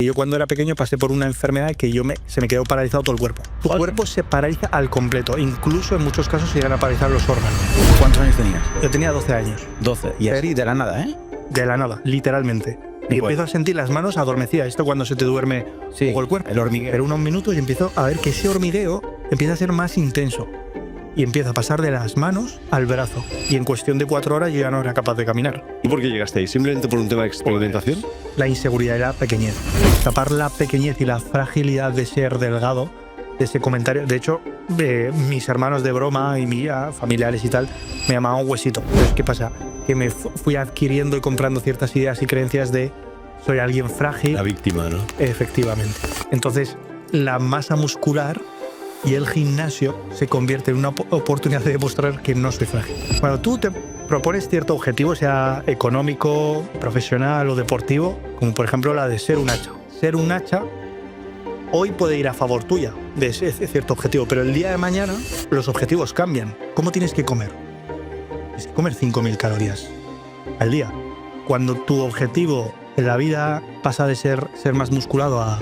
yo cuando era pequeño pasé por una enfermedad que se me quedó paralizado todo el cuerpo. Tu cuerpo se paraliza al completo, incluso en muchos casos se llegan a paralizar los órganos. ¿Cuántos años tenías? Yo tenía 12 años. 12. Y así de la nada, ¿eh? De la nada, literalmente. Y empiezo a sentir las manos adormecidas. Esto cuando se te duerme un poco el cuerpo. El hormigueo. Pero unos minutos y empiezo a ver que ese hormigueo empieza a ser más intenso. Y empieza a pasar de las manos al brazo. Y en cuestión de 4 horas yo ya no era capaz de caminar. ¿Y por qué llegaste ahí? ¿Simplemente por un tema de experimentación? La inseguridad y la pequeñez. Tapar la pequeñez y la fragilidad de ser delgado, de ese comentario. De hecho, mis hermanos de broma y mis familiares y tal me llamaban huesito. Entonces, ¿qué pasa? Que me fui adquiriendo y comprando ciertas ideas y creencias de soy alguien frágil. La víctima, ¿no? Efectivamente. Entonces, la masa muscular y el gimnasio se convierte en una oportunidad de demostrar que no soy frágil. Cuando tú te propones cierto objetivo, sea económico, profesional o deportivo, como por ejemplo la de ser un hacha. Ser un hacha hoy puede ir a favor tuya de ese cierto objetivo, pero el día de mañana los objetivos cambian. ¿Cómo tienes que comer? Tienes que comer 5.000 calorías al día. Cuando tu objetivo en la vida pasa de ser más musculado a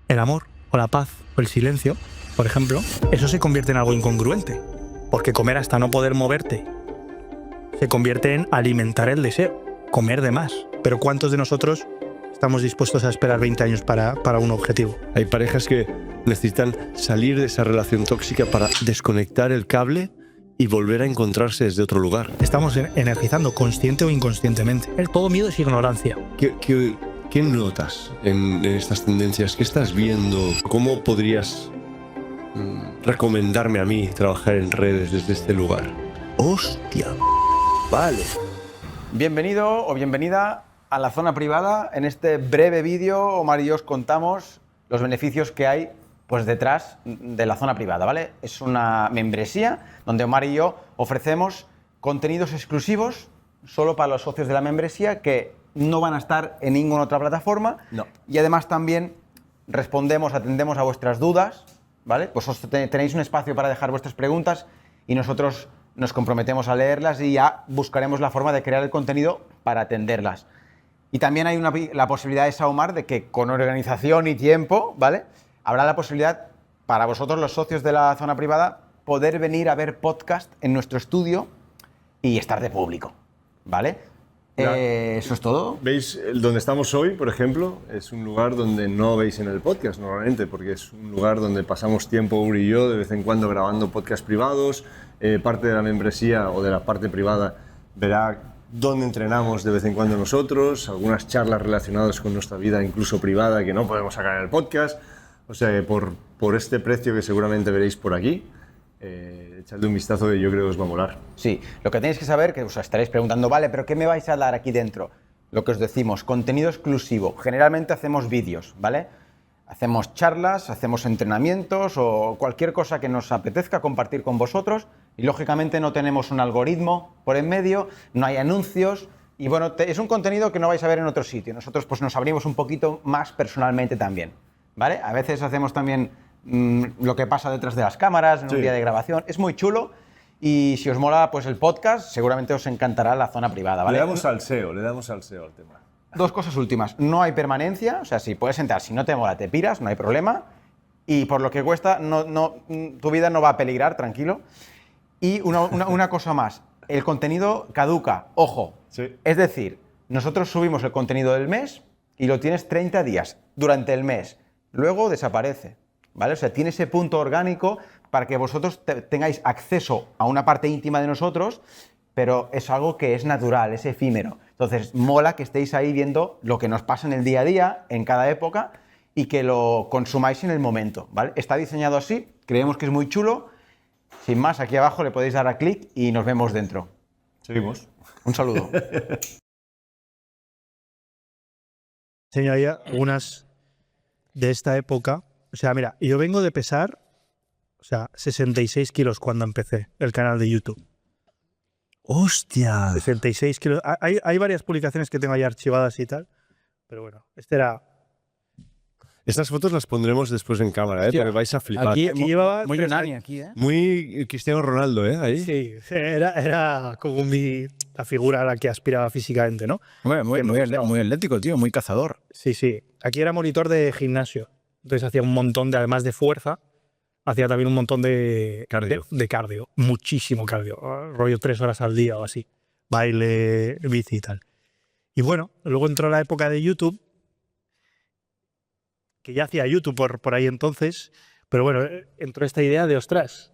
el amor o la paz o el silencio, por ejemplo, eso se convierte en algo incongruente. Porque comer hasta no poder moverte se convierte en alimentar el deseo, comer de más. Pero ¿cuántos de nosotros estamos dispuestos a esperar 20 años para un objetivo? Hay parejas que necesitan salir de esa relación tóxica para desconectar el cable y volver a encontrarse desde otro lugar. Estamos energizando consciente o inconscientemente. Todo miedo es ignorancia. ¿Qué notas en estas tendencias? ¿Qué estás viendo? ¿Cómo podrías recomendarme a mí trabajar en redes desde este lugar? ¡Hostia! Vale. Bienvenido o bienvenida a la zona privada. En este breve vídeo, Omar y yo os contamos los beneficios que hay pues detrás de la zona privada, ¿vale? Es una membresía donde Omar y yo ofrecemos contenidos exclusivos solo para los socios de la membresía que no van a estar en ninguna otra plataforma. No. Y además también atendemos a vuestras dudas, ¿vale? Vosotros tenéis un espacio para dejar vuestras preguntas y nosotros nos comprometemos a leerlas y ya buscaremos la forma de crear el contenido para atenderlas. Y también hay la posibilidad esa, Omar, de que con organización y tiempo, ¿vale?, habrá la posibilidad para vosotros, los socios de la zona privada, poder venir a ver podcast en nuestro estudio y estar de público, ¿vale? Eso es todo. ¿Veis donde estamos hoy, por ejemplo? Es un lugar donde no veis en el podcast normalmente, porque es un lugar donde pasamos tiempo Uri y yo de vez en cuando grabando podcast privados. Parte de la membresía o de la parte privada verá dónde entrenamos de vez en cuando nosotros, algunas charlas relacionadas con nuestra vida incluso privada que no podemos sacar en el podcast. O sea, por este precio que seguramente veréis por aquí, echadle un vistazo que yo creo que os va a molar. Sí, lo que tenéis que saber, que os estaréis preguntando, vale, pero ¿qué me vais a dar aquí dentro? Lo que os decimos, contenido exclusivo. Generalmente hacemos vídeos, ¿vale? Hacemos charlas, hacemos entrenamientos o cualquier cosa que nos apetezca compartir con vosotros y lógicamente no tenemos un algoritmo por en medio, no hay anuncios y bueno, es un contenido que no vais a ver en otro sitio. Nosotros pues nos abrimos un poquito más personalmente también, ¿vale? A veces hacemos también lo que pasa detrás de las cámaras en un día de grabación. Es muy chulo y si os mola pues el podcast, seguramente os encantará la zona privada, ¿vale? Le damos al SEO al tema. Dos cosas últimas. No hay permanencia, o sea, si puedes entrar, si no te mola, te piras, no hay problema. Y por lo que cuesta, tu vida no va a peligrar, tranquilo. Y una cosa más, el contenido caduca, ojo. Sí. Es decir, nosotros subimos el contenido del mes y lo tienes 30 días durante el mes. Luego desaparece, ¿vale? O sea, tiene ese punto orgánico para que vosotros tengáis acceso a una parte íntima de nosotros, pero es algo que es natural, es efímero. Entonces, mola que estéis ahí viendo lo que nos pasa en el día a día, en cada época, y que lo consumáis en el momento, ¿vale? Está diseñado así, creemos que es muy chulo. Sin más, aquí abajo le podéis dar a clic y nos vemos dentro. Seguimos. Un saludo. Enseñaría algunas de esta época. O sea, mira, yo vengo de pesar, 66 kilos cuando empecé el canal de YouTube. ¡Hostia! 66 kilos. Hay varias publicaciones que tengo ahí archivadas y tal, pero bueno, este era... Estas fotos las pondremos después en cámara, porque vais a flipar. Aquí llevaba... Muy Unani aquí, ¿eh? Muy Cristiano Ronaldo, ¿eh? Ahí. Sí, era como mi la figura a la que aspiraba físicamente, ¿no? Hombre, muy atlético, tío, muy cazador. Sí, sí. Aquí era monitor de gimnasio. Entonces hacía un montón de, además de fuerza, hacía también un montón de cardio. Muchísimo cardio. Rollo 3 horas al día o así. Baile, bici y tal. Y bueno, luego entró la época de YouTube, que ya hacía YouTube por ahí entonces, pero bueno, entró esta idea de, ostras.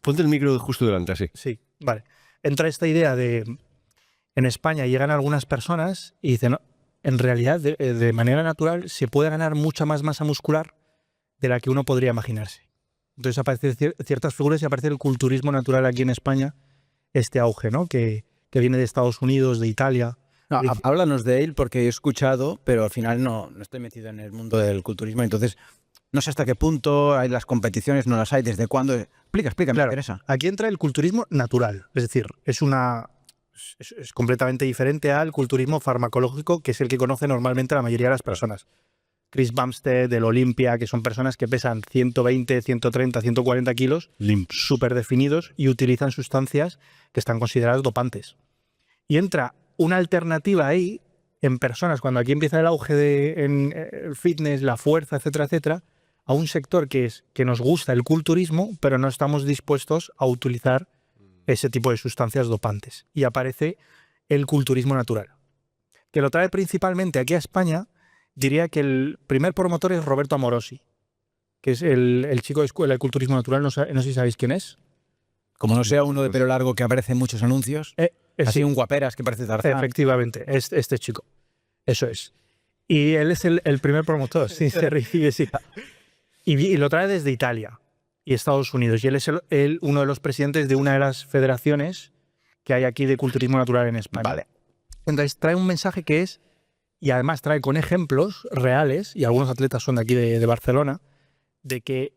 Ponte el micro justo delante, así. Sí, vale. Entra esta idea de, en España llegan algunas personas y dicen, no, en realidad de manera natural se puede ganar mucha más masa muscular de la que uno podría imaginarse. Entonces aparecen ciertas figuras y aparece el culturismo natural aquí en España, este auge, ¿no? Que viene de Estados Unidos, de Italia. No, háblanos de él porque he escuchado, pero al final no estoy metido en el mundo del culturismo, entonces no sé hasta qué punto hay las competiciones, no las hay, desde cuándo. Explícame, Claro, me interesa. aquí entra el culturismo natural, es decir, es completamente diferente al culturismo farmacológico, que es el que conoce normalmente la mayoría de las personas. Chris Bumstead, del Olympia, que son personas que pesan 120, 130, 140 kilos, súper definidos, y utilizan sustancias que están consideradas dopantes. Y entra una alternativa ahí en personas, cuando aquí empieza el auge en el fitness, la fuerza, etcétera, etcétera, a un sector que nos gusta el culturismo, pero no estamos dispuestos a utilizar ese tipo de sustancias dopantes. Y aparece el culturismo natural, que lo trae principalmente aquí a España. Diría que el primer promotor es Roberto Amorosi, que es el chico de escuela de culturismo natural, no sé si sabéis quién es. Como no sea uno de pelo largo que aparece en muchos anuncios, así sí, un guaperas que parece Tarzán. Efectivamente, este chico. Eso es. Y él es el primer promotor, sí, se ríe, sí. Y lo trae desde Italia y Estados Unidos. Y él es uno de los presidentes de una de las federaciones que hay aquí de culturismo natural en España. Vale. Entonces trae un mensaje que es, y además trae con ejemplos reales, y algunos atletas son de aquí de Barcelona, de que,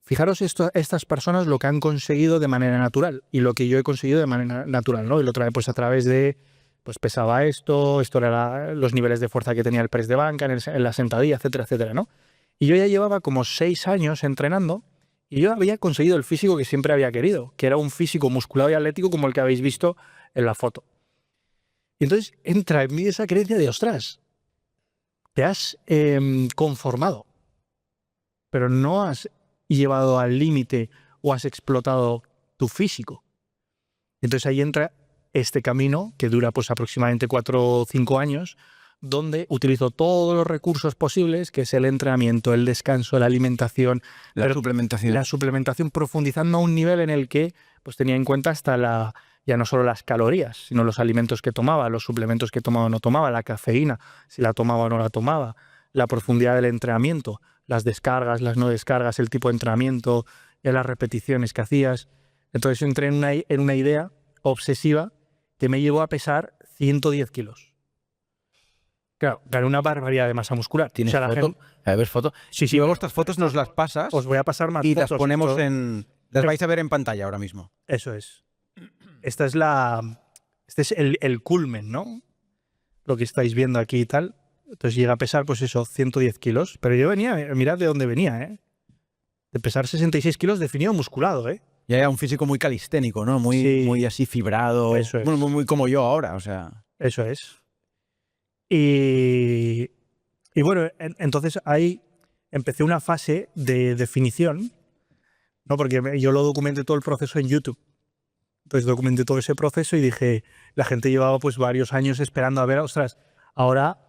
fijaros estas personas lo que han conseguido de manera natural y lo que yo he conseguido de manera natural, ¿no? Y lo trae pues a través de, pues pesaba esto era los niveles de fuerza que tenía el press de banca, en la sentadilla, etcétera, etcétera, ¿no? Y yo ya llevaba como 6 años entrenando y yo había conseguido el físico que siempre había querido, que era un físico musculado y atlético como el que habéis visto en la foto. Y entonces entra en mí esa creencia de, ostras, te has conformado, pero no has llevado al límite o has explotado tu físico. Entonces ahí entra este camino que dura pues aproximadamente 4 o 5 años, donde utilizo todos los recursos posibles, que es el entrenamiento, el descanso, la alimentación, La suplementación, profundizando a un nivel en el que pues tenía en cuenta hasta ya no solo las calorías, sino los alimentos que tomaba, los suplementos que tomaba o no tomaba, la cafeína, si la tomaba o no la tomaba, la profundidad del entrenamiento, las descargas, las no descargas, el tipo de entrenamiento, las repeticiones que hacías. Entonces yo entré en una idea obsesiva que me llevó a pesar 110 kilos. Claro, gané una barbaridad de masa muscular. ¿Tienes o sea, foto? A ver, foto. Sí, Si luego estas fotos nos las pasas os voy a pasar más y fotos. las ponemos las vais a ver en pantalla ahora mismo. Eso es. Este es el culmen, ¿no? Lo que estáis viendo aquí y tal. Entonces llega a pesar, pues eso, 110 kilos. Pero yo venía, mirad de dónde venía, ¿eh? De pesar 66 kilos definido musculado, ¿eh? Ya era un físico muy calisténico, ¿no? Muy así fibrado. Eso es. Bueno, muy como yo ahora, o sea. Eso es. Y bueno, entonces ahí empecé una fase de definición, ¿no? Porque yo lo documenté todo el proceso en YouTube. Entonces documenté todo ese proceso y dije, la gente llevaba pues varios años esperando a ver, ostras, ahora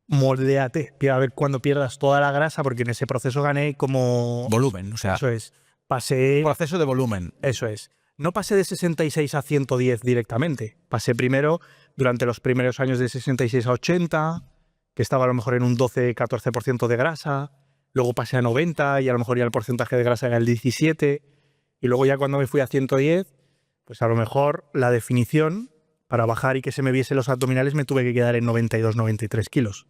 moldéate, a ver cuando pierdas toda la grasa, porque en ese proceso gané como... Volumen, o sea. Eso es. Pasé... Proceso de volumen. Eso es. No pasé de 66 a 110 directamente. Pasé primero, durante los primeros años, de 66 a 80, que estaba a lo mejor en un 12-14% de grasa. Luego pasé a 90 y a lo mejor ya el porcentaje de grasa era el 17. Y luego ya cuando me fui a 110, pues a lo mejor la definición, para bajar y que se me viesen los abdominales, me tuve que quedar en 92-93 kilos.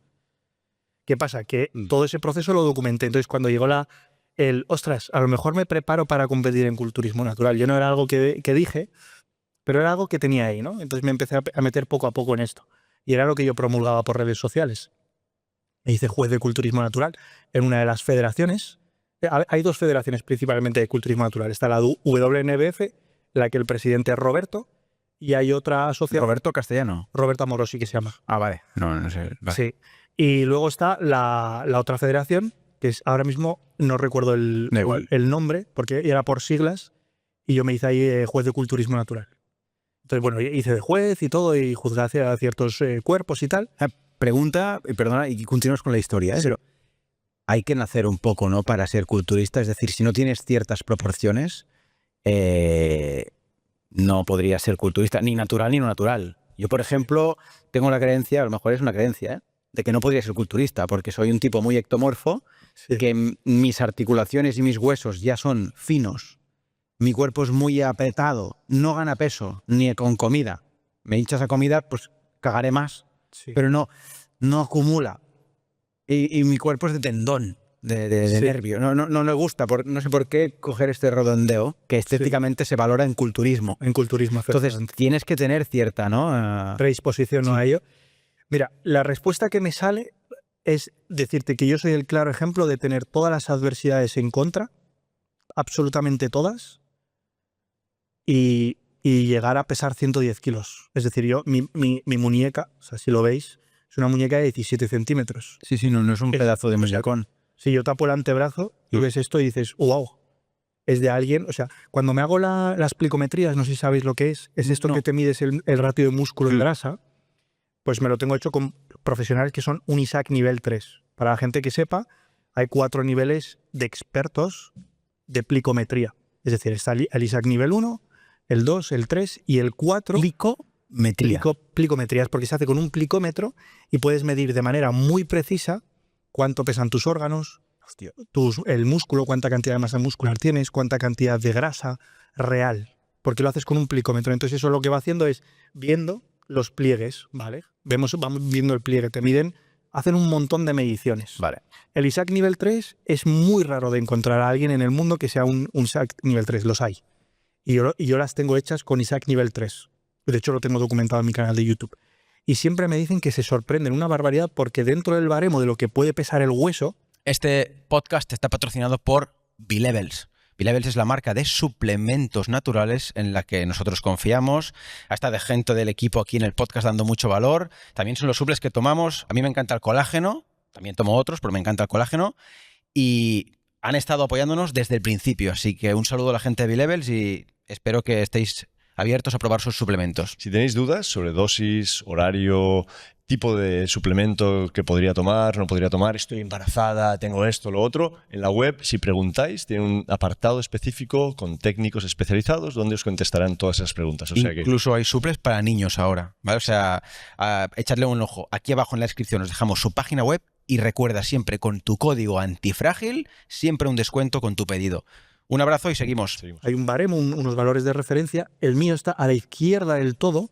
¿Qué pasa? Que todo ese proceso lo documenté. Entonces cuando llegó ostras, a lo mejor me preparo para competir en culturismo natural. Yo no era algo que dije, pero era algo que tenía ahí, ¿no? Entonces me empecé a meter poco a poco en esto. Y era lo que yo promulgaba por redes sociales. Me hice juez de culturismo natural en una de las federaciones. Hay 2 federaciones principalmente de culturismo natural. Está la WNBF, la que el presidente es Roberto, y hay otra asociación, Roberto Castellano. Roberto Amorosi, que se llama. Ah, vale. No sé. Vale. Sí. Y luego está la otra federación, que es ahora mismo, no recuerdo Da igual. el nombre, porque era por siglas, y yo me hice ahí juez de culturismo natural. Entonces, bueno, hice de juez y todo, y juzgué a ciertos cuerpos y tal. Pregunta, y perdona, y continuamos con la historia, ¿eh? Sí. Pero hay que nacer un poco, ¿no? Para ser culturista. Es decir, si no tienes ciertas proporciones, no podrías ser culturista, ni natural ni no natural. Yo, por ejemplo, tengo la creencia, a lo mejor es una creencia, ¿eh?, de que no podría ser culturista, porque soy un tipo muy ectomorfo, Sí. que mis articulaciones y mis huesos ya son finos, mi cuerpo es muy apretado, no gana peso, ni con comida. Me hinchas a comida, pues cagaré más, Sí. pero no acumula. Y mi cuerpo es de tendón, de Sí. nervio. No le gusta, no sé por qué coger este redondeo, que estéticamente se valora en culturismo. En culturismo, Entonces efectivamente. tienes que tener cierta, ¿no? Predisposición Sí. a ello. Mira, la respuesta que me sale es decirte que yo soy el claro ejemplo de tener todas las adversidades en contra, absolutamente todas, y llegar a pesar 110 kilos. Es decir, mi muñeca, o sea, si lo veis, es una muñeca de 17 centímetros. Sí, no es un pedazo de muñecón. Si yo tapo el antebrazo y ves esto y dices, wow, es de alguien. O sea, cuando me hago las plicometrías, no sé si sabéis lo que es esto No. que te mides el ratio de músculo en grasa, pues me lo tengo hecho con profesionales que son un ISAC nivel 3. Para la gente que sepa, hay 4 niveles de expertos de plicometría. Es decir, está el ISAC nivel 1, el 2, el 3 y el 4. Plicometría. Plicometría es porque se hace con un plicómetro y puedes medir de manera muy precisa cuánto pesan tus órganos, Hostia. el músculo, cuánta cantidad de masa muscular tienes, cuánta cantidad de grasa real, porque lo haces con un plicómetro. Entonces eso lo que va haciendo es viendo los pliegues, ¿vale? Vamos viendo el pliegue, te miden, hacen un montón de mediciones. Vale. El ISAC nivel 3 es muy raro de encontrar a alguien en el mundo que sea un ISAC nivel 3, los hay. Y yo las tengo hechas con ISAC nivel 3. De hecho, lo tengo documentado en mi canal de YouTube. Y siempre me dicen que se sorprenden una barbaridad porque dentro del baremo de lo que puede pesar el hueso. Este podcast está patrocinado por B-Levels. B-Levels es la marca de suplementos naturales en la que nosotros confiamos. Hasta de gente del equipo aquí en el podcast dando mucho valor. También son los suples que tomamos. A mí me encanta el colágeno. También tomo otros, pero me encanta el colágeno. Y han estado apoyándonos desde el principio. Así que un saludo a la gente de B-Levels y espero que estéis abiertos a probar sus suplementos. Si tenéis dudas sobre dosis, horario, tipo de suplemento que podría tomar, no podría tomar, estoy embarazada, tengo esto, lo otro, en la web, si preguntáis, tiene un apartado específico con técnicos especializados donde os contestarán todas esas preguntas. O sea que Incluso hay suples para niños ahora, ¿vale? O sea, echarle un ojo. Aquí abajo en la descripción os dejamos su página web y recuerda siempre con tu código antifrágil, siempre un descuento con tu pedido. Un abrazo y seguimos. Hay un baremo, unos valores de referencia. El mío está a la izquierda del todo, o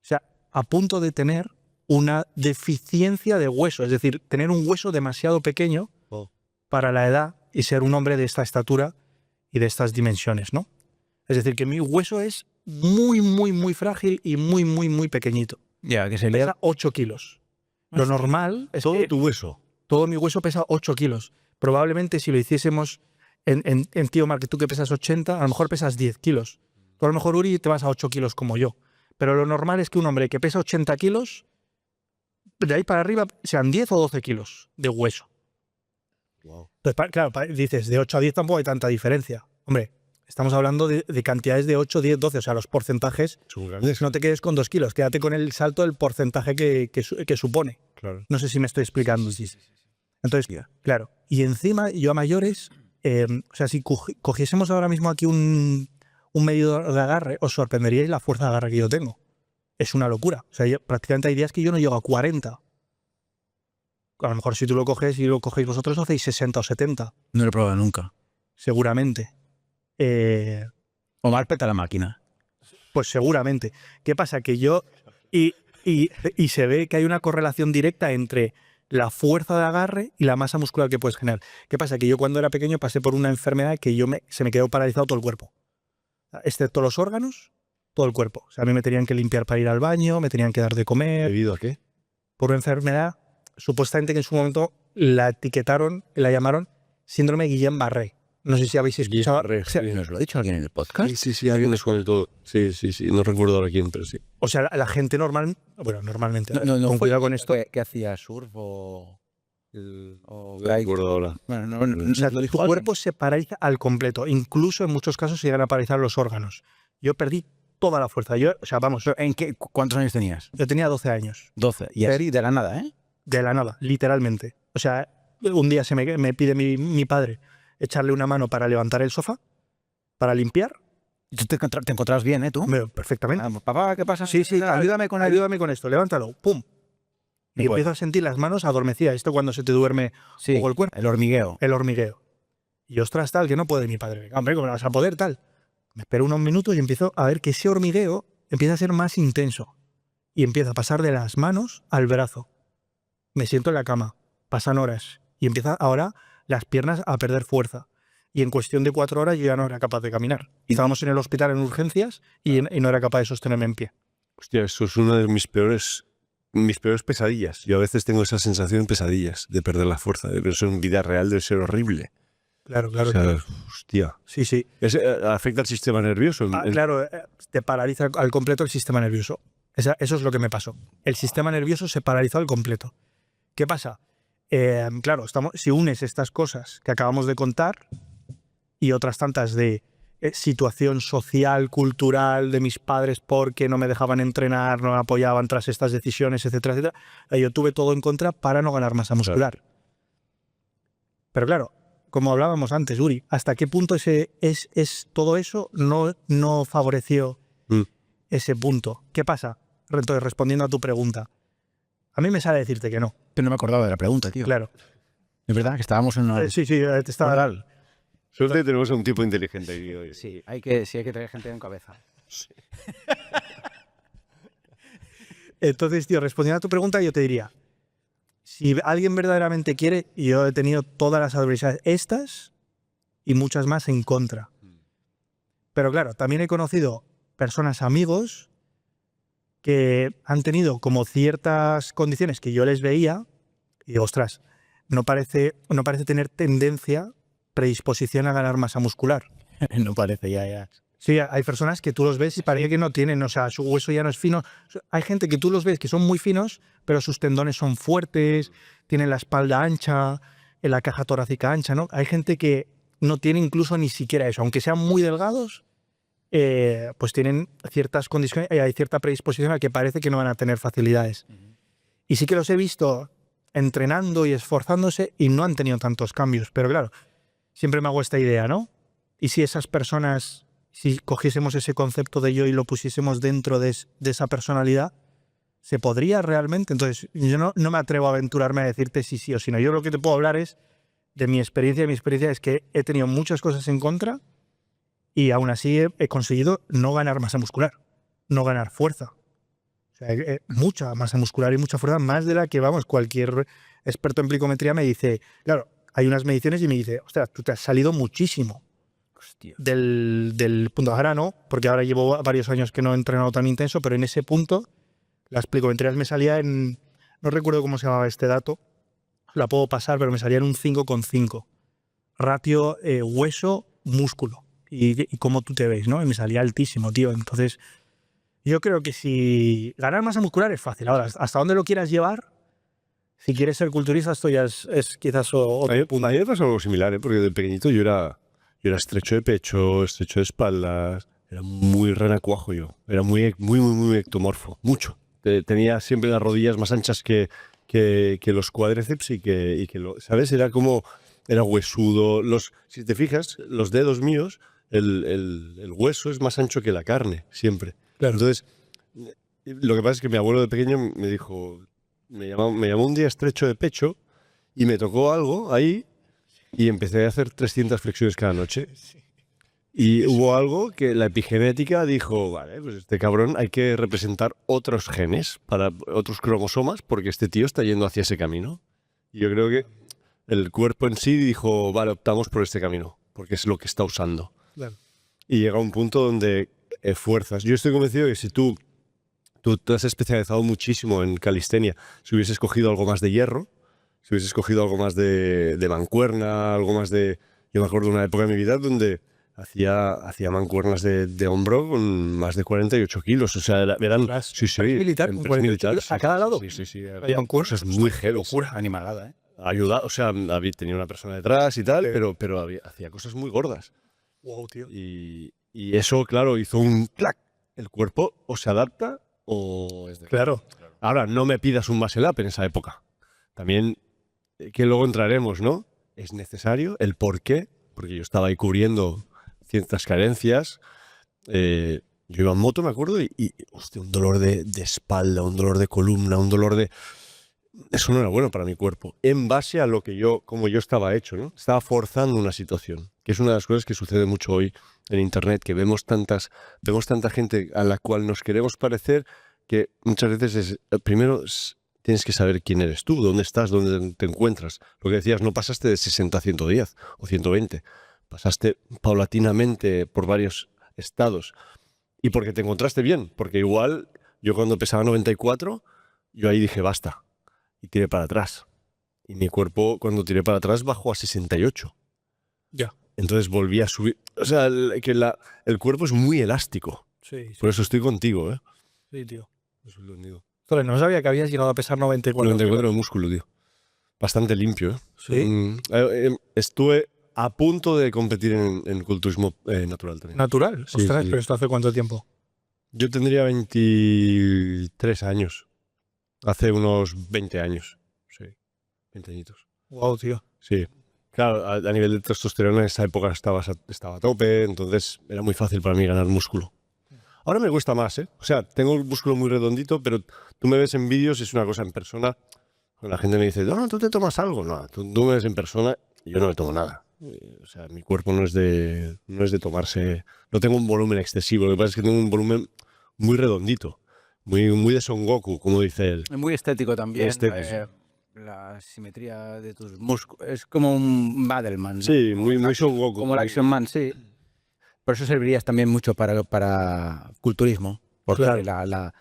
sea, a punto de tener una deficiencia de hueso, es decir, tener un hueso demasiado pequeño para la edad y ser un hombre de esta estatura y de estas dimensiones, ¿no? Es decir, que mi hueso es muy, muy, muy frágil y muy, muy, muy pequeñito. Ya, que se Pesa 8 kilos. Lo normal es Todo que tu hueso. todo mi hueso pesa 8 kilos. Probablemente si lo hiciésemos en Tío Mar, que tú que pesas 80, a lo mejor pesas 10 kilos. Tú a lo mejor, Uri, te vas a 8 kilos como yo. Pero lo normal es que un hombre que pesa 80 kilos, de ahí para arriba, sean 10 o 12 kilos de hueso. Wow. Entonces, claro, dices, de 8 a 10 tampoco hay tanta diferencia. Hombre, estamos hablando de cantidades de 8, 10, 12, o sea, los porcentajes. Son grandes. No te quedes con 2 kilos, quédate con el salto del porcentaje que supone. Claro. No sé si me estoy explicando. Sí. Entonces, claro. Y encima, yo a mayores, o sea, si cogiésemos ahora mismo aquí un medidor de agarre, os sorprenderíais la fuerza de agarre que yo tengo. Es una locura. O sea, prácticamente hay días que yo no llego a 40. A lo mejor si tú lo coges y lo cogéis vosotros, hacéis 60 o 70, no lo he probado nunca. seguramente. Omar peta la máquina. Pues seguramente. ¿Qué pasa? Que yo... Y se ve que hay una correlación directa entre la fuerza de agarre y la masa muscular que puedes generar. ¿Qué pasa? Que yo cuando era pequeño pasé por una enfermedad que se me quedó paralizado todo el cuerpo. Excepto los órganos, todo el cuerpo. O sea, a mí me tenían que limpiar para ir al baño, me tenían que dar de comer. ¿Debido a qué? Por una enfermedad, supuestamente que en su momento la etiquetaron, la llamaron síndrome Guillain-Barré. No sé si habéis escuchado. ¿Nos lo ha dicho alguien en el podcast? Sí, alguien les comentó. Sí, no recuerdo ahora quién, pero sí. O sea, la gente normal, bueno, normalmente, No con fue- cuidado con esto. ¿Qué hacía? ¿Surf o...? No recuerdo ahora. Bueno, O sea, lo dijo tu alguien. cuerpo se paraliza al completo. Incluso en muchos casos se llegan a paralizar los órganos. Yo perdí toda la fuerza. O sea, vamos, Pero, ¿Cuántos años tenías? yo tenía 12 años. 12. Y así de la nada, ¿eh? De la nada, literalmente. O sea, un día me pide mi padre echarle una mano para levantar el sofá, para limpiar. Y tú te encontrabas bien, ¿eh? ¿Tú? Perfectamente. Ah, papá, ¿qué pasa? Sí, Ayúdame con ayúdame con esto, levántalo, pum. Y Y pues- empiezo a sentir las manos adormecidas. Esto cuando se te duerme Sí, un poco el cuerpo. el hormigueo. El hormigueo. Y ostras, tal, que no puede mi padre. Venga, hombre, ¿cómo no vas a poder, tal? Me espero unos minutos y empiezo a ver que ese hormigueo empieza a ser más intenso. Y empieza a pasar de las manos al brazo. Me siento en la cama. Pasan horas. Y empieza ahora las piernas a perder fuerza. Y en cuestión de 4 horas yo ya no era capaz de caminar. Y estábamos en el hospital en urgencias y no era capaz de sostenerme en pie. Hostia, eso es una de mis peores pesadillas. Yo a veces tengo esa sensación en pesadillas de perder la fuerza. Pero eso en vida real debe ser horrible. Claro, claro. O sea, hostia. Sí. Afecta al sistema nervioso. Claro, te paraliza al completo el sistema nervioso. Eso es lo que me pasó. El sistema nervioso se paralizó al completo. ¿Qué pasa? Claro, si unes estas cosas que acabamos de contar y otras tantas de situación social, cultural de mis padres porque no me dejaban entrenar, no me apoyaban tras estas decisiones, etcétera, etcétera, yo tuve todo en contra para no ganar masa muscular. Pero claro, como hablábamos antes, Uri, ¿hasta qué punto todo eso no favoreció ese punto? ¿Qué pasa? Entonces, respondiendo a tu pregunta, a mí me sale decirte que no. Pero no me acordaba de la pregunta, tío. Claro. Es verdad que estábamos en una... Sí, te estaba... Oral. Suerte que tenemos a un tipo inteligente aquí hoy. Sí, hay que traer gente en cabeza. Entonces, tío, respondiendo a tu pregunta, yo te diría, si alguien verdaderamente quiere, y yo he tenido todas las adversidades estas y muchas más en contra. Pero claro, también he conocido personas, amigos, que han tenido como ciertas condiciones que yo les veía y digo, ostras, no parece tener tendencia, predisposición a ganar masa muscular. No parece, ya. Sí, hay personas que tú los ves y parece que no tienen, o sea, su hueso ya no es fino. Hay gente que tú los ves que son muy finos, pero sus tendones son fuertes, tienen la espalda ancha, la caja torácica ancha, ¿no? Hay gente que no tiene incluso ni siquiera eso, aunque sean muy delgados, pues tienen ciertas condiciones, hay cierta predisposición a que parece que no van a tener facilidades. Y sí que los he visto entrenando y esforzándose y no han tenido tantos cambios, pero claro, siempre me hago esta idea, ¿no? Y si esas personas, si cogiésemos ese concepto de yo y lo pusiésemos dentro de esa personalidad, ¿se podría realmente? Entonces, yo no me atrevo a aventurarme a decirte si sí o si no. Yo lo que te puedo hablar es de mi experiencia. Mi experiencia es que he tenido muchas cosas en contra y aún así he conseguido no ganar masa muscular, no ganar fuerza. O sea, mucha masa muscular y mucha fuerza, más de la que, vamos, cualquier experto en plicometría me dice, claro, hay unas mediciones y me dice, ostras, tú te has salido muchísimo del punto. Ahora no, porque ahora llevo varios años que no he entrenado tan intenso, pero en ese punto las plicometrías me salía en, no recuerdo cómo se llamaba este dato, la puedo pasar, pero me salía en un 5,5. Ratio hueso-músculo. Y cómo tú te ves, ¿no? Y me salía altísimo, tío. Entonces, yo creo que si ganar masa muscular es fácil. Ahora, hasta dónde lo quieras llevar, si quieres ser culturista, esto ya es quizás otro punto. A mí me pasó algo similar, porque de pequeñito yo era estrecho de pecho, estrecho de espaldas, era muy renacuajo yo, era muy ectomorfo, mucho. Tenía siempre las rodillas más anchas que los cuádriceps y que ¿sabes? Era huesudo. Si te fijas, los dedos míos, el hueso es más ancho que la carne, siempre. Claro. Entonces, lo que pasa es que mi abuelo de pequeño me dijo, me llamó un día estrecho de pecho y me tocó algo ahí y empecé a hacer 300 flexiones cada noche. Y hubo algo que la epigenética dijo, vale, pues este cabrón hay que representar otros genes, para otros cromosomas, porque este tío está yendo hacia ese camino. Y yo creo que el cuerpo en sí dijo, vale, optamos por este camino, porque es lo que está usando. Claro. Y llega un punto donde fuerzas. Yo estoy convencido que si tú te has especializado muchísimo en calistenia, si hubieses cogido algo más de hierro, si hubieses cogido algo más de mancuerna, algo más de... Yo me acuerdo de una época de mi vida donde hacía mancuernas de hombro con más de 48 kilos. O sea, eran... Sí, sí. Militar, en con press 48 militar, kilos, sí, a cada lado. Sí, sí, sí. Había un curso. Cosas muy heavy. Locura animalada, ¿eh? Ayuda, o sea, tenía una persona detrás y tal, pero hacía cosas muy gordas. Wow, tío. Y eso, claro, hizo un clac. El cuerpo o se adapta o es de... Claro. Ahora, no me pidas un muscle up en esa época. También, que luego entraremos, ¿no? Es necesario el por qué, porque yo estaba ahí cubriendo ciertas carencias. Yo iba en moto, me acuerdo, y hostia, un dolor de espalda, un dolor de columna, un dolor de... Eso no era bueno para mi cuerpo, en base a lo que como yo estaba hecho, ¿no? Estaba forzando una situación, que es una de las cosas que sucede mucho hoy en Internet, que vemos tanta gente a la cual nos queremos parecer, que muchas veces primero tienes que saber quién eres tú, dónde estás, dónde te encuentras. Lo que decías, no pasaste de 60 a 110 o 120, pasaste paulatinamente por varios estados. Y porque te encontraste bien, porque igual yo cuando pesaba 94, yo ahí dije basta. Y tiré para atrás. Y mi cuerpo, cuando tiré para atrás, bajó a 68. Ya. Entonces volví a subir. O sea, el cuerpo es muy elástico. Sí, sí, Por eso estoy contigo, ¿eh? sí, tío. Eso lo digo. Ostras, no sabía que habías llegado a pesar 94. 94 de músculo, tío. Bastante limpio, ¿eh? Sí. Estuve a punto de competir en culturismo natural también. Natural. Sí, Ostras, sí. pero ¿esto hace cuánto tiempo? Yo tendría 23 años. Hace unos 20 años. Sí, 20 añitos. Wow, tío. Sí. Claro, a nivel de testosterona en esa época estaba a tope, entonces era muy fácil para mí ganar músculo. Ahora me cuesta más, ¿eh? O sea, tengo el músculo muy redondito, pero tú me ves en vídeos, es una cosa en persona. Cuando la gente me dice, no, tú te tomas algo. No, tú me ves en persona y yo no me tomo nada. O sea, mi cuerpo no es de tomarse... No tengo un volumen excesivo, lo que pasa es que tengo un volumen muy redondito. Muy de Son Goku, como dice él. Es muy estético también. Estético. La simetría de tus músculos. Es como un Battleman, ¿no? Sí, muy Son Goku. Como el Action Man, sí. Por eso servirías también mucho para culturismo. Porque Claro.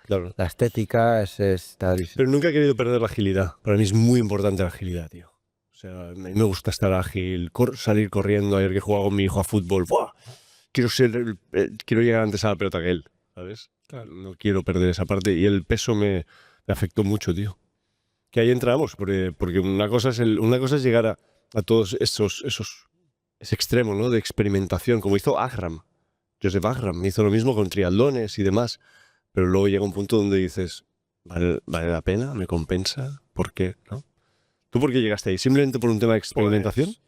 Claro. la estética está... Pero nunca he querido perder la agilidad. Para mí es muy importante la agilidad, tío. O sea, a mí me gusta estar ágil, salir corriendo. Ayer que jugaba con mi hijo a fútbol, ¡buah! Quiero llegar antes a la pelota que él, ¿sabes? Claro. No quiero perder esa parte. Y el peso me afectó mucho, tío. Que ahí entramos, porque una cosa es llegar a todos ese extremo, ¿no? De experimentación, como hizo Joseph Agram, hizo lo mismo con triatlones y demás, pero luego llega un punto donde dices, ¿vale la pena? ¿Me compensa? ¿Por qué? ¿No? ¿Tú por qué llegaste ahí? ¿Simplemente por un tema de experimentación? Pues,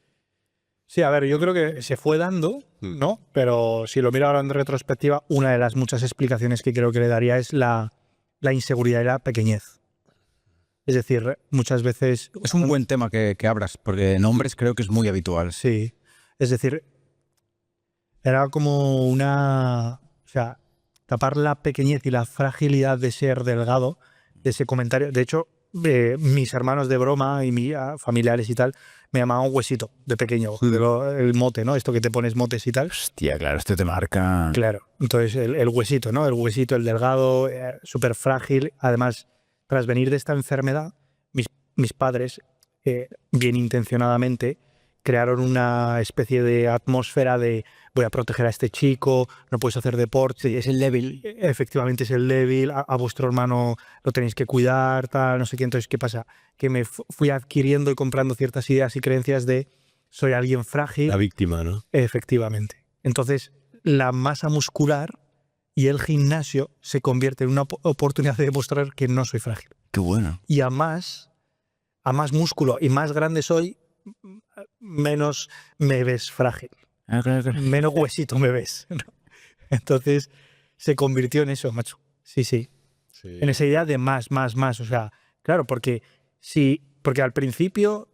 sí, a ver, yo creo que se fue dando, ¿no? Pero si lo miro ahora en retrospectiva, una de las muchas explicaciones que creo que le daría es la inseguridad y la pequeñez. Es decir, muchas veces... Es un buen tema que abras, porque en hombres creo que es muy habitual. Sí, es decir, era como una... O sea, tapar la pequeñez y la fragilidad de ser delgado, de ese comentario. De hecho, mis hermanos de broma y mis familiares y tal me llamaban huesito de pequeño, el mote, ¿no? Esto que te pones motes y tal. Hostia, claro, esto te marca... Claro, entonces el huesito, ¿no? El huesito, el delgado, súper frágil. Además, tras venir de esta enfermedad, mis padres, bien intencionadamente, crearon una especie de atmósfera de voy a proteger a este chico, no puedes hacer deporte. Es el débil. Efectivamente es el débil, a vuestro hermano lo tenéis que cuidar, tal, no sé qué. Entonces, ¿qué pasa? Que me fui adquiriendo y comprando ciertas ideas y creencias de soy alguien frágil. La víctima, ¿no? Efectivamente. Entonces, la masa muscular y el gimnasio se convierte en una oportunidad de demostrar que no soy frágil. Qué bueno. Y a más músculo y más grande soy, menos me ves frágil. Claro. Menos huesito me ves. ¿No? Entonces, se convirtió en eso, macho. Sí, sí. Sí. En esa idea de más. O sea, claro, porque al principio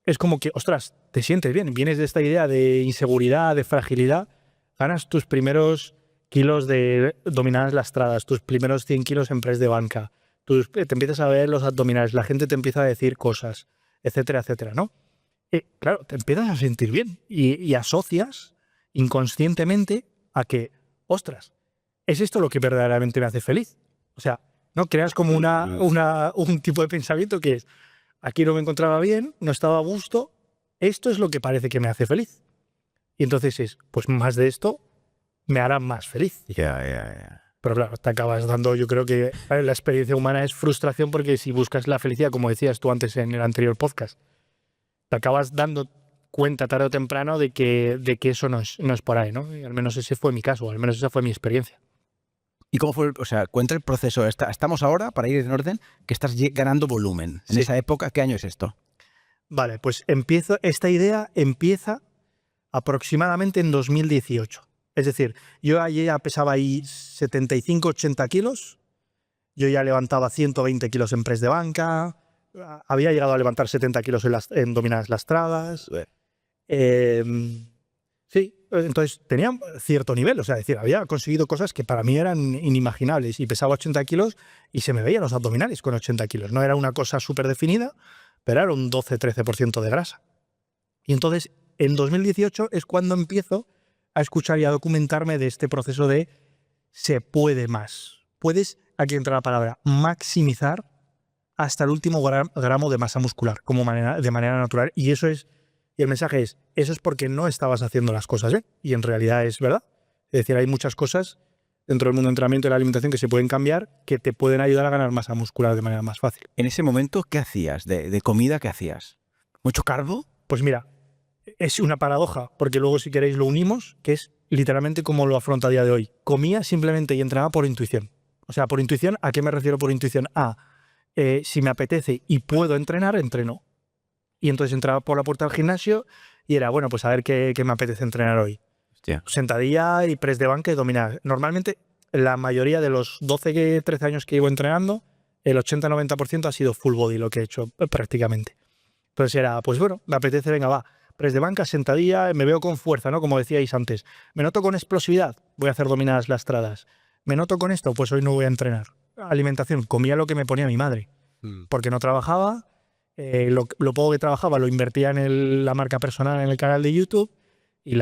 es como que, ostras, te sientes bien. Vienes de esta idea de inseguridad, de fragilidad, ganas tus primeros kilos de dominadas lastradas, tus primeros 100 kilos en press de banca, te empiezas a ver los abdominales, la gente te empieza a decir cosas, etcétera, etcétera, ¿no? Claro, te empiezas a sentir bien y asocias inconscientemente a que, ostras, ¿es esto lo que verdaderamente me hace feliz? O sea, ¿no? Creas como un tipo de pensamiento que es, aquí no me encontraba bien, no estaba a gusto, esto es lo que parece que me hace feliz. Y entonces pues más de esto me hará más feliz. Ya. Pero claro, te acabas dando, yo creo que la experiencia humana es frustración porque si buscas la felicidad, como decías tú antes en el anterior podcast, te acabas dando cuenta tarde o temprano de que eso no es por ahí, ¿no? Y al menos ese fue mi caso, o al menos esa fue mi experiencia. ¿Y cómo fue? O sea, cuenta el proceso. Estamos ahora, para ir en orden, que estás ganando volumen. En Sí. esa época, ¿qué año es esto? Vale, pues esta idea empieza aproximadamente en 2018. Es decir, yo allí ya pesaba ahí 75, 80 kilos, yo ya levantaba 120 kilos en press de banca, había llegado a levantar 70 kilos en dominadas lastradas. Sí, entonces tenía cierto nivel, o sea, es decir, había conseguido cosas que para mí eran inimaginables y pesaba 80 kilos y se me veían los abdominales con 80 kilos. No era una cosa súper definida, pero era un 12-13% de grasa. Y entonces, en 2018 es cuando empiezo a escuchar y a documentarme de este proceso de se puede más. Puedes, aquí entra la palabra, maximizar hasta el último gramo de masa muscular de manera natural. Y el mensaje es, eso es porque no estabas haciendo las cosas bien. Y en realidad es verdad. Es decir, hay muchas cosas dentro del mundo del entrenamiento y la alimentación que se pueden cambiar que te pueden ayudar a ganar masa muscular de manera más fácil. En ese momento, ¿qué hacías? ¿De comida qué hacías? ¿Mucho carbo? Pues mira, es una paradoja, porque luego si queréis lo unimos, que es literalmente como lo afronta a día de hoy. Comía simplemente y entrenaba por intuición. O sea, por intuición, ¿a qué me refiero por intuición? Si me apetece y puedo entrenar, entreno. Y entonces entraba por la puerta del gimnasio y era, bueno, pues a ver qué me apetece entrenar hoy. Hostia. Sentadilla y press de banca y dominadas. Normalmente, la mayoría de los 12-13 años que llevo entrenando, el 80-90% ha sido full body lo que he hecho prácticamente. Entonces era, pues bueno, me apetece, venga, va. Press de banca, sentadilla, me veo con fuerza, ¿no? Como decíais antes. Me noto con explosividad, voy a hacer dominadas lastradas. Me noto con esto, pues hoy no voy a entrenar. Alimentación, comía lo que me ponía mi madre. Porque no trabajaba, lo poco que trabajaba lo invertía en la marca personal, en el canal de YouTube, y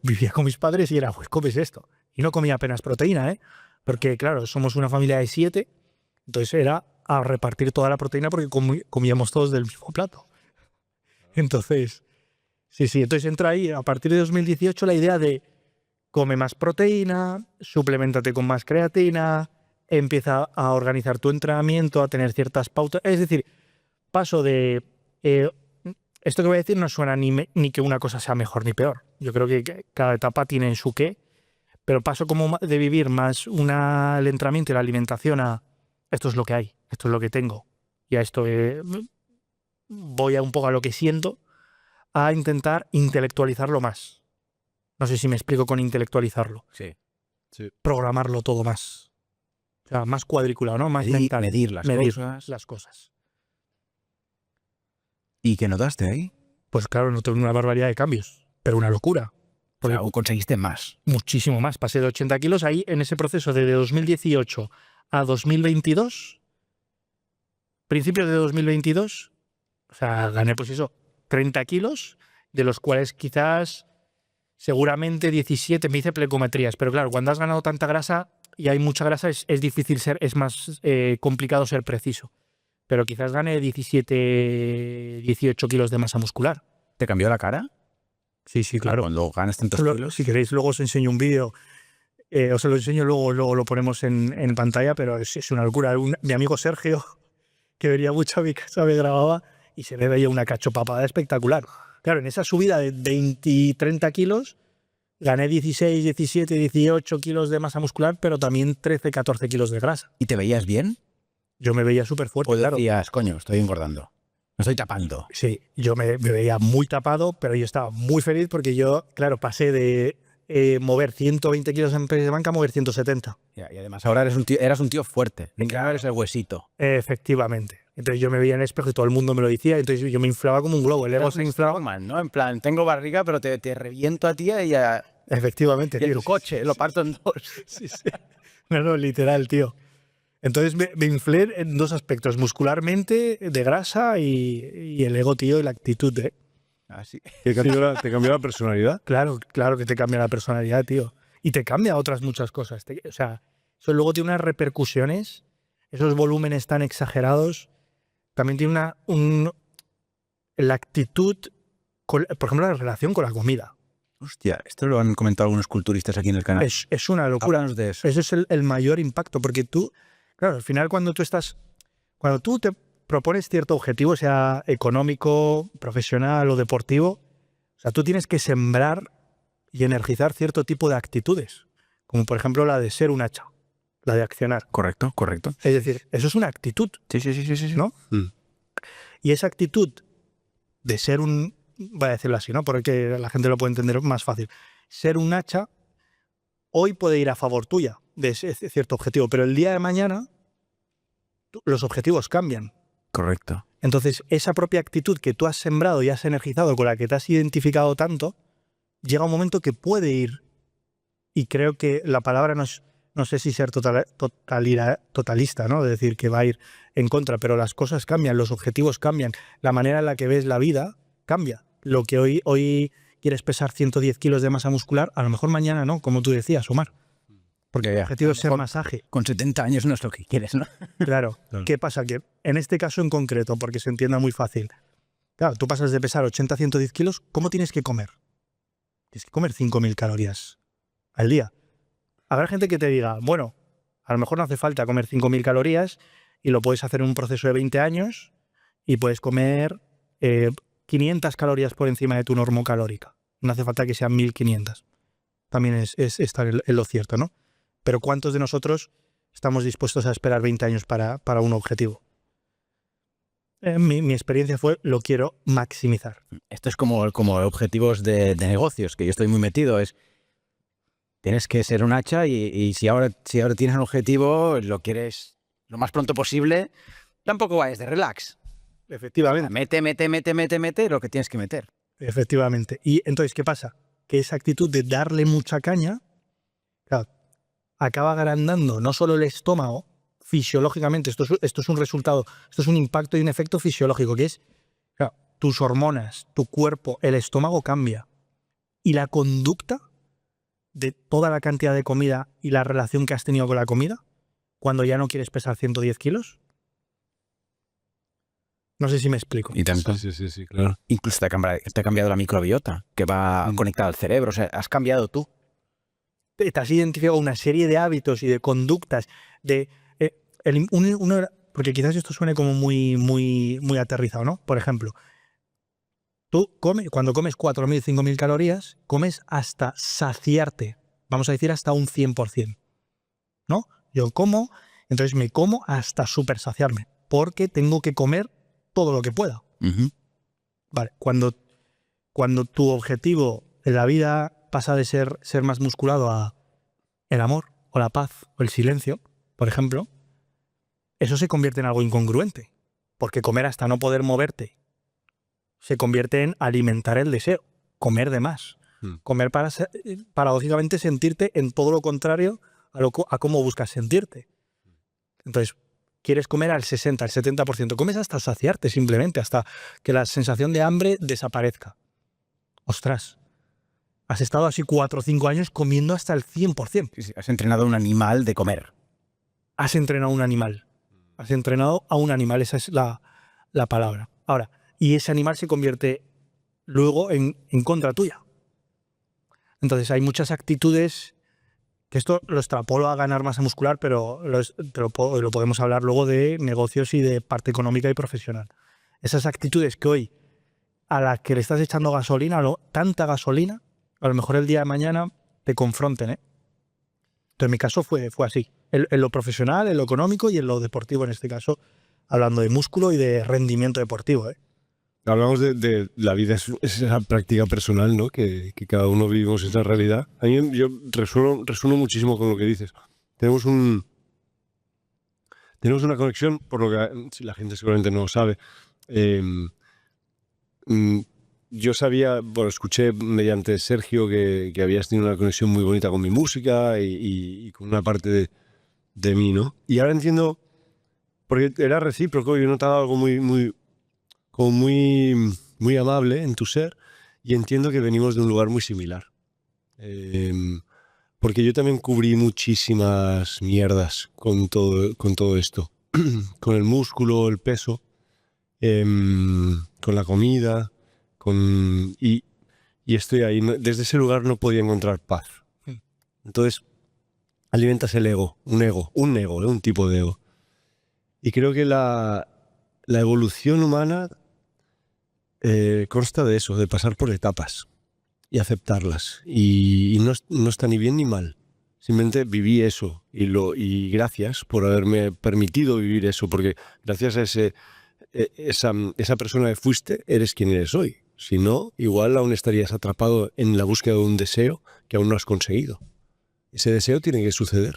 vivía con mis padres y era, pues comes esto. Y no comía apenas proteína, ¿eh? Porque claro, somos una familia de 7, entonces era a repartir toda la proteína porque comíamos todos del mismo plato. Entonces, sí, entonces entra ahí, a partir de 2018, la idea de come más proteína, suplementate con más creatina, empieza a organizar tu entrenamiento, a tener ciertas pautas. Es decir, paso de... esto que voy a decir no suena ni que una cosa sea mejor ni peor. Yo creo que cada etapa tiene su qué, pero paso como de vivir más el entrenamiento y la alimentación a esto es lo que hay, esto es lo que tengo, y a esto voy a un poco a lo que siento, a intentar intelectualizarlo más. No sé si me explico con intelectualizarlo. Sí. Programarlo todo más. O sea, más cuadriculado, ¿no? Más mental. Medir las cosas. ¿Y qué notaste ahí? Pues claro, noté una barbaridad de cambios, pero una locura. O sea, conseguiste más. Muchísimo más. Pasé de 80 kilos ahí en ese proceso de 2018 a 2022, principios de 2022, o sea, gané pues eso, 30 kilos, de los cuales quizás seguramente 17 me hice plecometrías. Pero claro, cuando has ganado tanta grasa y hay mucha grasa es difícil es más complicado ser preciso. Pero quizás gane 17, 18 kilos de masa muscular. ¿Te cambió la cara? Sí, claro. Cuando ganas tantos kilos. Si queréis, luego os enseño un vídeo. Os lo enseño, luego lo ponemos en pantalla, pero es una locura. Mi amigo Sergio, que venía mucho a mi casa, me grababa y se me veía una cachopapada espectacular. Claro, en esa subida de 20 y 30 kilos, gané 16, 17, 18 kilos de masa muscular, pero también 13, 14 kilos de grasa. ¿Y te veías bien? Yo me veía súper fuerte, ¿O decías, coño, estoy engordando? Me estoy tapando. Sí, yo me veía muy tapado, pero yo estaba muy feliz porque yo, claro, pasé de mover 120 kilos en press de banca a mover 170. Y además ahora eras un tío fuerte. Claro, eres el huesito. Efectivamente. Entonces yo me veía en el espejo y todo el mundo me lo decía, entonces yo me inflaba como un globo. El ego se inflaba. ¿No? En plan, tengo barriga, pero te reviento a ti y a... Efectivamente, tío. Y tu coche, lo parto en dos. Sí. No, literal, tío. Entonces me inflé en dos aspectos, muscularmente, de grasa y el ego, tío, y la actitud, ¿Te cambió la personalidad? Claro que te cambia la personalidad, tío. Y te cambia otras muchas cosas. O sea, eso luego tiene unas repercusiones, esos volúmenes tan exagerados, también tiene la actitud, por ejemplo, la relación con la comida. Hostia, esto lo han comentado algunos culturistas aquí en el canal. Es una locura. Háblanos de eso. Ese es el mayor impacto, porque tú, claro, al final cuando tú te propones cierto objetivo, sea económico, profesional o deportivo, o sea, tú tienes que sembrar y energizar cierto tipo de actitudes, como por ejemplo la de ser un hacha, la de accionar. Correcto. Es decir, eso es una actitud, Sí. ¿no? Mm. Y esa actitud de ser voy a decirlo así, ¿no? Porque la gente lo puede entender más fácil. Ser un hacha hoy puede ir a favor tuya de ese cierto objetivo, pero el día de mañana los objetivos cambian. Correcto. Entonces, esa propia actitud que tú has sembrado y has energizado, con la que te has identificado tanto, llega un momento que puede ir, y creo que la palabra no sé si ser totalista, ¿no? Es decir, que va a ir en contra, pero las cosas cambian, los objetivos cambian, la manera en la que ves la vida cambia. Lo que hoy quieres pesar 110 kilos de masa muscular, a lo mejor mañana no, como tú decías, Omar. Porque el objetivo es ser más ágil. Con 70 años no es lo que quieres, ¿no? Claro. ¿Qué pasa? Que en este caso en concreto, porque se entienda muy fácil, claro, tú pasas de pesar 80 a 110 kilos, ¿cómo tienes que comer? Tienes que comer 5.000 calorías al día. Habrá gente que te diga, bueno, a lo mejor no hace falta comer 5.000 calorías y lo puedes hacer en un proceso de 20 años y puedes comer 500 calorías por encima de tu normocalórica. No hace falta que sean 1.500. También es estar en lo cierto, ¿no? Pero ¿cuántos de nosotros estamos dispuestos a esperar 20 años para un objetivo? Mi experiencia fue, lo quiero maximizar. Esto es como objetivos de negocios, que yo estoy muy metido. Tienes que ser un hacha y si ahora tienes un objetivo, lo quieres lo más pronto posible, tampoco vayas de relax. Efectivamente. Mete lo que tienes que meter. Efectivamente. Y entonces, ¿qué pasa? Que esa actitud de darle mucha caña, claro, acaba agrandando no solo el estómago, fisiológicamente, esto es un resultado, esto es un impacto y un efecto fisiológico, que es, claro, tus hormonas, tu cuerpo, el estómago cambia. Y la conducta de toda la cantidad de comida y la relación que has tenido con la comida, cuando ya no quieres pesar 110 kilos. No sé si me explico. Y tanto. Sí, claro. Incluso te ha cambiado la microbiota, que va conectada al cerebro. O sea, has cambiado tú. Te has identificado una serie de hábitos y de conductas porque quizás esto suene como muy aterrizado, ¿no? Por ejemplo, tú cuando comes 4.000, 5.000 calorías, comes hasta saciarte, vamos a decir hasta un 100%, ¿no? Yo como, entonces me como hasta súper saciarme, porque tengo que comer todo lo que pueda. Vale, cuando tu objetivo en la vida pasa de ser más musculado a el amor o la paz o el silencio, por ejemplo, eso se convierte en algo incongruente, porque comer hasta no poder moverte se convierte en alimentar el deseo, comer de más, comer para paradójicamente sentirte en todo lo contrario a cómo buscas sentirte. Entonces, quieres comer al 60, al 70%, comes hasta saciarte simplemente, hasta que la sensación de hambre desaparezca. Ostras, has estado así 4 o 5 años comiendo hasta el 100%. Sí, has entrenado a un animal de comer. Has entrenado a un animal. Has entrenado a un animal, esa es la palabra. Ahora, y ese animal se convierte luego en contra tuya. Entonces hay muchas actitudes, que esto lo extrapolo a ganar masa muscular, pero lo podemos hablar luego de negocios y de parte económica y profesional. Esas actitudes que hoy, a las que le estás echando gasolina, tanta gasolina, a lo mejor el día de mañana te confronten, ¿eh? Entonces, en mi caso fue así. En lo profesional, en lo económico y en lo deportivo, en este caso, hablando de músculo y de rendimiento deportivo, ¿eh? Hablamos de la vida, es esa práctica personal, ¿no? Que cada uno vivimos esa realidad. A mí yo resueno muchísimo con lo que dices. Tenemos una conexión, por lo que la gente seguramente no lo sabe. Yo sabía, bueno, escuché mediante Sergio que habías tenido una conexión muy bonita con mi música y con una parte de mí, ¿no? Y ahora entiendo, porque era recíproco, yo notaba algo muy amable en tu ser y entiendo que venimos de un lugar muy similar. Porque yo también cubrí muchísimas mierdas con todo esto. Con el músculo, el peso, con la comida, y y estoy ahí. Desde ese lugar no podía encontrar paz. Entonces, alimentas el ego, un tipo de ego. Y creo que la evolución humana consta de eso, de pasar por etapas y aceptarlas. Y no está ni bien ni mal. Simplemente viví eso y gracias por haberme permitido vivir eso, porque gracias a esa persona que fuiste, eres quien eres hoy. Si no, igual aún estarías atrapado en la búsqueda de un deseo que aún no has conseguido. Ese deseo tiene que suceder.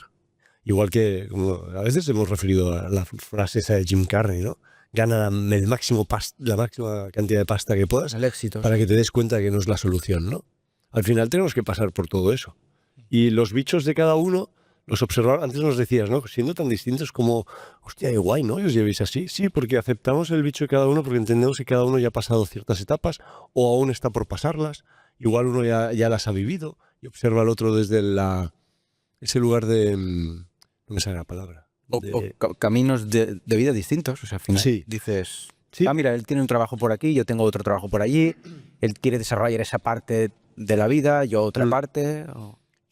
Igual que, como a veces hemos referido a la frase esa de Jim Carrey, ¿no? Gana la máxima cantidad de pasta que puedas El éxito. para que te des cuenta de que no es la solución, ¿no? Al final tenemos que pasar por todo eso. Y los bichos de cada uno los observamos. Antes nos decías, ¿no? Siendo tan distintos como, hostia, qué guay, ¿no? ¿Os llevéis así? Sí, porque aceptamos el bicho de cada uno porque entendemos que cada uno ya ha pasado ciertas etapas o aún está por pasarlas. Igual uno ya las ha vivido y observa al otro desde ese lugar de... no me sale la palabra. O caminos de vida distintos. O sea, al final Sí. dices, Sí. mira, él tiene un trabajo por aquí, yo tengo otro trabajo por allí, él quiere desarrollar esa parte de la vida, yo otra parte.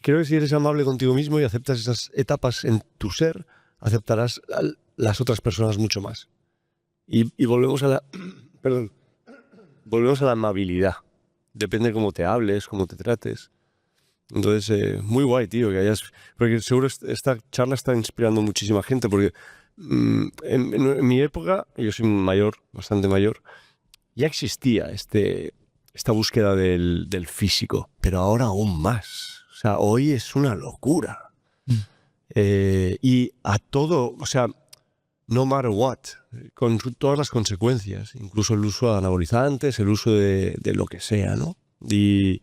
Creo que si eres amable contigo mismo y aceptas esas etapas en tu ser, aceptarás a las otras personas mucho más. Y volvemos a volvemos a la amabilidad. Depende cómo te hables, cómo te trates. Entonces, muy guay, tío, que hayas... Porque seguro esta charla está inspirando a muchísima gente, porque en mi época, yo soy mayor, bastante mayor, ya existía esta búsqueda del físico, pero ahora aún más. O sea, hoy es una locura. Y a todo, o sea, no matter what, con todas las consecuencias, incluso el uso de anabolizantes, el uso de lo que sea, ¿no? Y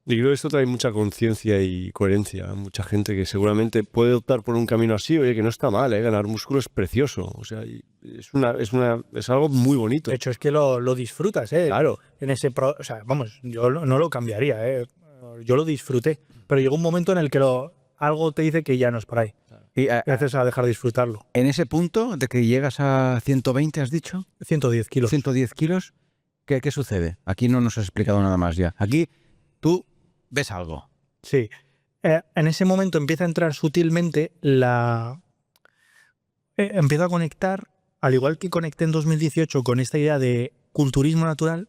creo que esto trae mucha conciencia y coherencia a mucha gente que seguramente puede optar por un camino así, oye, que no está mal, ganar músculo es precioso, o sea, es algo muy bonito. De hecho, es que lo disfrutas, ¿eh? Claro. En o sea, vamos, yo no lo cambiaría, ¿eh? Yo lo disfruté, pero llegó un momento en el que algo te dice que ya no es por ahí. Y Y haces a dejar de disfrutarlo. en ese punto de que llegas a 120, has dicho, 110 kilos. 110 kilos, ¿qué sucede? Aquí no nos has explicado nada más ya. Aquí tú ves algo. Sí. En ese momento empieza a entrar sutilmente empiezo a conectar, al igual que conecté en 2018 con esta idea de culturismo natural,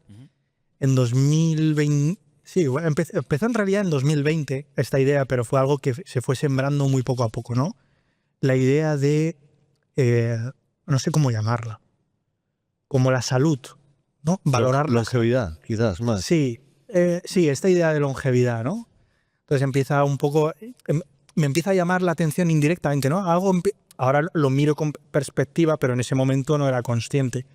en 2020... Sí, bueno, empezó en realidad en 2020 esta idea, pero fue algo que se fue sembrando muy poco a poco, ¿no? La idea de, no sé cómo llamarla, como la salud, ¿no? Valorar longevidad, quizás más. Sí, sí, esta idea de longevidad, ¿no? Entonces empieza un poco, me empieza a llamar la atención indirectamente, ¿no? Ahora lo miro con perspectiva, pero en ese momento no era consciente.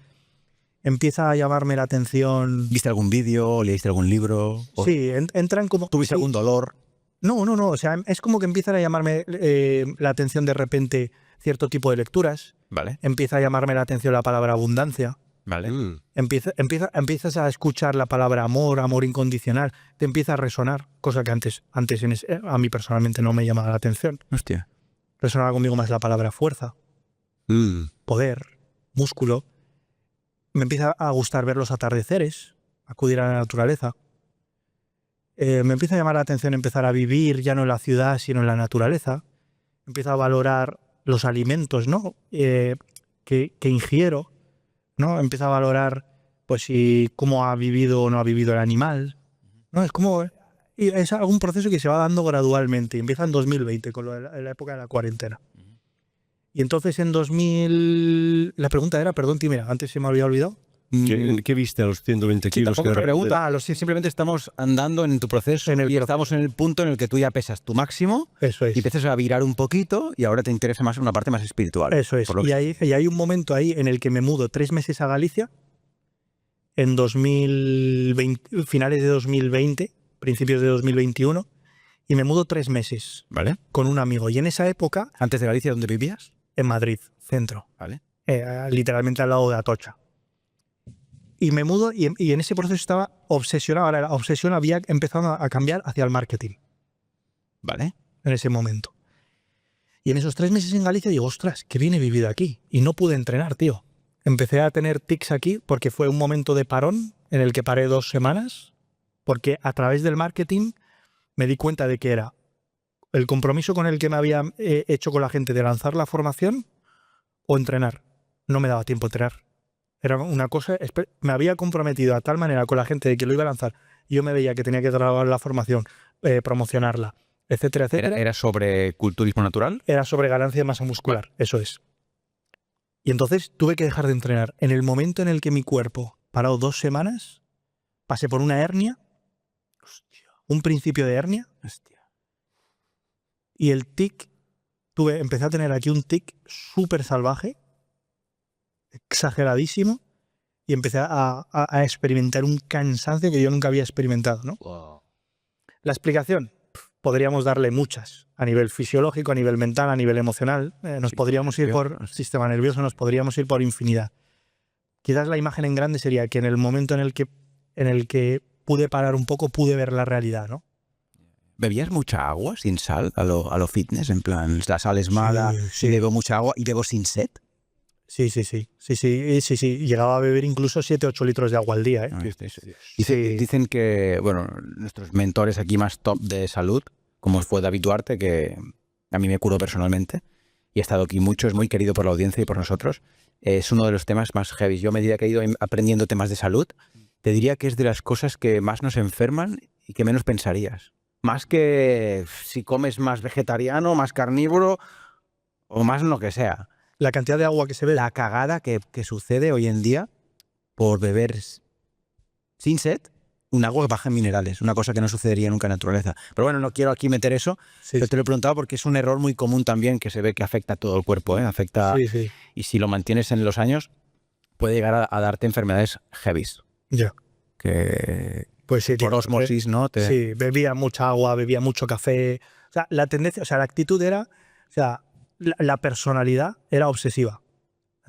Empieza a llamarme la atención. ¿Viste algún vídeo? ¿Leíste algún libro? Sí, entran como. ¿Tuviste algún dolor? No. O sea, es como que empiezan a llamarme la atención de repente cierto tipo de lecturas. Vale. Empieza a llamarme la atención la palabra abundancia. Vale. Empiezas a escuchar la palabra amor incondicional. Te empieza a resonar, cosa que antes a mí personalmente no me llamaba la atención. Hostia. Resonaba conmigo más la palabra fuerza, poder, músculo. Me empieza a gustar ver los atardeceres, acudir a la naturaleza. Me empieza a llamar la atención empezar a vivir ya no en la ciudad, sino en la naturaleza. Empiezo a valorar los alimentos, ¿no? que ingiero, ¿no? Empiezo a valorar pues si cómo ha vivido o no ha vivido el animal, ¿no? Es algún proceso que se va dando gradualmente. Empieza en 2020, con la época de la cuarentena. Y entonces en 2000... La pregunta era, perdón, tío, mira, antes se me había olvidado. ¿Qué viste a los 120 Sí, kilos? tampoco que me pregunta, simplemente estamos andando en tu proceso y estamos en el punto en el que tú ya pesas tu máximo Eso es. y empiezas a virar un poquito y ahora te interesa más una parte más espiritual. Eso es. Y hay un momento ahí en el que me mudo 3 meses a Galicia, en 2020, finales de 2020, principios de 2021, y me mudo 3 meses ¿Vale? con un amigo. Y en esa época, ¿Antes de Galicia dónde vivías? en Madrid, centro, ¿Vale? literalmente al lado de Atocha. Y me mudo y en ese proceso estaba obsesionado. Ahora la obsesión había empezado a cambiar hacia el marketing ¿Vale? en ese momento. Y en esos 3 meses en Galicia digo, ostras, qué bien he vivido aquí. Y no pude entrenar, tío. Empecé a tener tics aquí porque fue un momento de parón en el que paré 2 semanas porque a través del marketing me di cuenta de que era el compromiso con el que me había hecho con la gente de lanzar la formación o entrenar. No me daba tiempo a entrenar. Era una cosa, me había comprometido a tal manera con la gente de que lo iba a lanzar. Yo me veía que tenía que grabar la formación, promocionarla, etcétera, etcétera. ¿Era sobre culturismo natural? Era sobre ganancia de masa muscular, eso es. Y entonces tuve que dejar de entrenar. En el momento en el que mi cuerpo paró 2 semanas, pasé por una hernia, un principio de hernia, y el tic, empecé a tener aquí un tic súper salvaje, exageradísimo, y empecé a experimentar un cansancio que yo nunca había experimentado, ¿no? Wow. La explicación, podríamos darle muchas, a nivel fisiológico, a nivel mental, a nivel emocional. Nos podríamos ir por sistema nervioso, nos podríamos ir por infinidad. Quizás la imagen en grande sería que en el momento en el que pude parar un poco, pude ver la realidad, ¿no? ¿Bebías mucha agua sin sal a lo fitness? En plan, la sal es mala, Sí. y bebo mucha agua y bebo sin sed. Sí. Llegaba a beber incluso 7-8 litros de agua al día, ¿eh? Dicen que, bueno, nuestros mentores aquí más top de salud, como fue David Duarte, que a mí me curó personalmente y he estado aquí mucho, es muy querido por la audiencia y por nosotros, es uno de los temas más heavy. Yo a medida que he ido aprendiendo temas de salud, te diría que es de las cosas que más nos enferman y que menos pensarías. Más que si comes más vegetariano, más carnívoro o más lo que sea. La cantidad de agua que se bebe. La cagada que sucede hoy en día por beber sin sed un agua baja en minerales, una cosa que no sucedería nunca en la naturaleza. Pero bueno, no quiero aquí meter eso, pero te lo he preguntado porque es un error muy común también que se ve que afecta a todo el cuerpo, ¿eh? Afecta, y si lo mantienes en los años puede llegar a darte enfermedades heavies. Ya. Que pues sí, por osmosis, ¿no? Sí, bebía mucha agua, bebía mucho café. O sea, la tendencia, o sea, la actitud era, o sea, la personalidad era obsesiva.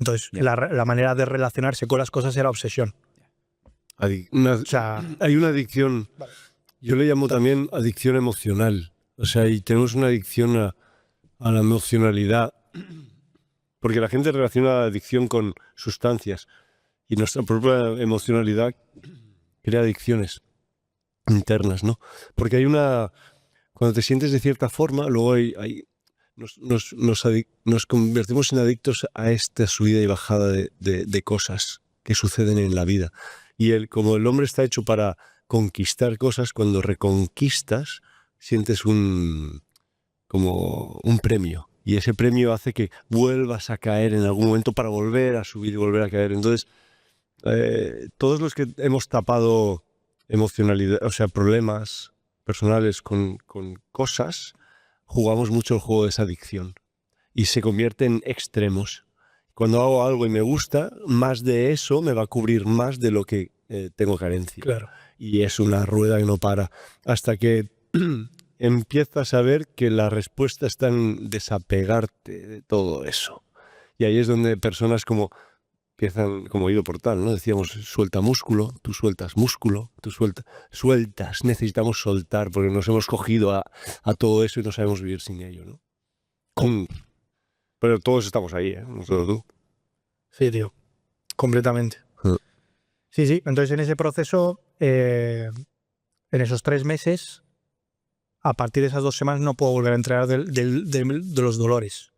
Entonces, la manera de relacionarse con las cosas era obsesión. Hay una adicción, yo le llamo también adicción emocional. O sea, y tenemos una adicción a la emocionalidad, porque la gente relaciona la adicción con sustancias y nuestra propia emocionalidad crea adicciones internas, ¿no? Porque cuando te sientes de cierta forma, luego nos convertimos en adictos a esta subida y bajada de cosas que suceden en la vida. Y como el hombre está hecho para conquistar cosas, cuando reconquistas, sientes como un premio. Y ese premio hace que vuelvas a caer en algún momento para volver a subir y volver a caer. Entonces, todos los que hemos tapado emocionalidad, o sea, problemas personales con cosas, jugamos mucho el juego de esa adicción. Y se convierte en extremos. Cuando hago algo y me gusta, más de eso me va a cubrir más de lo que tengo carencia. Claro. Y es una rueda que no para. Hasta que empiezas a ver que la respuesta está en desapegarte de todo eso. Y ahí es donde personas empiezan como Ido Portal, ¿no? Decíamos, suelta músculo, tú sueltas músculo, tú sueltas, necesitamos soltar porque nos hemos cogido a todo eso y no sabemos vivir sin ello, ¿no? Pero todos estamos ahí, ¿eh? No solo tú. Sí, tío. Completamente. Sí. Entonces, en ese proceso, en esos 3 meses, a partir de esas 2 semanas no puedo volver a entrenar de los dolores.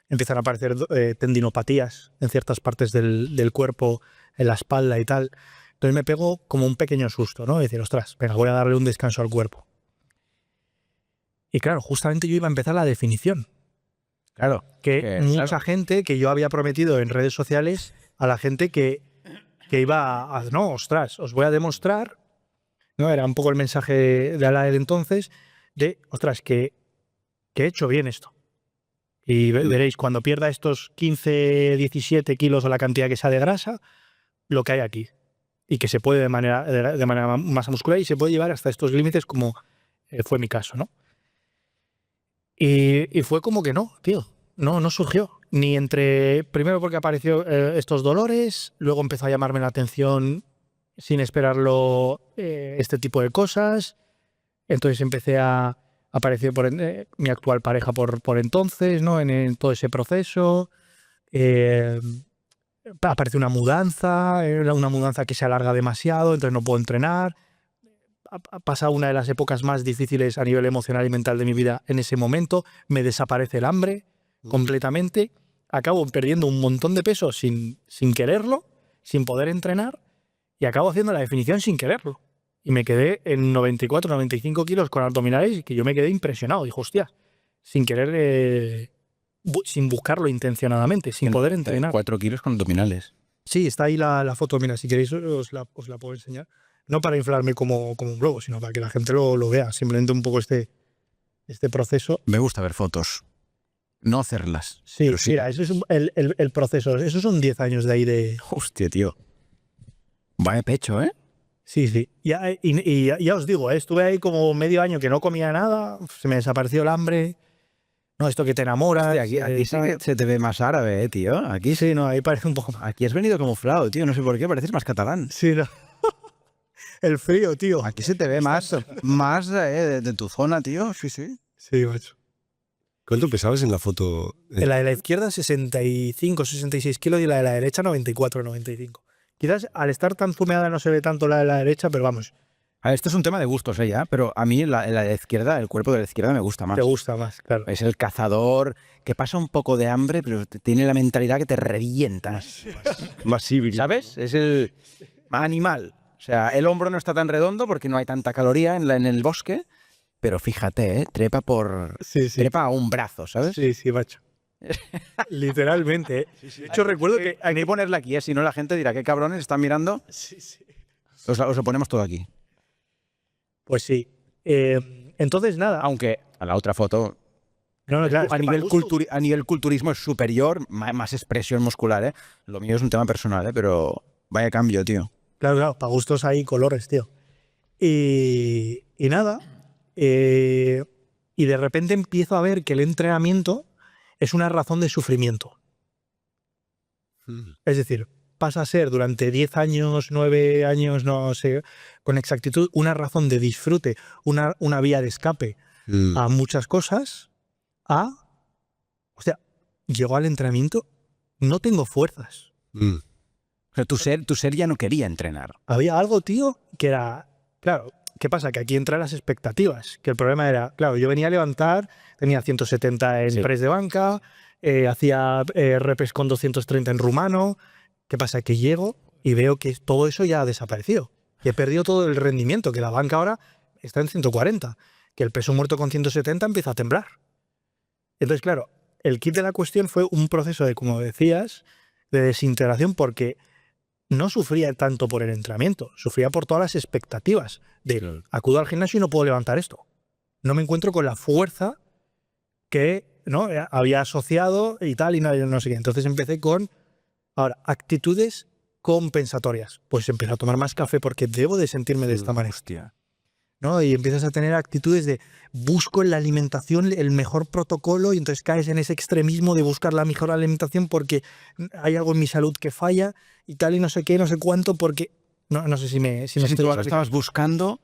Empiezan a aparecer tendinopatías en ciertas partes del cuerpo, en la espalda y tal. Entonces me pego como un pequeño susto, ¿no? Decir, ostras, venga, voy a darle un descanso al cuerpo. Y claro, justamente yo iba a empezar la definición. Claro. Mucha gente que yo había prometido en redes sociales a la gente que iba no, ostras, os voy a demostrar, ¿no? Era un poco el mensaje de Alain entonces, de, ostras, que he hecho bien esto. Y veréis, cuando pierda estos 15, 17 kilos o la cantidad que sea de grasa, lo que hay aquí. Y que se puede de manera masa muscular y se puede llevar hasta estos límites como fue mi caso, ¿no? Y fue como que no, tío. No surgió. Primero porque apareció estos dolores, luego empezó a llamarme la atención sin esperarlo este tipo de cosas. Entonces apareció mi actual pareja por entonces, ¿no? En todo ese proceso. Apareció una mudanza que se alarga demasiado, entonces no puedo entrenar. pasa una de las épocas más difíciles a nivel emocional y mental de mi vida en ese momento, me desaparece el hambre completamente, acabo perdiendo un montón de peso sin quererlo, sin poder entrenar, y acabo haciendo la definición sin quererlo. Y me quedé en 94, 95 kilos con abdominales, y que yo me quedé impresionado. Dijo, hostia, sin querer, sin buscarlo intencionadamente, sin poder entrenar. 4 kilos con abdominales. Sí, está ahí la foto, mira, si queréis os la puedo enseñar. No para inflarme como un globo, sino para que la gente lo vea. Simplemente un poco este proceso. Me gusta ver fotos. No hacerlas. Sí, pero sí. mira, eso es el proceso. Esos son 10 años de ahí de... Hostia, tío. Vaya pecho, ¿eh? Sí, sí. Ya os digo, estuve ahí como medio año que no comía nada, se me desapareció el hambre. No, esto que te enamoras. Hostia, aquí sí que se te ve más árabe, tío. Aquí Sí, no, ahí parece un poco más. Aquí has venido camuflado, tío. No sé por qué, pareces más catalán. Sí, no. El frío, tío. Aquí se te ve más de tu zona, tío. Sí, sí. Sí, macho. ¿Cuánto pesabas en la foto? En la de la izquierda 65, 66 kilos y la de la derecha 94, 95. Quizás al estar tan zumeada no se ve tanto la de la derecha, pero vamos, A ver, esto es un tema de gustos, ya, pero a mí la izquierda, el cuerpo de la izquierda me gusta más. te gusta más, claro. Es el cazador que pasa un poco de hambre, pero tiene la mentalidad que te revienta. Más civil. ¿Sabes? Es el animal. O sea, el hombro no está tan redondo porque no hay tanta caloría en el bosque, pero fíjate, trepa Sí, sí. trepa a un brazo, ¿sabes? Sí, sí, macho. Literalmente, ¿eh? De hecho, recuerdo que... Hay que ponerla aquí, si no la gente dirá, ¿qué cabrones están mirando? Sí, sí. Os lo ponemos todo aquí. Pues sí. Entonces, nada. Aunque a la otra foto, No, no, claro, es a que nivel, para gustos- a nivel culturismo es superior, más expresión muscular, ¿eh? Lo mío es un tema personal, pero vaya cambio, tío. Claro, para gustos hay colores, tío. Y nada. Y de repente empiezo a ver que el entrenamiento es una razón de sufrimiento. Es decir, pasa a ser durante 10 años, 9 años, no sé, con exactitud, una razón de disfrute, una vía de escape a muchas cosas, o sea, llego al entrenamiento, no tengo fuerzas. O sea, tu ser ya no quería entrenar. Había algo, tío, que era, claro, ¿qué pasa? Que aquí entran las expectativas, que el problema era, claro, yo venía a levantar, tenía 170 en press de banca, hacía repes con 230 en rumano. ¿Qué pasa? Que llego y veo que todo eso ya ha desaparecido. Y he perdido todo el rendimiento, que la banca ahora está en 140, que el peso muerto con 170 empieza a temblar. Entonces, claro, el kit de la cuestión fue un proceso de, como decías, de desintegración, porque no sufría tanto por el entrenamiento, sufría por todas las expectativas de Claro. acudo al gimnasio y no puedo levantar esto. No me encuentro con la fuerza que no había asociado y tal, y no sé qué. Entonces empecé con, ahora, actitudes compensatorias. Pues empecé a tomar más café porque debo de sentirme de esta manera. Hostia. ¿No? Y empiezas a tener actitudes de busco en la alimentación el mejor protocolo, y entonces caes en ese extremismo de buscar la mejor alimentación porque hay algo en mi salud que falla y tal, y no sé qué, no sé cuánto, porque... No sé si me Sí, estoy tú explicando. estabas buscando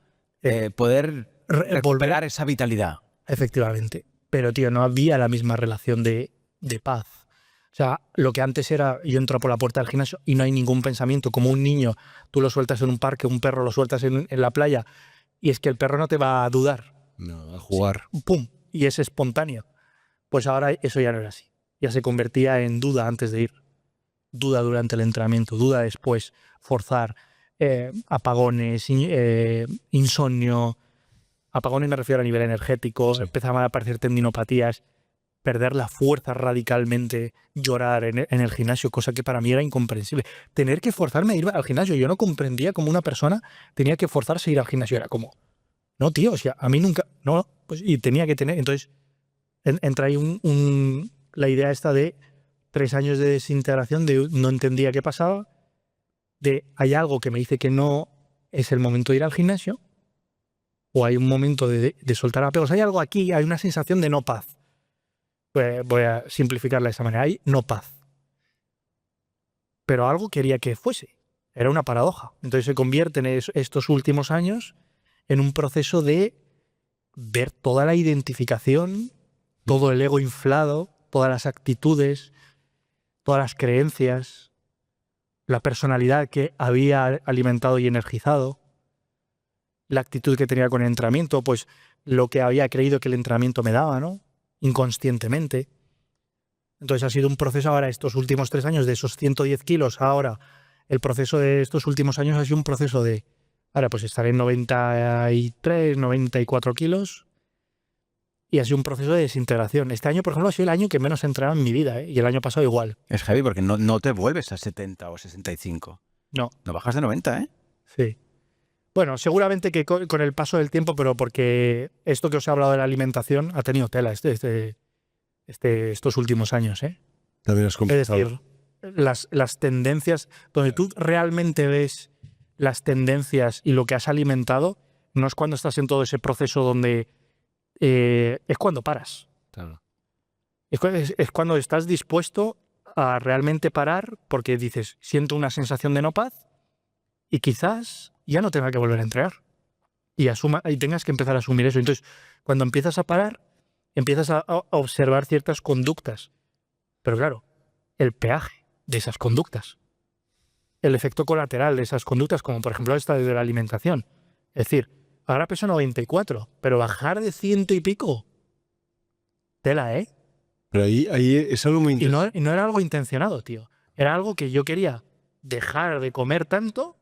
poder Volver. recuperar esa vitalidad. Efectivamente. Pero, tío, no había la misma relación de paz. O sea, lo que antes era, yo entro por la puerta del gimnasio y no hay ningún pensamiento. Como un niño, tú lo sueltas en un parque, un perro lo sueltas en la playa, y es que el perro no te va a dudar. No, a jugar. ¡Pum! Y es espontáneo. Pues ahora eso ya no era así. Ya se convertía en duda antes de ir. Duda durante el entrenamiento, duda después, forzar, apagones, insomnio. Apagones me refiero a nivel energético, empezaban a aparecer tendinopatías, perder la fuerza radicalmente, llorar en el gimnasio, cosa que para mí era incomprensible. Tener que forzarme a ir al gimnasio, yo no comprendía cómo una persona tenía que forzarse a ir al gimnasio. Era como, no, tío, o sea, a mí nunca, no, pues y tenía que tener. Entonces, entra ahí la idea esta de 3 años de desintegración, de no entendía qué pasaba, de hay algo que me dice que no es el momento de ir al gimnasio, o hay un momento de soltar apegos. Hay algo aquí, hay una sensación de no paz. Voy a simplificarla de esa manera. Hay no paz. Pero algo quería que fuese. Era una paradoja. Entonces se convierte en estos últimos años en un proceso de ver toda la identificación, todo el ego inflado, todas las actitudes, todas las creencias, la personalidad que había alimentado y energizado, la actitud que tenía con el entrenamiento, pues lo que había creído que el entrenamiento me daba, ¿no? Inconscientemente. Entonces ha sido un proceso ahora, estos últimos 3 años, de esos 110 kilos, ahora el proceso de estos últimos años ha sido un proceso de, ahora pues estar en 93, 94 kilos, y ha sido un proceso de desintegración. Este año, por ejemplo, ha sido el año que menos he entrenado en mi vida, ¿eh? Y el año pasado igual. Es heavy porque no te vuelves a 70 o 65. No. No bajas de 90, ¿eh? Sí. Bueno, seguramente que con el paso del tiempo, pero porque esto que os he hablado de la alimentación ha tenido tela estos últimos años, ¿eh? También has Es compensado. decir, las tendencias, donde tú realmente ves las tendencias y lo que has alimentado, no es cuando estás en todo ese proceso donde es cuando paras. Claro. Es cuando estás dispuesto a realmente parar porque dices, siento una sensación de no paz y quizás ya no tenga que volver a entrenar. Y tengas que empezar a asumir eso. Entonces, cuando empiezas a parar, empiezas a observar ciertas conductas. Pero claro, el peaje de esas conductas, el efecto colateral de esas conductas, como por ejemplo esta de la alimentación. Es decir, ahora peso 94, pero bajar de 100 y pico, tela, ¿eh? Pero ahí es algo muy Y interesante. no era algo intencionado, tío. Era algo que yo quería dejar de comer tanto,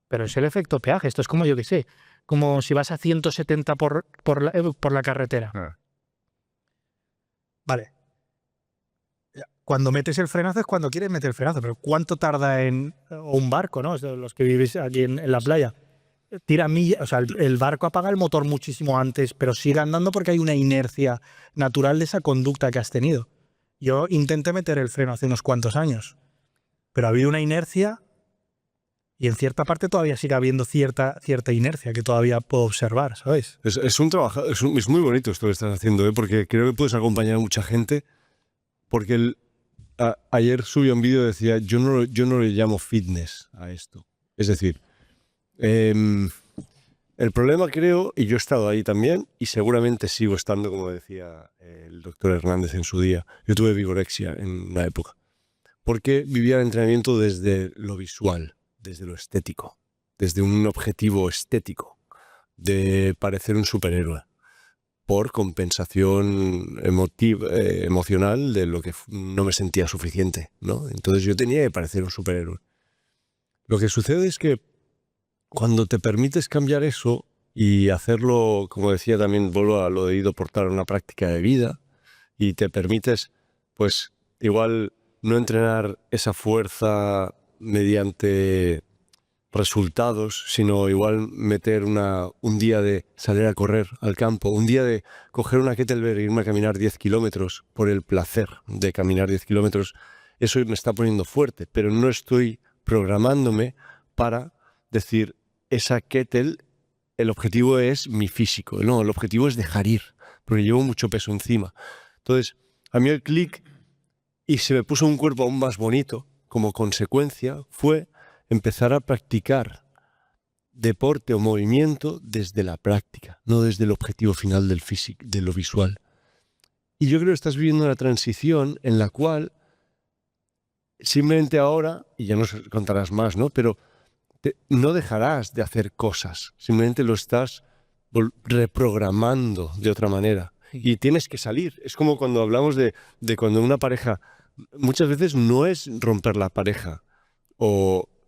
pero es el efecto peaje. Esto es como, yo qué sé, como si vas a 170 por la carretera. Ah. Vale. Cuando metes el frenazo es cuando quieres meter el frenazo, pero ¿cuánto tarda o un barco, ¿no? Los que vivís aquí en la playa. Tira millas, o sea, el barco apaga el motor muchísimo antes, pero sigue andando porque hay una inercia natural de esa conducta que has tenido. Yo intenté meter el freno hace unos cuantos años, pero ha habido una inercia y en cierta parte todavía sigue habiendo cierta inercia que todavía puedo observar, ¿sabes? Es un trabajo, es muy bonito esto que estás haciendo, ¿eh? Porque creo que puedes acompañar a mucha gente. Porque ayer subió un vídeo y decía, yo no le llamo fitness a esto. Es decir, el problema creo, y yo he estado ahí también, y seguramente sigo estando, como decía el doctor Hernández en su día, yo tuve vigorexia en una época, porque vivía el entrenamiento desde lo visual, desde lo estético, desde un objetivo estético, de parecer un superhéroe, por compensación emocional de lo que no me sentía suficiente, ¿no? Entonces yo tenía que parecer un superhéroe. Lo que sucede es que cuando te permites cambiar eso y hacerlo, como decía también, vuelvo a lo de Ido Portal, una práctica de vida, y te permites, pues, igual no entrenar esa fuerza mediante resultados, sino igual meter un día de salir a correr al campo, un día de coger una kettlebell e irme a caminar 10 kilómetros por el placer de caminar 10 kilómetros, eso me está poniendo fuerte, pero no estoy programándome para decir, esa kettle, el objetivo es mi físico, no, el objetivo es dejar ir, porque llevo mucho peso encima. Entonces, a mí el clic, y se me puso un cuerpo aún más bonito, como consecuencia, fue empezar a practicar deporte o movimiento desde la práctica, no desde el objetivo final del físico, de lo visual. Y yo creo que estás viviendo una transición en la cual simplemente ahora, y ya nos contarás más, ¿no? Pero no dejarás de hacer cosas, simplemente lo estás reprogramando de otra manera. Y tienes que salir. Es como cuando hablamos de cuando una pareja, muchas veces no es romper la pareja,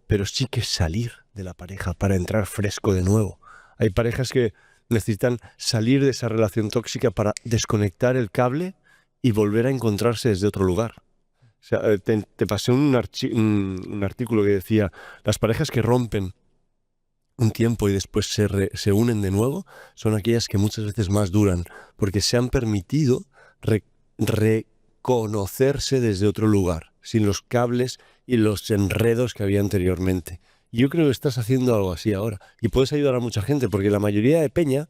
pero sí que salir de la pareja para entrar fresco de nuevo. Hay parejas que necesitan salir de esa relación tóxica para desconectar el cable y volver a encontrarse desde otro lugar. O sea, te pasé un artículo que decía, las parejas que rompen un tiempo y después se unen de nuevo son aquellas que muchas veces más duran, porque se han permitido reconocerse desde otro lugar, sin los cables y los enredos que había anteriormente. Yo creo que estás haciendo algo así ahora y puedes ayudar a mucha gente, porque la mayoría de peña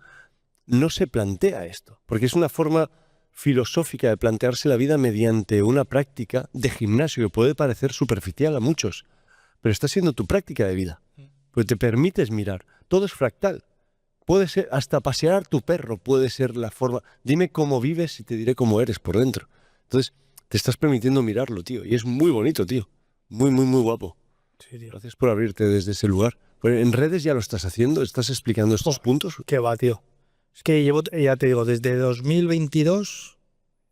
no se plantea esto, porque es una forma filosófica de plantearse la vida mediante una práctica de gimnasio que puede parecer superficial a muchos, pero está siendo tu práctica de vida, porque te permites mirar. Todo es fractal. Puede ser, hasta pasear a tu perro puede ser la forma. Dime cómo vives y te diré cómo eres por dentro. Entonces, te estás permitiendo mirarlo, tío, y es muy bonito, tío. Muy, muy, muy guapo. Sí, tío. Gracias por abrirte desde ese lugar, Pero en redes ya lo estás haciendo, estás explicando estos puntos. Qué va, tío. Es que llevo, ya te digo, desde 2022,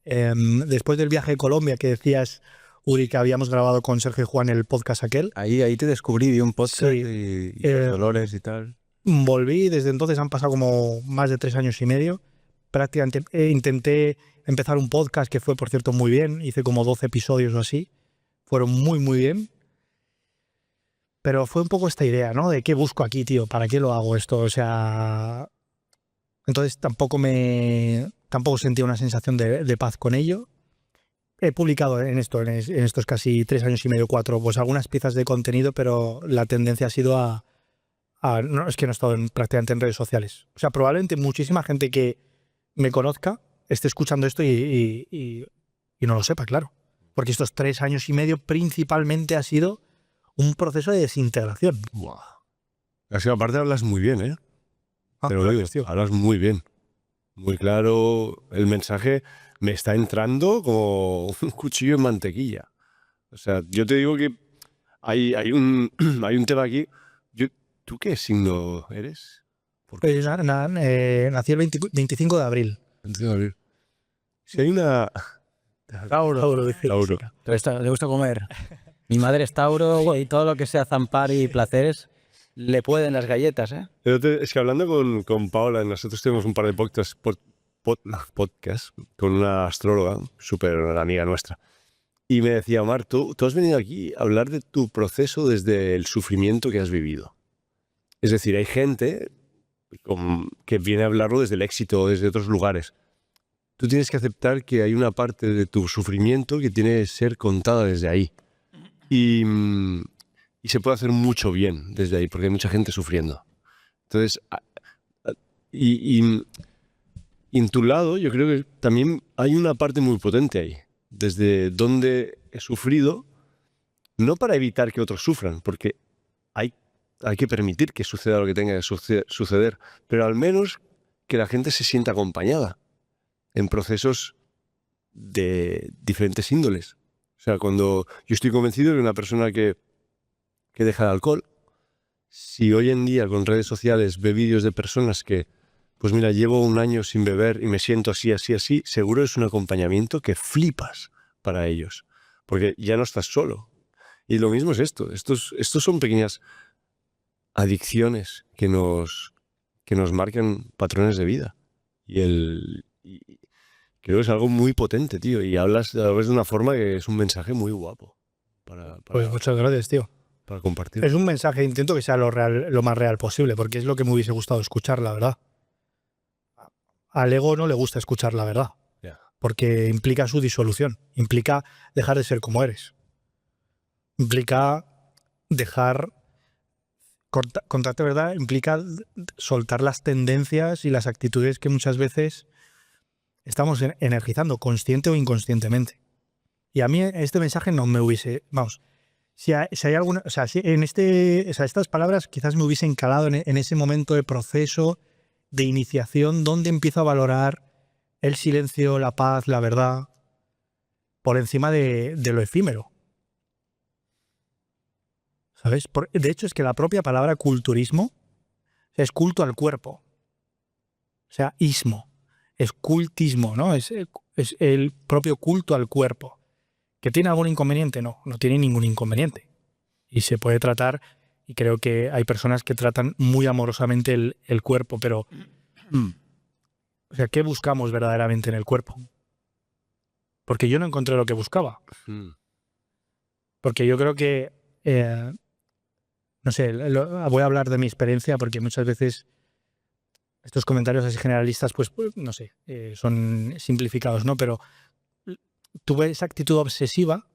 después del viaje a Colombia que decías, Uri, que habíamos grabado con Sergio y Juan el podcast aquel, Ahí te descubrí, vi un podcast Sí. y Dolores y tal. volví. Desde entonces han pasado como más de 3 años y medio. Prácticamente intenté empezar un podcast que fue, por cierto, muy bien. Hice como 12 episodios o así. Fueron muy, muy bien. Pero fue un poco esta idea, ¿no? De qué busco aquí, tío, ¿para qué lo hago esto? O sea, entonces tampoco sentí una sensación de paz con ello. He publicado en estos casi 3 años y medio, 4, pues algunas piezas de contenido, pero la tendencia ha sido no, es que no he estado prácticamente en redes sociales. O sea, probablemente muchísima gente que me conozca esté escuchando esto y no lo sepa, claro. Porque estos 3 años y medio principalmente ha sido un proceso de desintegración. Buah. Así, aparte hablas muy bien, ¿eh? Te lo digo, gracias, tío. hablas muy bien. Muy claro. El mensaje me está entrando como un cuchillo en mantequilla. O sea, yo te digo que hay un tema aquí. ¿Tú qué signo eres? Pues nací el 25 de abril. Si hay una... Tauro, dice Tauro. Jessica. Le gusta comer. Mi madre es Tauro y todo lo que sea zampar y placeres le pueden las galletas, ¿eh? Es que hablando con Paola, nosotros tenemos un par de podcasts con una astróloga, súper amiga nuestra. Y me decía, Omar, tú has venido aquí a hablar de tu proceso desde el sufrimiento que has vivido. Es decir, hay gente que viene a hablarlo desde el éxito o desde otros lugares. Tú tienes que aceptar que hay una parte de tu sufrimiento que tiene que ser contada desde ahí. Y se puede hacer mucho bien desde ahí, porque hay mucha gente sufriendo. Entonces, y en tu lado, yo creo que también hay una parte muy potente ahí, desde donde he sufrido, no para evitar que otros sufran, porque hay que permitir que suceda lo que tenga que suceder, pero al menos que la gente se sienta acompañada en procesos de diferentes índoles. O sea, cuando yo estoy convencido de una persona que deja el alcohol, si hoy en día con redes sociales ve vídeos de personas que, pues mira, llevo 1 año sin beber y me siento así, así, así, seguro es un acompañamiento que flipas para ellos, porque ya no estás solo. Y lo mismo es esto. Estos son pequeñas adicciones que nos marcan patrones de vida. Y creo que es algo muy potente, tío. Y hablas de una forma que es un mensaje muy guapo Pues muchas gracias, tío. para compartir. Es un mensaje, intento que sea lo más real posible, porque es lo que me hubiese gustado escuchar, la verdad. Al ego no le gusta escuchar la verdad, porque implica su disolución, implica dejar de ser como eres, implica contarte verdad, implica soltar las tendencias y las actitudes que muchas veces estamos energizando, consciente o inconscientemente. Y a mí este mensaje no me hubiese, vamos, si hay alguna, o sea, si estas palabras quizás me hubiesen calado en ese momento de proceso de iniciación donde empiezo a valorar el silencio, la paz, la verdad, por encima de lo efímero. ¿Sabes? De hecho, es que la propia palabra culturismo es culto al cuerpo. O sea, ismo. Es cultismo, ¿no? Es el propio culto al cuerpo. ¿Que tiene algún inconveniente? No tiene ningún inconveniente. Y se puede tratar, y creo que hay personas que tratan muy amorosamente el cuerpo, pero o sea, ¿qué buscamos verdaderamente en el cuerpo? Porque yo no encontré lo que buscaba. Porque yo creo que no sé, voy a hablar de mi experiencia porque muchas veces estos comentarios así generalistas, pues no sé, son simplificados, ¿no? Pero tuve esa actitud obsesiva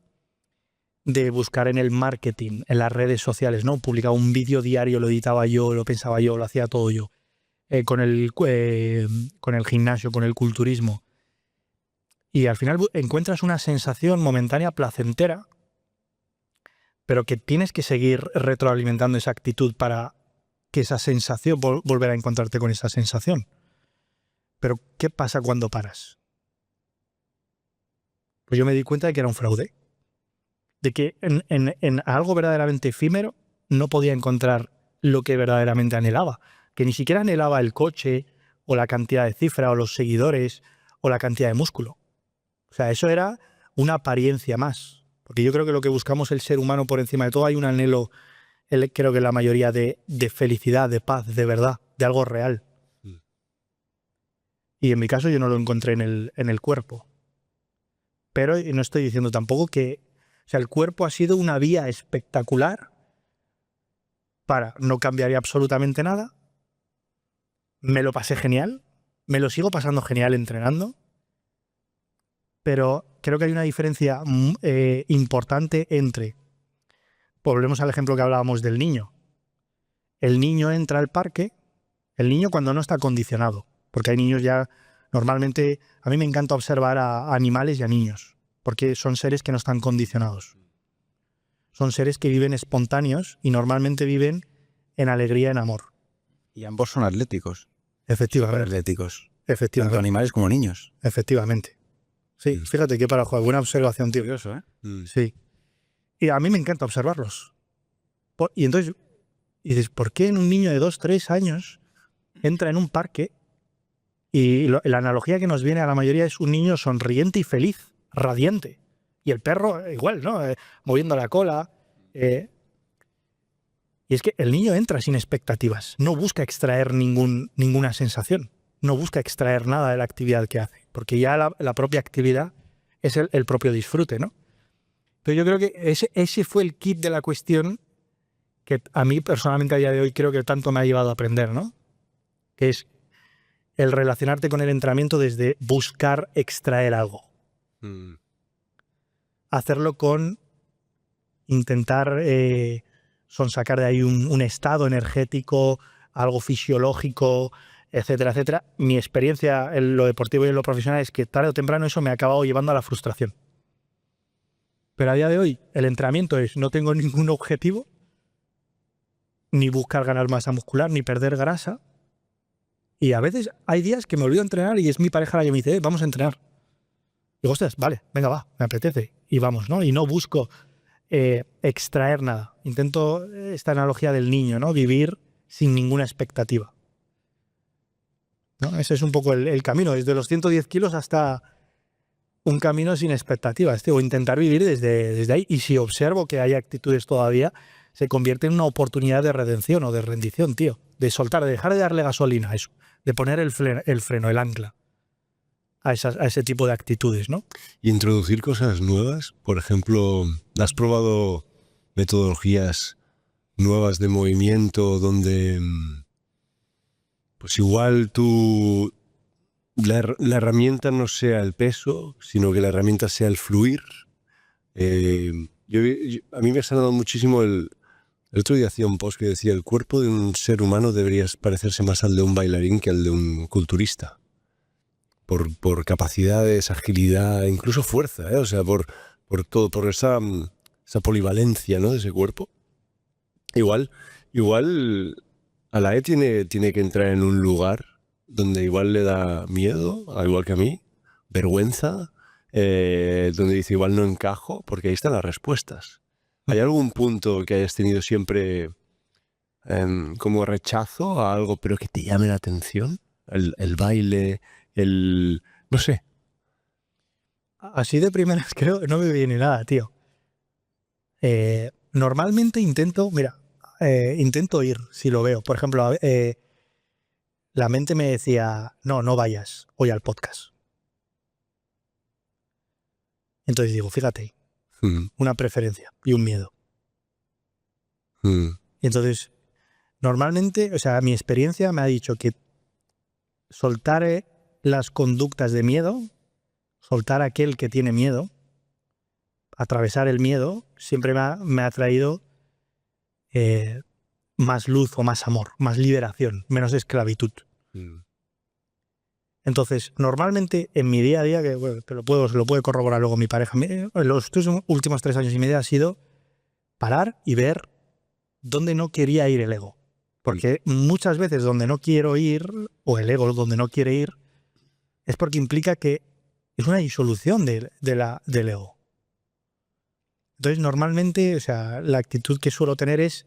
de buscar en el marketing, en las redes sociales, ¿no? Publicaba un vídeo diario, lo editaba yo, lo pensaba yo, lo hacía todo yo. Con el gimnasio, con el culturismo. Y al final encuentras una sensación momentánea placentera, pero que tienes que seguir retroalimentando esa actitud para que esa sensación, volver a encontrarte con esa sensación. Pero, ¿qué pasa cuando paras? Pues yo me di cuenta de que era un fraude. De que en algo verdaderamente efímero no podía encontrar lo que verdaderamente anhelaba. Que ni siquiera anhelaba el coche, o la cantidad de cifra, o los seguidores, o la cantidad de músculo. O sea, eso era una apariencia más. Porque yo creo que lo que buscamos el ser humano por encima de todo, hay un anhelo, creo que la mayoría, de felicidad, de paz, de verdad, de algo real. Y en mi caso yo no lo encontré en el cuerpo. Pero no estoy diciendo tampoco que... O sea, el cuerpo ha sido una vía espectacular para... No cambiaría absolutamente nada. Me lo pasé genial. Me lo sigo pasando genial entrenando. Pero creo que hay una diferencia importante entre... Volvemos al ejemplo que hablábamos del niño. El niño entra al parque, el niño cuando no está condicionado, porque hay niños ya... Normalmente, a mí me encanta observar a animales y a niños, porque son seres que no están condicionados. Son seres que viven espontáneos y normalmente viven en alegría, en amor. Y ambos son atléticos. Efectivamente. Atléticos. Efectivamente. Tanto animales como niños. Efectivamente. Sí, fíjate que para jugar. Buena observación, tío. Curioso, ¿eh? Sí. Y a mí me encanta observarlos. Y entonces, dices, ¿por qué en un niño de 2, 3 años entra en un parque y la analogía que nos viene a la mayoría es un niño sonriente y feliz, radiante? Y el perro igual, ¿no? Moviendo la cola. Y es que el niño entra sin expectativas. No busca extraer ninguna sensación. No busca extraer nada de la actividad que hace. Porque ya la propia actividad es el propio disfrute, ¿no? Entonces yo creo que ese fue el kit de la cuestión que a mí personalmente a día de hoy creo que tanto me ha llevado a aprender, ¿no? Que es el relacionarte con el entrenamiento desde buscar extraer algo. Hacerlo con intentar sonsacar de ahí un estado energético, algo fisiológico, etcétera, etcétera. Mi experiencia en lo deportivo y en lo profesional es que tarde o temprano eso me ha acabado llevando a la frustración. Pero a día de hoy el entrenamiento es no tengo ningún objetivo, ni buscar ganar masa muscular, ni perder grasa. Y a veces hay días que me olvido entrenar y es mi pareja la que me dice, vamos a entrenar. Digo, ostras, vale, venga, va, me apetece. Y vamos, ¿no? Y no busco extraer nada. Intento esta analogía del niño, ¿no? Vivir sin ninguna expectativa. ¿No? Ese es un poco el camino, desde los 110 kilos hasta un camino sin expectativas, tío. O intentar vivir desde ahí. Y si observo que hay actitudes todavía, se convierte en una oportunidad de redención o de rendición, tío. De soltar, de dejar de darle gasolina a eso. De poner el freno, el ancla a ese tipo de actitudes, ¿no? Y introducir cosas nuevas. Por ejemplo, ¿has probado metodologías nuevas de movimiento donde pues igual la herramienta no sea el peso, sino que la herramienta sea el fluir? A mí me ha sanado muchísimo el otro día hacía un post que decía el cuerpo de un ser humano debería parecerse más al de un bailarín que al de un culturista. Por capacidades, agilidad, incluso fuerza, ¿eh? O sea, por todo, por esa polivalencia, ¿no? De ese cuerpo. Igual Alaé tiene que entrar en un lugar donde igual le da miedo, al igual que a mí, vergüenza, donde dice igual no encajo, porque ahí están las respuestas. ¿Hay algún punto que hayas tenido siempre como rechazo a algo, pero que te llame la atención? El baile, no sé. Así de primeras creo que no me viene nada, tío. Normalmente intento ir si lo veo. Por ejemplo, la mente me decía, no vayas hoy al podcast. Entonces digo, fíjate, una preferencia y un miedo. Y entonces, normalmente, o sea, mi experiencia me ha dicho que soltar las conductas de miedo, soltar aquel que tiene miedo, atravesar el miedo, siempre me ha traído más luz o más amor, más liberación, menos esclavitud. Entonces, normalmente en mi día a día, que bueno, se lo puede corroborar luego mi pareja, los últimos 3 años y medio ha sido parar y ver dónde no quería ir el ego. Porque muchas veces donde no quiero ir, o el ego donde no quiere ir, es porque implica que es una disolución del ego. Entonces, normalmente, o sea, la actitud que suelo tener es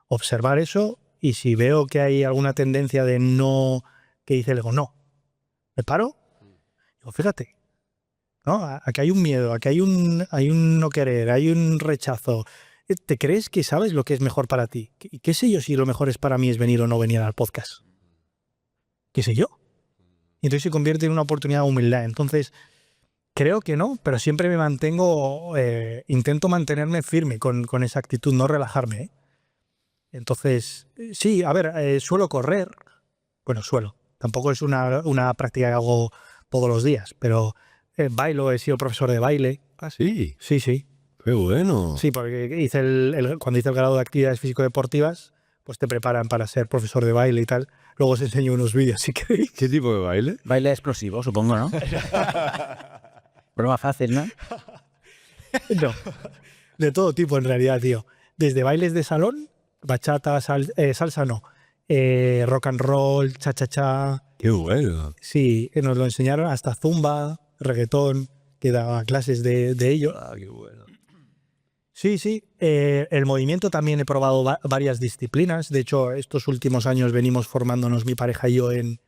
observar eso Y si veo que hay alguna tendencia de no, que dice el ego, no, me paro, digo, fíjate, ¿no? Aquí hay un miedo, aquí hay un no querer, hay un rechazo. ¿Te crees que sabes lo que es mejor para ti? ¿Y qué sé yo si lo mejor es para mí es venir o no venir al podcast? ¿Qué sé yo? Y entonces se convierte en una oportunidad de humildad. Entonces, creo que no, pero siempre me mantengo, intento mantenerme firme con esa actitud, no relajarme, ¿eh? Entonces, sí, a ver, suelo correr. Bueno, tampoco es una práctica que hago todos los días, pero bailo, he sido profesor de baile. Ah, sí. Sí, sí. Qué bueno. Sí, porque cuando hice el grado de actividades físico-deportivas, pues te preparan para ser profesor de baile y tal. Luego os enseño unos vídeos si queréis. ¿Qué tipo de baile? Baile explosivo, supongo, ¿no? Broma fácil, ¿no? No, de todo tipo en realidad, tío. Desde bailes de salón, bachata, salsa no, rock and roll, cha-cha-cha. Qué bueno. Sí, nos lo enseñaron, hasta zumba, reggaetón, que daba clases de ello. Ah, qué bueno. Sí, sí. El movimiento también he probado varias disciplinas. De hecho, estos últimos años venimos formándonos mi pareja y yo en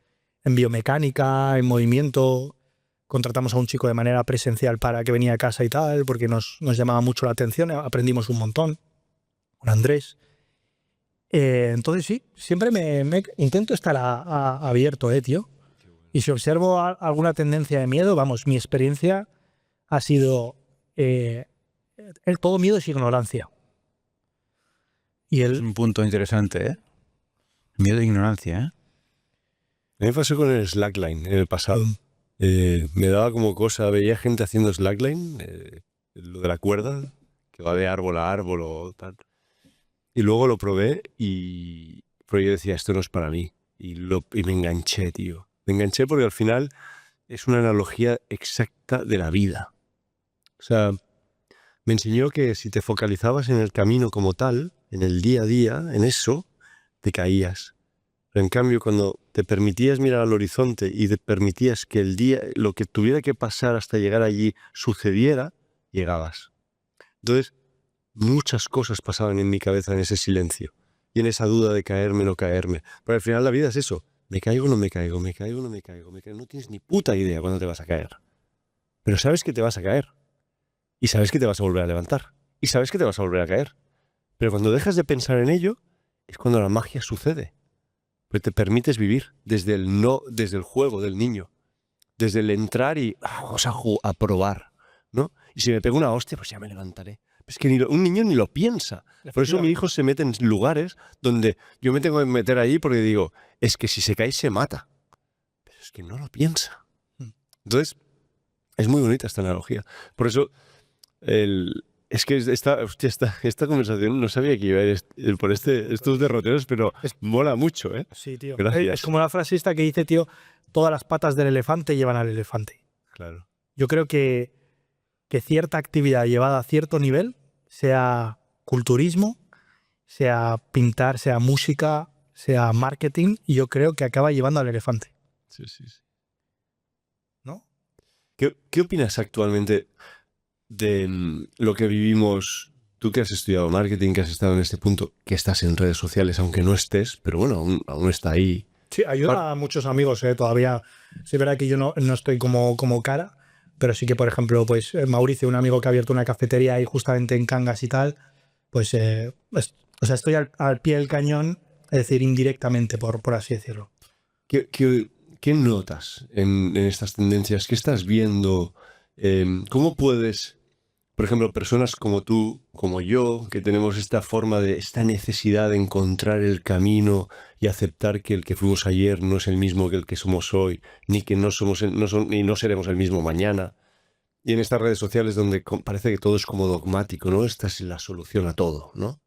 biomecánica, en movimiento. Contratamos a un chico de manera presencial para que venía a casa y tal, porque nos llamaba mucho la atención. Aprendimos un montón con Andrés. Entonces sí, siempre me intento estar abierto, tío. Y si observo alguna tendencia de miedo, vamos, mi experiencia ha sido... todo miedo es ignorancia. Y Es un punto interesante, ¿eh? Miedo e ignorancia, ¿eh? A mí me pasó con el slackline en el pasado. Me daba como cosa, veía gente haciendo slackline, lo de la cuerda, que va de árbol a árbol o tal. Y luego lo probé pero yo decía, esto no es para mí. Y me enganché, tío. Me enganché porque al final es una analogía exacta de la vida. O sea, me enseñó que si te focalizabas en el camino como tal, en el día a día, en eso, te caías. Pero en cambio, cuando te permitías mirar al horizonte y te permitías que el día, lo que tuviera que pasar hasta llegar allí sucediera, llegabas. Entonces, muchas cosas pasaban en mi cabeza en ese silencio y en esa duda de caerme o no caerme. Pero al final la vida es eso. Me caigo o no me caigo, me caigo o no me caigo, me caigo. No tienes ni puta idea cuándo te vas a caer. Pero sabes que te vas a caer. Y sabes que te vas a volver a levantar. Y sabes que te vas a volver a caer. Pero cuando dejas de pensar en ello, es cuando la magia sucede. Pero te permites vivir desde el juego del niño. Desde el entrar y vamos a probar, ¿no? Y si me pego una hostia, pues ya me levantaré. Es que un niño ni lo piensa. Por eso mi hijo se mete en lugares donde yo me tengo que meter ahí porque digo, es que si se cae se mata. Pero es que no lo piensa. Entonces, es muy bonita esta analogía. Por eso, es que esta conversación no sabía que iba a ir por estos derroteros, pero mola mucho, ¿eh? Sí, tío. Gracias. Es como la frasista que dice, tío, todas las patas del elefante llevan al elefante. Claro. Yo creo que cierta actividad llevada a cierto nivel, sea culturismo, sea pintar, sea música, sea marketing, yo creo que acaba llevando al elefante. Sí, sí, sí. ¿No? ¿Qué opinas actualmente de lo que vivimos? Tú que has estudiado marketing, que has estado en este punto, que estás en redes sociales, aunque no estés, pero bueno, aún está ahí. Sí, ayuda a muchos amigos, todavía. Sí, es verdad que yo no estoy como cara, pero sí que, por ejemplo, pues Mauricio, un amigo que ha abierto una cafetería ahí justamente en Cangas y tal, pues, o sea, estoy al pie del cañón, es decir, indirectamente, por así decirlo. ¿Qué notas en estas tendencias? ¿Qué estás viendo? ¿Cómo puedes, por ejemplo, personas como tú, como yo, que tenemos esta necesidad de encontrar el camino y aceptar que el que fuimos ayer no es el mismo que el que somos hoy, ni que no seremos el mismo mañana? Y en estas redes sociales donde parece que todo es como dogmático, ¿no? Esta es la solución a todo, ¿no?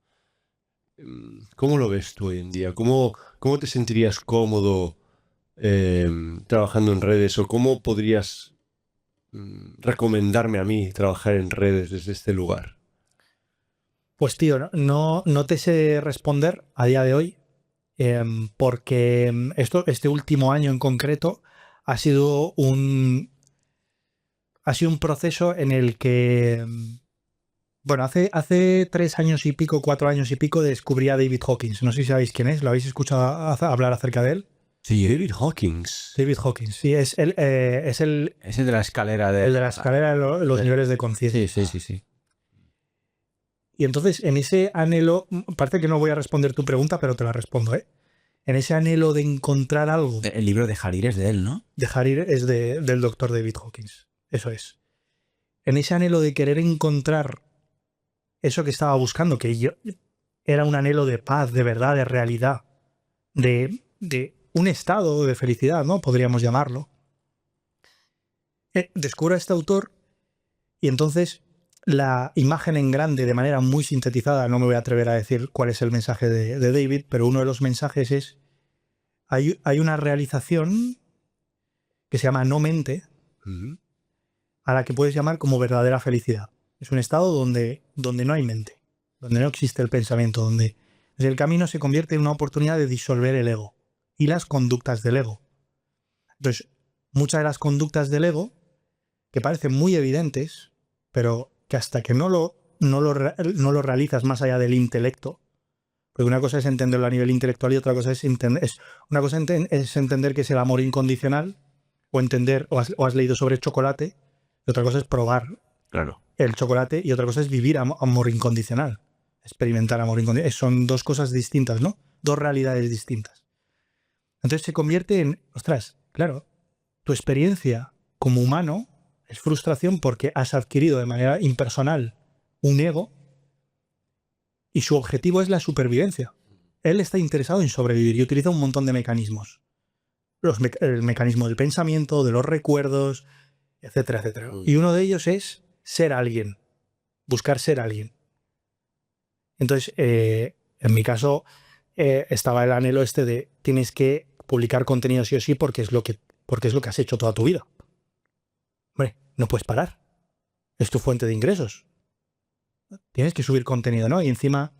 ¿Cómo lo ves tú hoy en día? ¿Cómo te sentirías cómodo trabajando en redes? ¿O cómo podrías recomendarme a mí trabajar en redes desde este lugar? Pues tío, no te sé responder a día de hoy, porque este último año en concreto ha sido un proceso en el que Bueno, hace 3 años y pico, 4 años y pico, descubrí a David Hawkins. No sé si sabéis quién es, ¿lo habéis escuchado hablar acerca de él? Sí, David Hawkins. David Hawkins, sí, es el Es el de la escalera de... el de la escalera de los niveles de conciencia. Sí. Y entonces, en ese anhelo, parece que no voy a responder tu pregunta, pero te la respondo, ¿eh? En ese anhelo de encontrar algo, El libro de Harir es de él, ¿no? dejar ir es del doctor David Hawkins. Eso es. En ese anhelo de querer encontrar eso que estaba buscando, que yo era un anhelo de paz, de verdad, de realidad, de un estado de felicidad, ¿no? Podríamos llamarlo. Descubro a este autor y entonces la imagen en grande, de manera muy sintetizada, no me voy a atrever a decir cuál es el mensaje de David, pero uno de los mensajes es, hay una realización que se llama no mente, a la que puedes llamar como verdadera felicidad. Es un estado donde no hay mente, donde no existe el pensamiento, donde el camino se convierte en una oportunidad de disolver el ego y las conductas del ego. Entonces, muchas de las conductas del ego, que parecen muy evidentes, pero que hasta que no lo realizas más allá del intelecto, porque una cosa es entenderlo a nivel intelectual y otra cosa es entender que es el amor incondicional, o entender, o has leído sobre chocolate, y otra cosa es probar Claro. el chocolate, y otra cosa es vivir amor incondicional, experimentar amor incondicional. Son dos cosas distintas, ¿no? Dos realidades distintas. Entonces se convierte en, ostras, claro, tu experiencia como humano es frustración porque has adquirido de manera impersonal un ego y su objetivo es la supervivencia. Él está interesado en sobrevivir y utiliza un montón de mecanismos. El mecanismo del pensamiento, de los recuerdos, etcétera, etcétera. Y uno de ellos es ser alguien, buscar ser alguien. Entonces, en mi caso, estaba el anhelo este de tienes que publicar contenido sí o sí porque es lo que has hecho toda tu vida. Hombre, no puedes parar. Es tu fuente de ingresos. Tienes que subir contenido, ¿no? Y encima,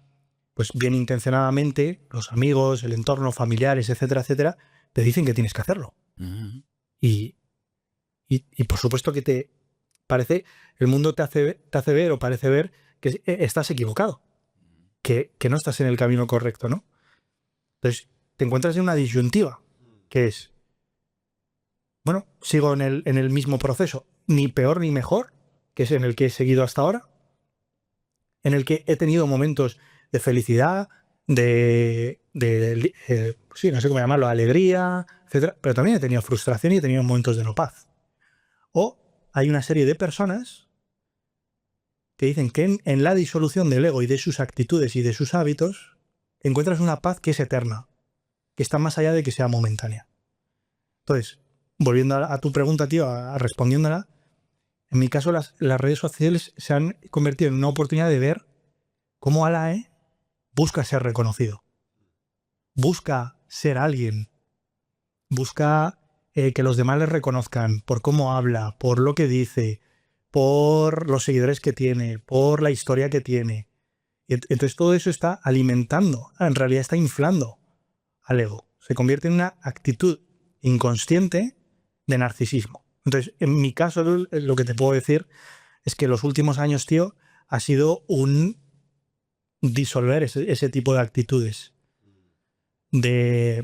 pues bien intencionadamente, los amigos, el entorno, familiares, etcétera, etcétera, te dicen que tienes que hacerlo. Y por supuesto que te parece, el mundo te hace ver o parece ver que estás equivocado, que no estás en el camino correcto, ¿no? Entonces, te encuentras en una disyuntiva, que es, bueno, sigo en el mismo proceso, ni peor ni mejor, que es en el que he seguido hasta ahora, en el que he tenido momentos de felicidad, sí, no sé cómo llamarlo, alegría, etcétera, pero también he tenido frustración y he tenido momentos de no paz. O hay una serie de personas que dicen que en la disolución del ego y de sus actitudes y de sus hábitos encuentras una paz que es eterna, que está más allá de que sea momentánea. Entonces, volviendo a tu pregunta, tío, respondiéndola, en mi caso las redes sociales se han convertido en una oportunidad de ver cómo Alae busca ser reconocido, busca ser alguien, busca que los demás le reconozcan por cómo habla, por lo que dice, por los seguidores que tiene, por la historia que tiene. Y entonces todo eso está alimentando, en realidad está inflando al ego. Se convierte en una actitud inconsciente de narcisismo. Entonces, en mi caso, lo que te puedo decir es que los últimos años, tío, ha sido un disolver ese tipo de actitudes. De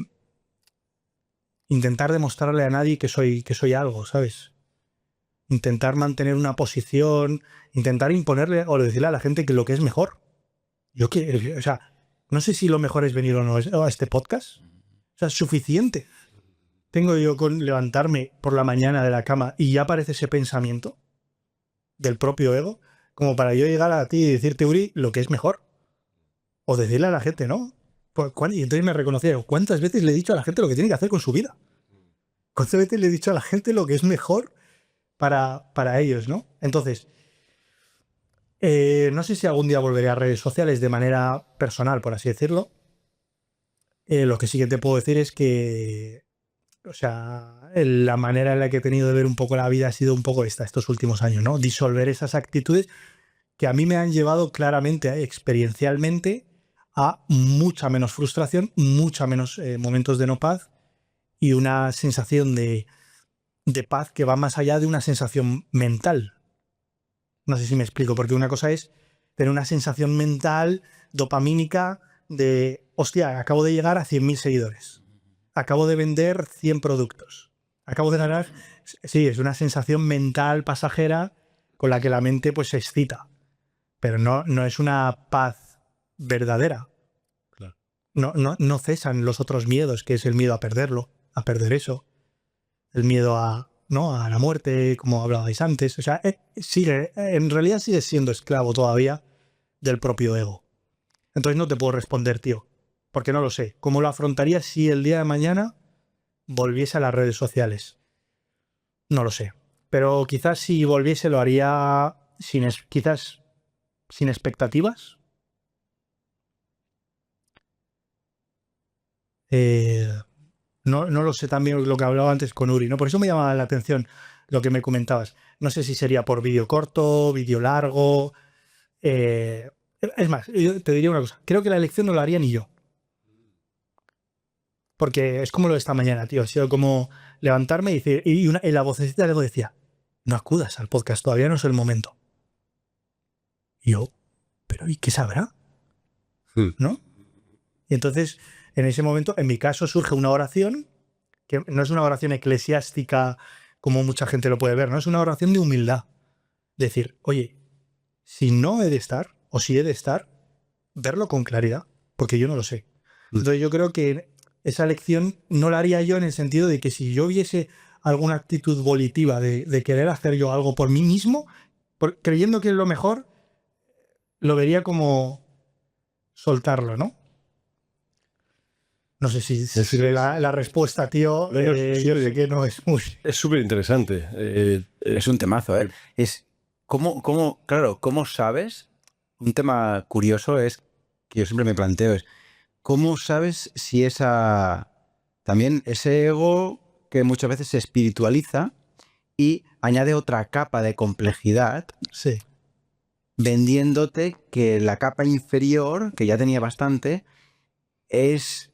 intentar demostrarle a nadie que soy algo, ¿sabes? Intentar mantener una posición, intentar imponerle o decirle a la gente que lo que es mejor. O sea, no sé si lo mejor es venir o no a este podcast. O sea, es suficiente. Tengo yo con levantarme por la mañana de la cama y ya aparece ese pensamiento del propio ego, como para yo llegar a ti y decirte, Uri, lo que es mejor. O decirle a la gente, ¿no? Y entonces me reconocía, ¿cuántas veces le he dicho a la gente lo que tiene que hacer con su vida? ¿Cuántas veces le he dicho a la gente lo que es mejor para ellos, ¿no? Entonces, no sé si algún día volveré a redes sociales de manera personal, por así decirlo. Lo que sí que te puedo decir es que, o sea, la manera en la que he tenido de ver un poco la vida ha sido un poco estos últimos años, ¿no? Disolver esas actitudes que a mí me han llevado claramente, experiencialmente, a mucha menos frustración, mucha menos momentos de no paz y una sensación de paz que va más allá de una sensación mental. No sé si me explico, porque una cosa es pero una sensación mental dopamínica de, hostia, acabo de llegar a 100.000 seguidores, acabo de vender 100 productos, acabo de ganar... Sí, es una sensación mental pasajera con la que la mente pues se excita, pero no es una paz verdadera. Claro. No cesan los otros miedos, que es el miedo a perderlo, a perder eso, el miedo a la muerte, como hablabais antes. O sea, en realidad sigues siendo esclavo todavía del propio ego. Entonces no te puedo responder, tío, porque no lo sé. ¿Cómo lo afrontaría si el día de mañana volviese a las redes sociales? No lo sé. Pero quizás si volviese lo haría quizás sin expectativas. No lo sé, también lo que hablaba antes con Uri, ¿no? Por eso me llamaba la atención lo que me comentabas. No sé si sería por vídeo corto, vídeo largo. Es más, yo te diría una cosa. Creo que la elección no la haría ni yo. Porque es como lo de esta mañana, tío. Ha sido como levantarme y decir... Y la vocecita luego decía, no acudas al podcast, todavía no es el momento. Y yo, ¿pero y qué sabrá? ¿No? Y entonces, en ese momento, en mi caso, surge una oración, que no es una oración eclesiástica como mucha gente lo puede ver, ¿no? Es una oración de humildad. Decir, oye, si no he de estar, o si he de estar, verlo con claridad, porque yo no lo sé. Entonces yo creo que esa elección no la haría yo en el sentido de que si yo viese alguna actitud volitiva de querer hacer yo algo por mí mismo, creyendo que es lo mejor, lo vería como soltarlo, ¿no? No sé si sirve la respuesta, tío. Yo sé que no es muy... Es súper interesante. Es un temazo, ¿eh? Es ¿cómo sabes? Un tema curioso es que yo siempre me planteo es ¿cómo sabes si también ese ego que muchas veces se espiritualiza y añade otra capa de complejidad, Sí. vendiéndote que la capa inferior, que ya tenía bastante, es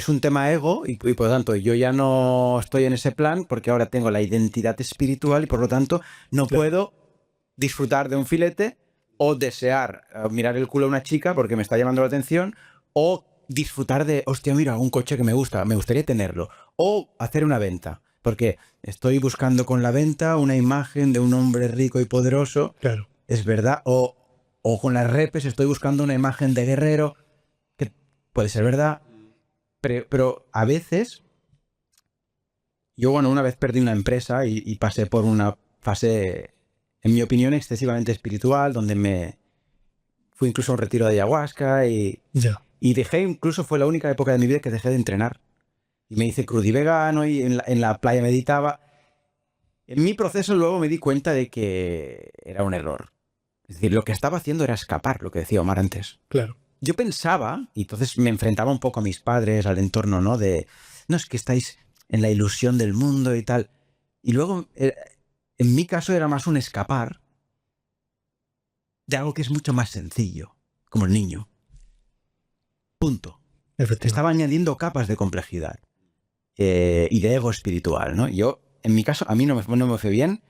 un tema ego y por lo tanto yo ya no estoy en ese plan porque ahora tengo la identidad espiritual y por lo tanto no puedo disfrutar de un filete o desear mirar el culo a una chica porque me está llamando la atención o disfrutar de, hostia, mira, un coche que me gusta, me gustaría tenerlo o hacer una venta porque estoy buscando con la venta una imagen de un hombre rico y poderoso, Claro. es verdad, o con las repes estoy buscando una imagen de guerrero que puede ser verdad. Pero a veces, yo una vez perdí una empresa y pasé por una fase, en mi opinión, excesivamente espiritual, donde me fui incluso a un retiro de ayahuasca y dejé, incluso fue la única época de mi vida que dejé de entrenar. Y me hice crudivegano y en la playa meditaba. En mi proceso luego me di cuenta de que era un error. Es decir, lo que estaba haciendo era escapar, lo que decía Omar antes. Claro. Yo pensaba, y entonces me enfrentaba un poco a mis padres, al entorno, ¿no? No, es que estáis en la ilusión del mundo y tal. Y luego, en mi caso, era más un escapar de algo que es mucho más sencillo, como el niño. Punto. Estaba añadiendo capas de complejidad y de ego espiritual, ¿no? Yo, en mi caso, a mí no me fue bien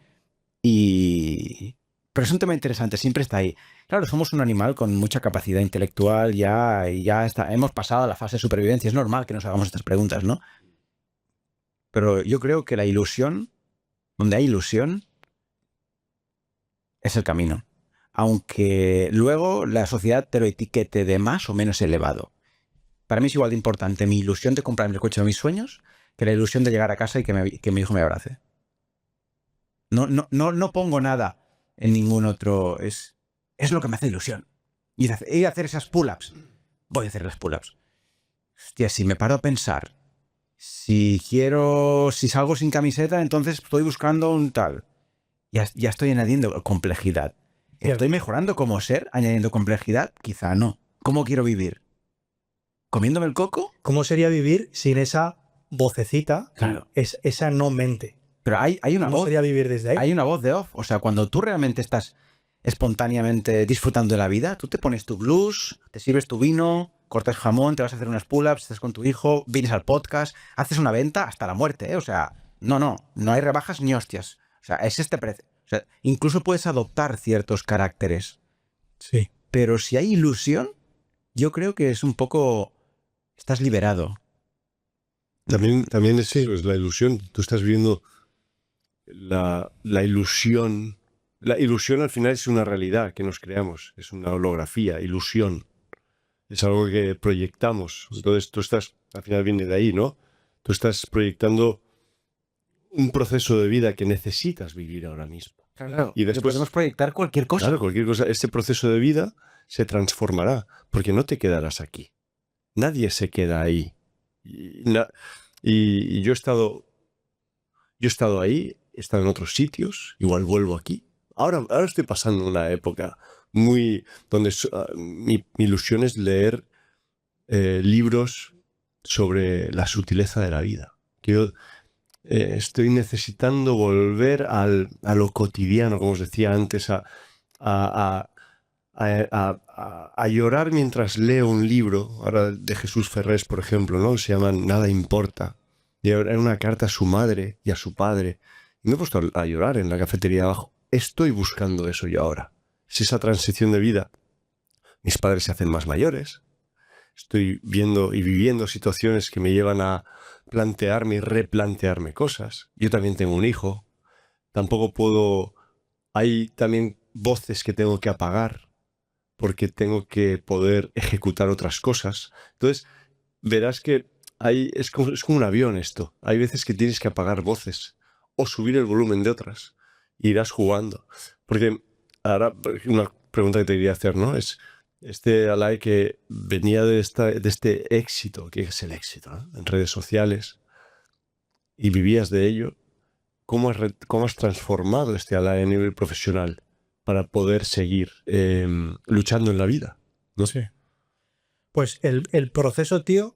pero es un tema interesante, siempre está ahí. Claro, somos un animal con mucha capacidad intelectual, ya hemos pasado a la fase de supervivencia. Es normal que nos hagamos estas preguntas, ¿no? Pero yo creo que la ilusión, donde hay ilusión, es el camino. Aunque luego la sociedad te lo etiquete de más o menos elevado. Para mí es igual de importante mi ilusión de comprarme el coche de mis sueños que la ilusión de llegar a casa y que mi hijo me abrace. No pongo nada en ningún otro. Es lo que me hace ilusión. Ir a hacer esas pull-ups. Voy a hacer las pull-ups. Hostia, si me paro a pensar, si salgo sin camiseta, entonces estoy buscando un tal. Ya estoy añadiendo complejidad. ¿Estoy mejorando como ser añadiendo complejidad? Quizá no. ¿Cómo quiero vivir? ¿Comiéndome el coco? ¿Cómo sería vivir sin esa vocecita? Claro. Esa no mente. Pero hay una ¿Cómo voz. sería vivir desde ahí? Hay una voz de off. O sea, cuando tú realmente estás espontáneamente disfrutando de la vida, tú te pones tu blues, te sirves tu vino, cortas jamón, te vas a hacer unas pull-ups, estás con tu hijo, vienes al podcast, haces una venta hasta la muerte, ¿eh? O sea, no hay rebajas ni hostias. O sea, es este precio. O sea, incluso puedes adoptar ciertos caracteres Sí. Pero si hay ilusión, yo creo que es un poco... Estás liberado. También es eso, es la ilusión. Tú estás viendo la ilusión. La ilusión al final es una realidad que nos creamos, es una holografía, ilusión. Es algo que proyectamos. Entonces tú estás, al final viene de ahí, ¿no? Tú estás proyectando un proceso de vida que necesitas vivir ahora mismo. Claro. Y después podemos proyectar cualquier cosa. Claro, cualquier cosa. Este proceso de vida se transformará, porque no te quedarás aquí. Nadie se queda ahí. Y yo he estado ahí, he estado en otros sitios, igual vuelvo aquí. Ahora estoy pasando una época muy donde mi ilusión es leer libros sobre la sutileza de la vida. Que yo estoy necesitando volver a lo cotidiano, como os decía antes, a llorar mientras leo un libro, ahora de Jesús Ferrés, por ejemplo, ¿no? Se llama Nada importa. Y era una carta a su madre y a su padre. Y me he puesto a llorar en la cafetería abajo. Estoy buscando eso yo ahora. Es esa transición de vida. Mis padres se hacen más mayores. Estoy viendo y viviendo situaciones que me llevan a plantearme y replantearme cosas. Yo también tengo un hijo. Tampoco puedo... Hay también voces que tengo que apagar porque tengo que poder ejecutar otras cosas. Entonces, verás que es como un avión esto. Hay veces que tienes que apagar voces o subir el volumen de otras. E irás jugando. Porque ahora, una pregunta que te quería hacer, ¿no? Es Alay que venía de este éxito, que es el éxito, ¿no? En redes sociales, y vivías de ello. ¿Cómo has transformado este Alay a nivel profesional para poder seguir luchando en la vida? ¿No? Sí. Pues el proceso, tío,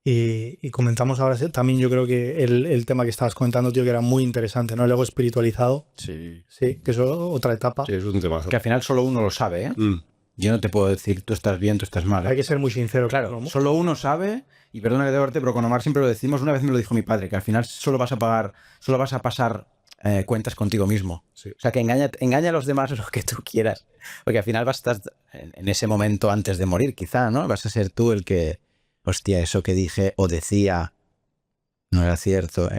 y comentamos ahora también, yo creo que el tema que estabas comentando, tío, que era muy interesante, ¿no? El ego espiritualizado. Sí. Sí, que eso es otra etapa. Sí, es un tema. Que al final solo uno lo sabe, ¿eh? Yo no te puedo decir tú estás bien, tú estás mal. Hay que ser muy sincero. Claro, solo uno sabe, y perdona que te corte, pero con Omar siempre lo decimos, una vez me lo dijo mi padre, que al final solo vas a pasar cuentas contigo mismo. Sí. O sea, que engaña a los demás lo que tú quieras. Porque al final vas a estar en ese momento antes de morir, quizá, ¿no? Vas a ser tú el que, hostia, eso que dije o decía no era cierto.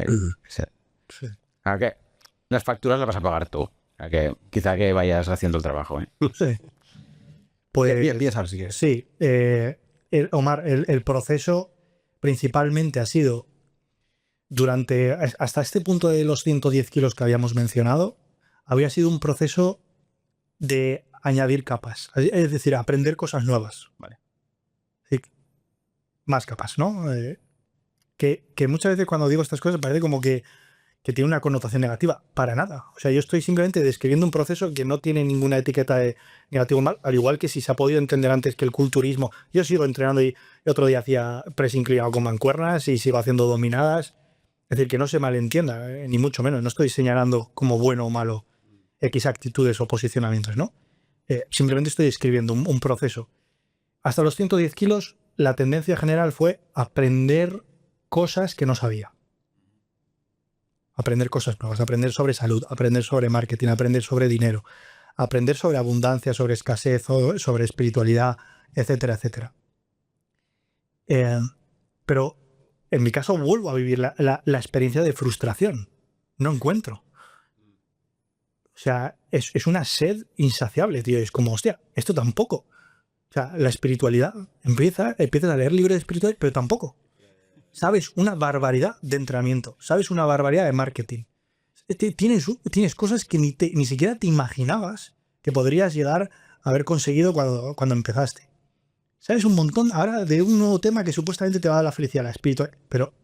Sí. ¿A qué? Las facturas las vas a pagar tú. A que quizá que vayas haciendo el trabajo, ¿eh? Sí. Pues, Bien, sabes si quieres. sí, Omar, el proceso principalmente ha sido hasta este punto de los 110 kilos que habíamos mencionado, había sido un proceso de añadir capas, es decir, aprender cosas nuevas. Vale. Sí, más capas, ¿no? Que muchas veces cuando digo estas cosas parece como que tiene una connotación negativa. Para nada. O sea, yo estoy simplemente describiendo un proceso que no tiene ninguna etiqueta de negativo o mal, al igual que si se ha podido entender antes que el culturismo. Yo sigo entrenando y otro día hacía press inclinado con mancuernas y sigo haciendo dominadas. Es decir, que no se malentienda, ni mucho menos. No estoy señalando como bueno o malo X actitudes o posicionamientos, ¿no? Simplemente estoy describiendo un proceso. Hasta los 110 kilos, la tendencia general fue aprender cosas que no sabía. Aprender cosas nuevas, aprender sobre salud, aprender sobre marketing, aprender sobre dinero, aprender sobre abundancia, sobre escasez, sobre espiritualidad, etcétera, etcétera. Pero en mi caso vuelvo a vivir la experiencia de frustración. No encuentro. O sea, es una sed insaciable, tío. Es como, hostia, esto tampoco. O sea, la espiritualidad, empiezas a leer libros de espiritualidad, pero tampoco. Sabes una barbaridad de entrenamiento, sabes una barbaridad de marketing. Tienes cosas que ni siquiera te imaginabas que podrías llegar a haber conseguido cuando empezaste. Sabes un montón ahora de un nuevo tema que supuestamente te va a dar la felicidad, la espiritualidad. Pero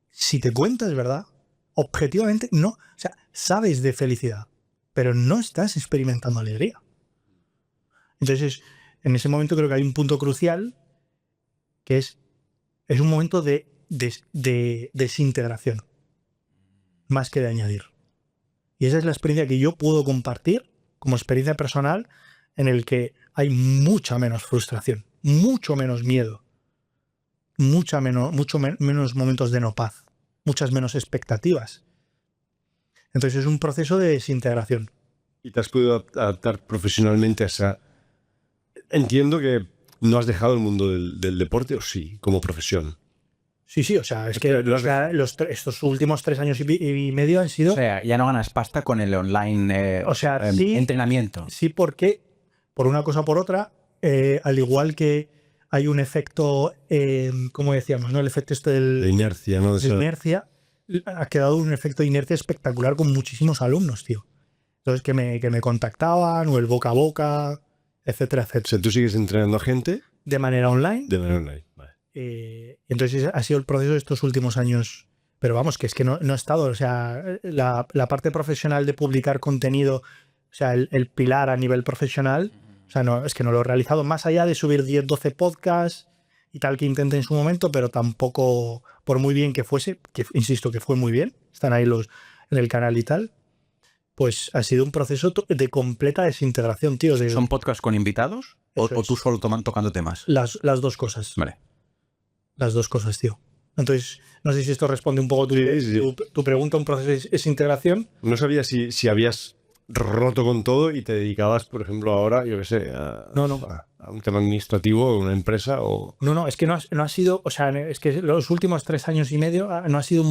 si te cuentas, ¿verdad? Objetivamente, no. O sea, sabes de felicidad, pero no estás experimentando alegría. Entonces, en ese momento creo que hay un punto crucial que es un momento de desintegración, más que de añadir. Y esa es la experiencia que yo puedo compartir como experiencia personal, en el que hay mucha menos frustración, mucho menos miedo, mucho menos momentos de no paz, muchas menos expectativas. Entonces es un proceso de desintegración. ¿Y te has podido adaptar profesionalmente a entiendo que no has dejado el mundo del deporte, o sí, como profesión. Sí, o sea, es que Lo has o sea, estos últimos 3 años y medio han sido... O sea, ya no ganas pasta con el online O sea, sí, entrenamiento. sí, porque por una cosa o por otra, al igual que hay un efecto, ¿cómo decíamos? ¿No? El efecto este De inercia, ¿no? de inercia, ha quedado un efecto de inercia espectacular con muchísimos alumnos, tío. Entonces, que me contactaban, o el boca a boca, etcétera, O etcétera. sea, tú sigues entrenando a gente De manera online. de manera online. Vale. Entonces, ha sido el proceso de estos últimos años. Pero vamos, que es que no he estado, o sea, la parte profesional de publicar contenido, o sea, el pilar a nivel profesional, o sea, no, es que no lo he realizado más allá de subir 10, 12 podcasts y tal que intenté en su momento, pero tampoco, por muy bien que fuese, que insisto que fue muy bien, están ahí los en el canal y tal, pues ha sido un proceso de completa desintegración, tío. ¿Son podcasts con invitados Eso o es. tú solo tocando temas? Las dos cosas. Vale. Las dos cosas, tío. Entonces, no sé si esto responde un poco tu pregunta, un proceso de desintegración. No sabía si habías roto con todo y te dedicabas, por ejemplo, ahora, yo qué sé, No. a un tema administrativo, una empresa o... No, es que no ha sido, o sea, es que los últimos 3 años y medio no ha sido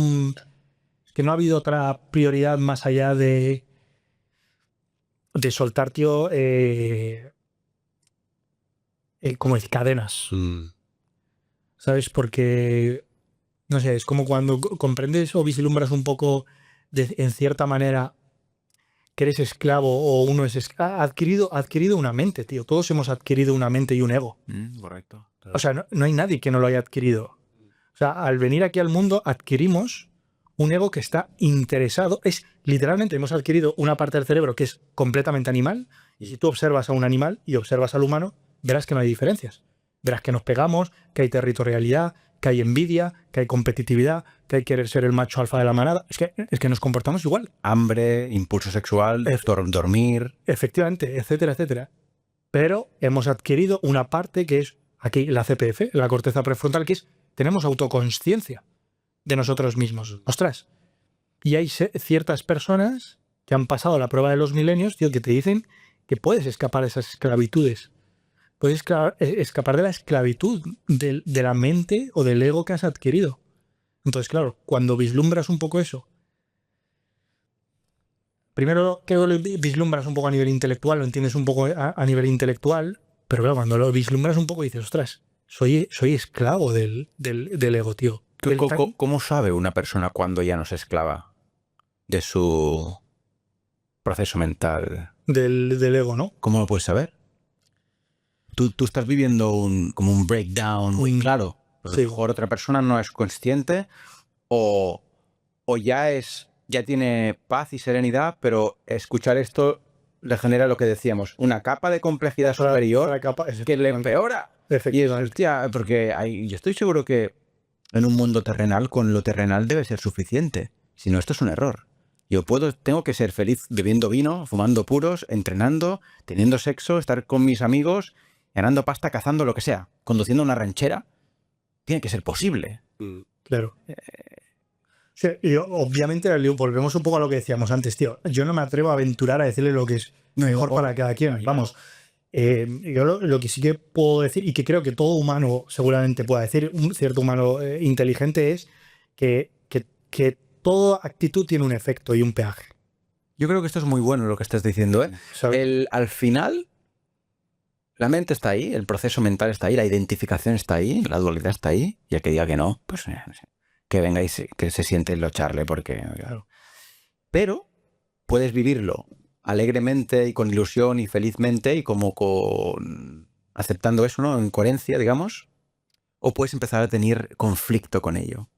es que no ha habido otra prioridad más allá de soltar, tío, como decir, cadenas, ¿sabes? Porque, no sé, es como cuando comprendes o vislumbras un poco, en cierta manera, que eres esclavo o uno es ha adquirido una mente, tío. Todos hemos adquirido una mente y un ego. Correcto. O sea, no hay nadie que no lo haya adquirido. O sea, al venir aquí al mundo adquirimos un ego que está interesado. Es literalmente, hemos adquirido una parte del cerebro que es completamente animal. Y si tú observas a un animal y observas al humano, verás que no hay diferencias. Verás que nos pegamos, que hay territorialidad, que hay envidia, que hay competitividad, que hay querer ser el macho alfa de la manada. Es que nos comportamos igual. Hambre, impulso sexual, dormir. Efectivamente, etcétera, etcétera. Pero hemos adquirido una parte que es aquí la CPF, la corteza prefrontal, que es tenemos autoconsciencia de nosotros mismos. Ostras. Y hay ciertas personas que han pasado la prueba de los milenios, tío, que te dicen que puedes escapar de esas esclavitudes. Puedes escapar de la esclavitud de la mente o del ego que has adquirido. Entonces, claro, cuando vislumbras un poco eso, primero que lo vislumbras un poco a nivel intelectual, lo entiendes un poco a nivel intelectual, pero claro, cuando lo vislumbras un poco dices, ostras, soy esclavo del ego, tío. ¿Cómo sabe una persona cuando ya no es esclava de su proceso mental? Del ego, ¿no? ¿Cómo lo puedes saber? Tú estás viviendo como un breakdown muy claro. Pues Sí. a lo mejor otra persona no es consciente o ya tiene paz y serenidad, pero escuchar esto le genera lo que decíamos, una capa de complejidad superior que le empeora. Y es, hostia, porque yo estoy seguro que en un mundo terrenal, con lo terrenal debe ser suficiente. Si no, esto es un error. Tengo que ser feliz bebiendo vino, fumando puros, entrenando, teniendo sexo, estar con mis amigos, ganando pasta, cazando, lo que sea, conduciendo una ranchera. Tiene que ser posible. Claro. Sí, y obviamente volvemos un poco a lo que decíamos antes, tío. Yo no me atrevo a aventurar a decirle lo que es mejor para cada quien. Vamos, yo lo que sí que puedo decir, y que creo que todo humano seguramente pueda decir, un cierto humano inteligente, es que toda actitud tiene un efecto y un peaje. Yo creo que esto es muy bueno lo que estás diciendo, ¿eh? Al final, la mente está ahí, el proceso mental está ahí, la identificación está ahí, la dualidad está ahí, y el que diga que no, pues que venga y que se siente en lo charle, porque... Claro. Pero puedes vivirlo alegremente y con ilusión y felizmente y como aceptando eso, ¿no? En coherencia, digamos, o puedes empezar a tener conflicto con ello.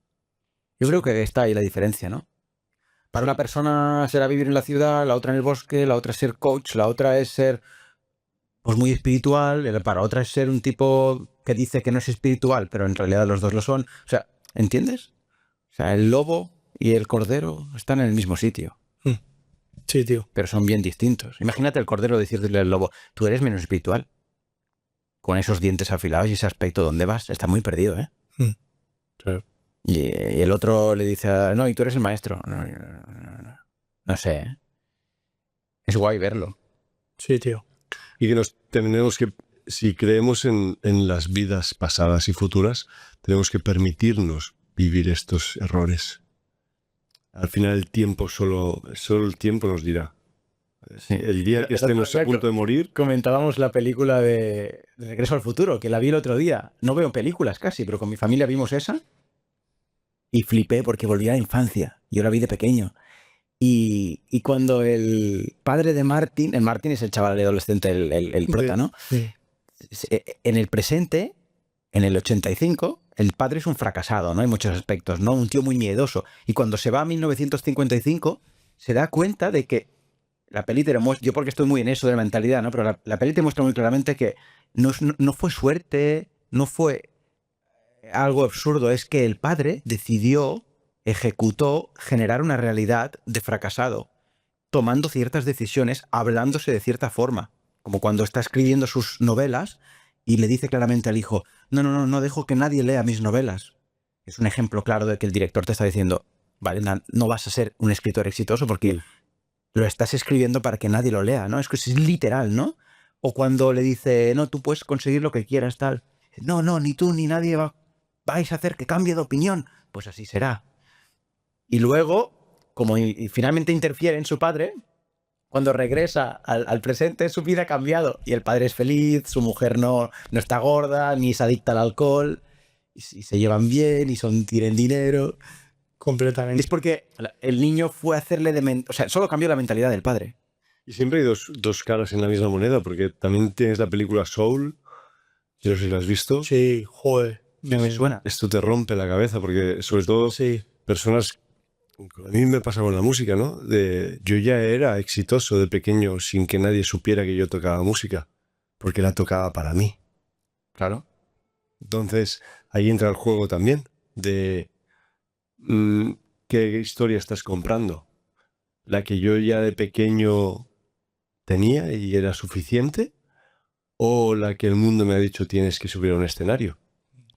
Yo creo que está ahí la diferencia, ¿no? Para una persona será vivir en la ciudad, la otra en el bosque, la otra es ser coach, la otra es ser pues muy espiritual, para otra es ser un tipo que dice que no es espiritual, pero en realidad los dos lo son. O sea, ¿entiendes? O sea, el lobo y el cordero están en el mismo sitio. Sí, tío. Pero son bien distintos. Imagínate el cordero decirle al lobo, tú eres menos espiritual. Con esos dientes afilados y ese aspecto, ¿dónde vas? Está muy perdido, ¿eh? Claro. Y el otro le dice, no, y tú eres el maestro. No sé, ¿eh? Es guay verlo. Sí, tío. Y que nos tenemos que si creemos en las vidas pasadas y futuras, tenemos que permitirnos vivir estos errores. Al final el tiempo, solo el tiempo nos dirá. Sí. El día que estemos a punto de morir... Comentábamos la película de Regreso al Futuro, que la vi el otro día. No veo películas casi, pero con mi familia vimos esa y flipé porque volví a la infancia. Yo la vi de pequeño. Y cuando el padre de Martin, el Martin es el chaval adolescente, el prota, ¿no? Sí. En el presente, en el 85, el padre es un fracasado, ¿no? En muchos aspectos, ¿no? Un tío muy miedoso. Y cuando se va a 1955, se da cuenta de que la peli te muestra, yo porque estoy muy en eso de la mentalidad, ¿no? Pero la peli te muestra muy claramente que no fue suerte, no fue algo absurdo, es que el padre decidió, ejecutó, generar una realidad de fracasado, tomando ciertas decisiones, hablándose de cierta forma, como cuando está escribiendo sus novelas y le dice claramente al hijo, no dejo que nadie lea mis novelas. Es un ejemplo claro de que el director te está diciendo, vale, no vas a ser un escritor exitoso porque lo estás escribiendo para que nadie lo lea, ¿no? Es que es literal, ¿no? O cuando le dice, no, tú puedes conseguir lo que quieras, tal. No, ni tú ni nadie vais a hacer que cambie de opinión. Pues así será. Y luego, como finalmente interfiere en su padre, cuando regresa al presente, su vida ha cambiado. Y el padre es feliz, su mujer no está gorda, ni es adicta al alcohol, y se llevan bien, y tienen dinero. Completamente. Es porque el niño fue a hacerle o sea, solo cambió la mentalidad del padre. Y siempre hay dos caras en la misma moneda, porque también tienes la película Soul, yo no sé si la has visto. Sí, joder. Me suena. Esto te rompe la cabeza, porque sobre todo Sí. personas... A mí me pasa con la música, ¿no? Yo ya era exitoso de pequeño sin que nadie supiera que yo tocaba música, porque la tocaba para mí. Claro. Entonces, ahí entra el juego también de qué historia estás comprando. La que yo ya de pequeño tenía y era suficiente, o la que el mundo me ha dicho tienes que subir a un escenario,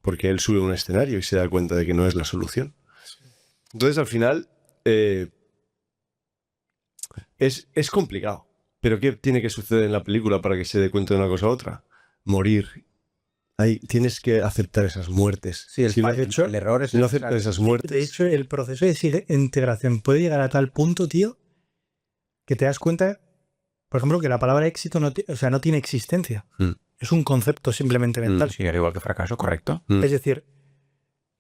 porque él sube a un escenario y se da cuenta de que no es la solución. Entonces, al final, es complicado. Pero ¿qué tiene que suceder en la película para que se dé cuenta de una cosa u otra? Morir. Tienes que aceptar esas muertes. Sí, Si el error es... no aceptas esas muertes... De hecho, el proceso de integración puede llegar a tal punto, tío, que te das cuenta, por ejemplo, que la palabra éxito no tiene existencia. Es un concepto simplemente mental. Sí, al igual que fracaso, correcto. Es decir,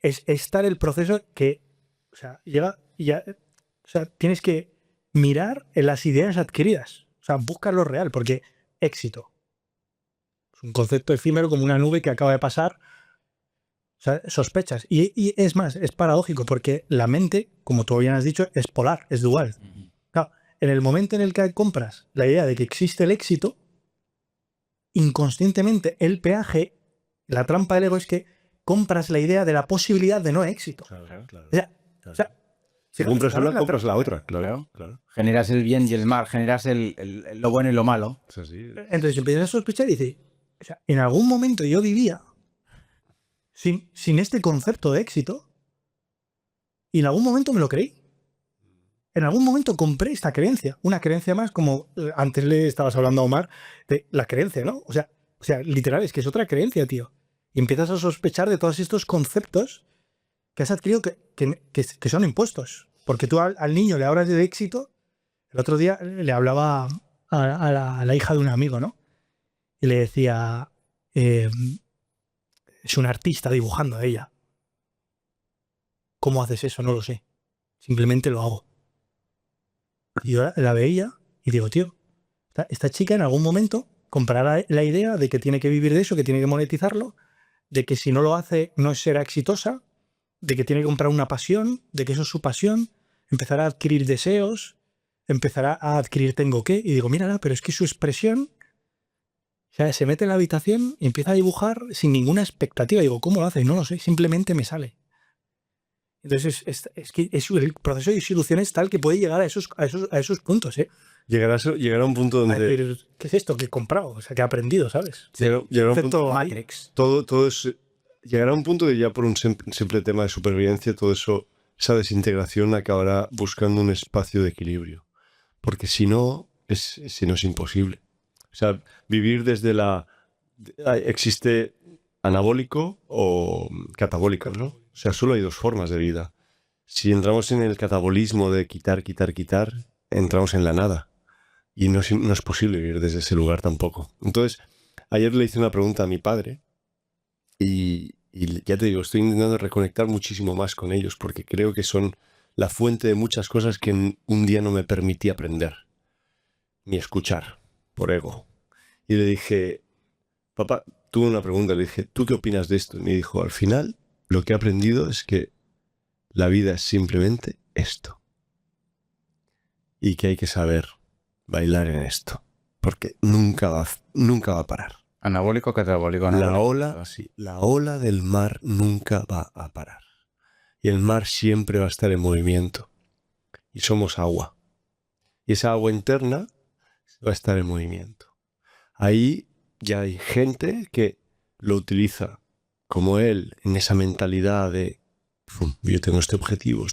es tal el proceso que, o sea, llega ya, o sea, tienes que mirar en las ideas adquiridas. O sea, buscar lo real, porque éxito es un concepto efímero como una nube que acaba de pasar. O sea, sospechas. Y es más, es paradójico, porque la mente, como tú bien has dicho, es polar, es dual. Claro, en el momento en el que compras la idea de que existe el éxito, inconscientemente el peaje, la trampa del ego es que compras la idea de la posibilidad de no éxito. Claro. O sea, Si compras una, compras la otra. Claro. Generas el bien y el mal, generas lo bueno y lo malo. Es así. entonces empiezas a sospechar y dices, o sea, en algún momento yo vivía sin este concepto de éxito y en algún momento me lo creí. En algún momento compré esta creencia, una creencia más como antes le estabas hablando a Omar de la creencia, ¿no? O sea, literal, es que es otra creencia, tío. Y empiezas a sospechar de todos estos conceptos que has adquirido que son impuestos. Porque tú al niño le hablas de éxito. El otro día le hablaba a la hija de un amigo, ¿no? Y le decía, es una artista dibujando a ella. ¿Cómo haces eso? No lo sé. Simplemente lo hago. Y yo la veía y digo, tío, esta chica en algún momento comprará la idea de que tiene que vivir de eso, que tiene que monetizarlo, de que si no lo hace no será exitosa, de que tiene que comprar una pasión, de que eso es su pasión, empezará a adquirir deseos, empezará a adquirir tengo que, y digo, mírala, pero es que su expresión, o sea, se mete en la habitación y empieza a dibujar sin ninguna expectativa. Digo, ¿cómo lo hace? Y no lo sé, simplemente me sale. Entonces es que el proceso de desilusión es tal que puede llegar a esos puntos, ¿eh? Llegará a un punto donde... Decir, ¿qué es esto que he comprado? O sea, que he aprendido, ¿sabes? Llegará un punto... Matrix. Todo es... Llegará a un punto de ya por un simple tema de supervivencia, todo eso, esa desintegración acabará buscando un espacio de equilibrio. Porque si no es imposible. O sea, vivir desde la existe anabólico o catabólico, ¿no? O sea, solo hay dos formas de vida. Si entramos en el catabolismo de quitar, entramos en la nada. Y no es posible vivir desde ese lugar tampoco. Entonces, ayer le hice una pregunta a mi padre y ya te digo, estoy intentando reconectar muchísimo más con ellos porque creo que son la fuente de muchas cosas que un día no me permití aprender ni escuchar por ego. Y le dije, papá, tuve una pregunta, le dije, ¿tú qué opinas de esto? Y me dijo, al final, lo que he aprendido es que la vida es simplemente esto. Y que hay que saber bailar en esto. Porque nunca va a parar. Anabólico, catabólico, La ola del mar nunca va a parar. Y el mar siempre va a estar en movimiento. Y somos agua. Y esa agua interna va a estar en movimiento. Ahí ya hay gente que lo utiliza como él, en esa mentalidad de yo tengo este objetivo,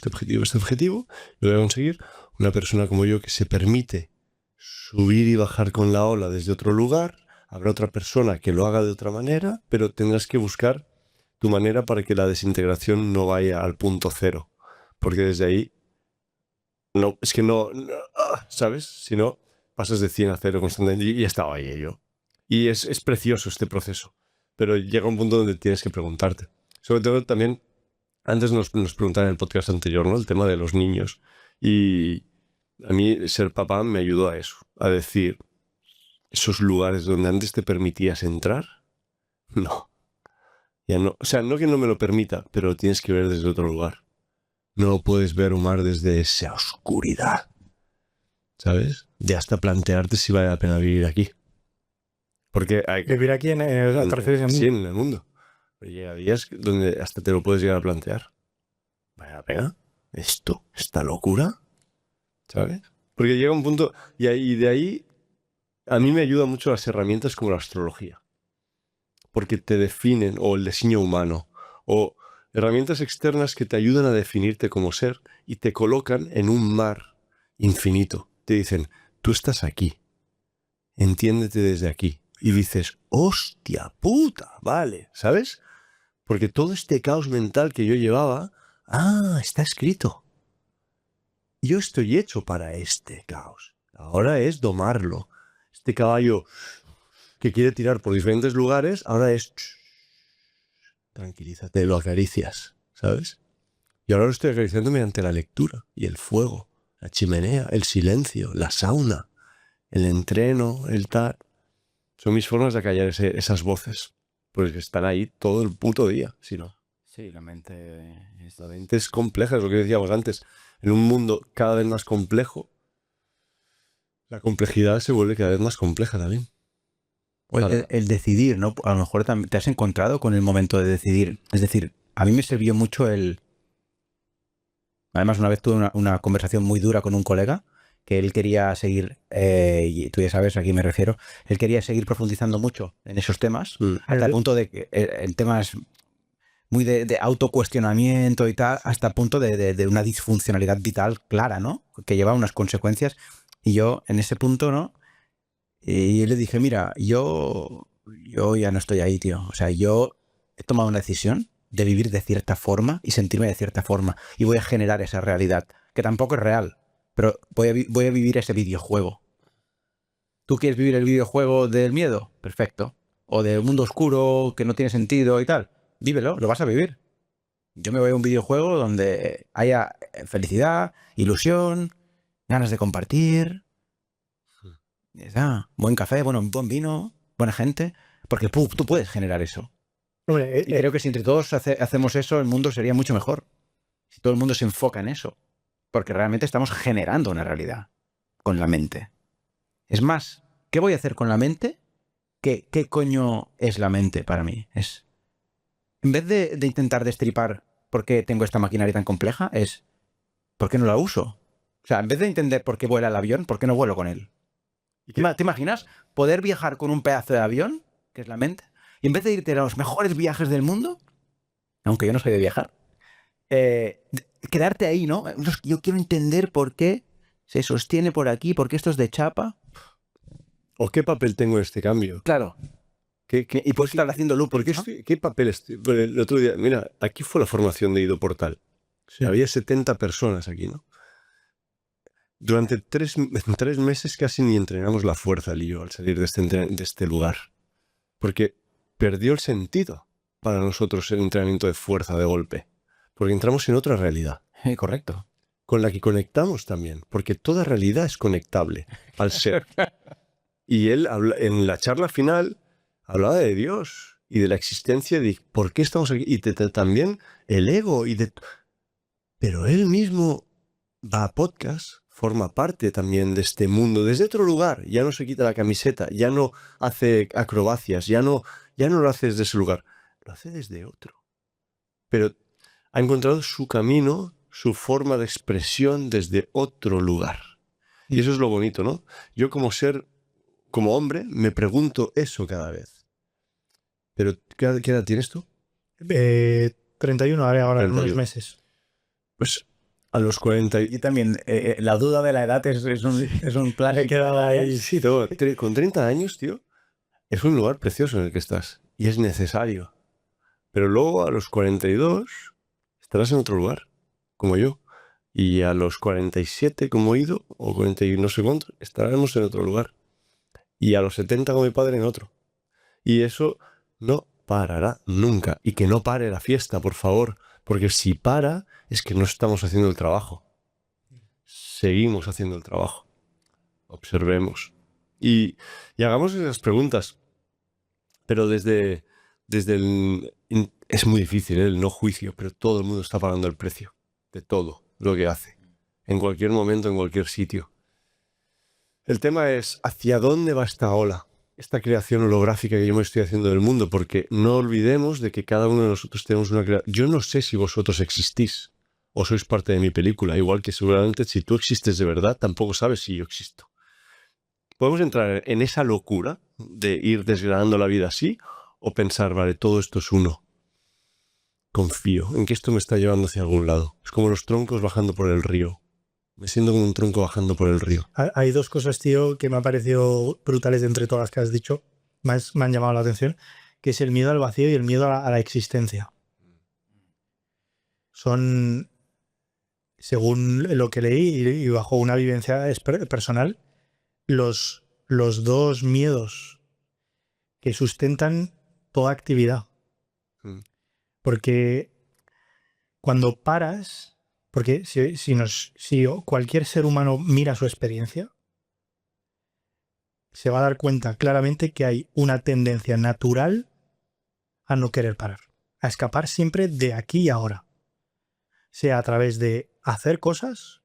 lo voy a conseguir. Una persona como yo que se permite subir y bajar con la ola desde otro lugar. Habrá otra persona que lo haga de otra manera, pero tendrás que buscar tu manera para que la desintegración no vaya al punto cero. Porque desde ahí, no, es que no, ¿sabes? Si no, pasas de 100 a 0 constantemente y estaba ahí yo. Y es precioso este proceso, pero llega un punto donde tienes que preguntarte. Sobre todo también, antes nos preguntaban en el podcast anterior, ¿no? El tema de los niños. Y a mí ser papá me ayudó a eso, a decir, esos lugares donde antes te permitías entrar, no. Ya no, o sea, no que no me lo permita, pero lo tienes que ver desde otro lugar. No lo puedes ver, Omar, desde esa oscuridad, ¿sabes? De hasta plantearte si vale la pena vivir aquí. Porque hay que... Vivir aquí en el Sí, en el mundo. Pero llega días donde hasta te lo puedes llegar a plantear. ¿Vale la pena? ¿Esta locura? ¿Sabes? Porque llega un punto... Y de ahí... A mí me ayudan mucho las herramientas como la astrología. Porque te definen, o el diseño humano, o herramientas externas que te ayudan a definirte como ser y te colocan en un mar infinito. Te dicen, tú estás aquí. Entiéndete desde aquí. Y dices, hostia puta, vale, ¿sabes? Porque todo este caos mental que yo llevaba, está escrito. Yo estoy hecho para este caos. Ahora es domarlo. Este caballo que quiere tirar por diferentes lugares, ahora es... Tranquilízate, lo acaricias, ¿sabes? Y ahora lo estoy acariciando mediante la lectura y el fuego, la chimenea, el silencio, la sauna, el entreno, el tal... Son mis formas de acallar esas voces, porque están ahí todo el puto día, si no. Sí, la mente es compleja, es lo que decíamos antes. En un mundo cada vez más complejo, la complejidad se vuelve cada vez más compleja también. El decidir, ¿no? A lo mejor te has encontrado con el momento de decidir. Es decir, a mí me sirvió mucho Además, una vez tuve una conversación muy dura con un colega que él quería seguir, y tú ya sabes a quién me refiero, él quería seguir profundizando mucho en esos temas, hasta el punto de que el tema es muy de autocuestionamiento y tal, hasta el punto de una disfuncionalidad vital clara, ¿no? Que lleva unas consecuencias. Y yo, en ese punto, ¿no? Y yo le dije, mira, yo ya no estoy ahí, tío. O sea, yo he tomado una decisión de vivir de cierta forma y sentirme de cierta forma. Y voy a generar esa realidad, que tampoco es real, pero voy a vivir ese videojuego. ¿Tú quieres vivir el videojuego del miedo? Perfecto. O del mundo oscuro que no tiene sentido y tal. Vívelo, lo vas a vivir. Yo me voy a un videojuego donde haya felicidad, ilusión, ganas de compartir... buen café, buen vino, buena gente, porque tú puedes generar eso. Hombre, Y creo que si entre todos hacemos eso, el mundo sería mucho mejor. Si todo el mundo se enfoca en eso. Porque realmente estamos generando una realidad con la mente. Es más, ¿qué voy a hacer con la mente? ¿Qué coño es la mente para mí? En vez de intentar destripar por qué tengo esta maquinaria tan compleja, es ¿por qué no la uso? O sea, en vez de entender por qué vuela el avión, ¿por qué no vuelo con él? ¿Te imaginas poder viajar con un pedazo de avión, que es la mente, y en vez de irte a los mejores viajes del mundo, aunque yo no soy de viajar, quedarte ahí, ¿no? Yo quiero entender por qué se sostiene por aquí, por qué esto es de chapa. ¿O qué papel tengo en este cambio? Claro. Y puedes estar haciendo loop. ¿Por qué, qué papel estoy? Bueno, el otro día, mira, aquí fue la formación de Ido Portal. Sí. Había 70 personas aquí, ¿no? Durante 3 meses casi ni entrenamos la fuerza, él y yo, al salir de este lugar. Porque perdió el sentido para nosotros el entrenamiento de fuerza de golpe. Porque entramos en otra realidad. Correcto. Con la que conectamos también. Porque toda realidad es conectable al ser. Y él, en la charla final, hablaba de Dios y de la existencia de por qué estamos aquí. Y también el ego. Pero él mismo va a podcast, forma parte también de este mundo, desde otro lugar. Ya no se quita la camiseta, ya no hace acrobacias, ya no lo hace desde ese lugar, lo hace desde otro. Pero ha encontrado su camino, su forma de expresión desde otro lugar. Y eso es lo bonito, ¿no? Yo como ser, como hombre, me pregunto eso cada vez. Pero, ¿qué edad tienes tú? 31 haré ahora en 31. unos meses. Pues a los 40 Y también la duda de la edad es un plan que queda ahí. Sí, con 30 años, tío, es un lugar precioso en el que estás y es necesario. Pero luego a los 42 estarás en otro lugar, como yo. Y a los 47, como Ido, o 40 y no sé cuánto, estaremos en otro lugar. Y a los 70, como mi padre, en otro. Y eso no parará nunca. Y que no pare la fiesta, por favor. Porque si para, es que no estamos haciendo el trabajo. Seguimos haciendo el trabajo. Observemos. Y hagamos esas preguntas. Pero desde el... Es muy difícil, el no juicio, pero todo el mundo está pagando el precio de todo lo que hace. En cualquier momento, en cualquier sitio. El tema es, ¿hacia dónde va esta ola? Esta creación holográfica que yo me estoy haciendo del mundo, porque no olvidemos de que cada uno de nosotros tenemos una creación. Yo no sé si vosotros existís o sois parte de mi película, igual que seguramente si tú existes de verdad, tampoco sabes si yo existo. Podemos entrar en esa locura de ir desgranando la vida así o pensar, vale, todo esto es uno. Confío en que esto me está llevando hacia algún lado. Es como los troncos bajando por el río. Me siento como un tronco bajando por el río. Hay dos cosas, tío, que me han parecido brutales de entre todas las que has dicho. Me han llamado la atención, que es el miedo al vacío y el miedo a la existencia. Son, según lo que leí y bajo una vivencia personal, los dos miedos que sustentan toda actividad. Porque cuando paras... Porque si cualquier ser humano mira su experiencia, se va a dar cuenta claramente que hay una tendencia natural a no querer parar, a escapar siempre de aquí y ahora. Sea a través de hacer cosas,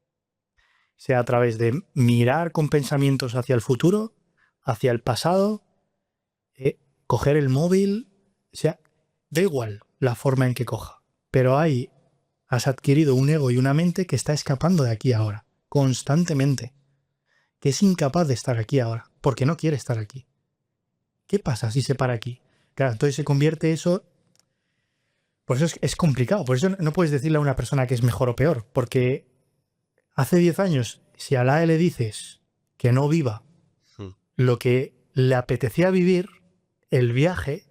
sea a través de mirar con pensamientos hacia el futuro, hacia el pasado, coger el móvil, o sea, da igual la forma en que coja, pero has adquirido un ego y una mente que está escapando de aquí ahora, constantemente, que es incapaz de estar aquí ahora, porque no quiere estar aquí. ¿Qué pasa si se para aquí? Claro, entonces se convierte eso... Por eso es complicado, por eso no puedes decirle a una persona que es mejor o peor, porque hace 10 años, si a la le dices que no viva lo que le apetecía vivir, el viaje,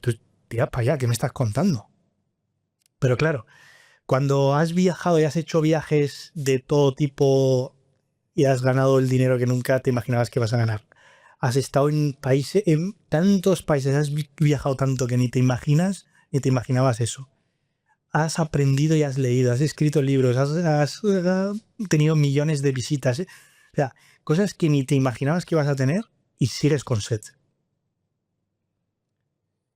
tú tira para allá, ¿qué me estás contando? Pero claro, cuando has viajado y has hecho viajes de todo tipo y has ganado el dinero que nunca te imaginabas que vas a ganar, has estado en tantos países, has viajado tanto que ni te imaginabas eso. Has aprendido y has leído, has escrito libros, has tenido millones de visitas. O sea, cosas que ni te imaginabas que ibas a tener y sigues con sed.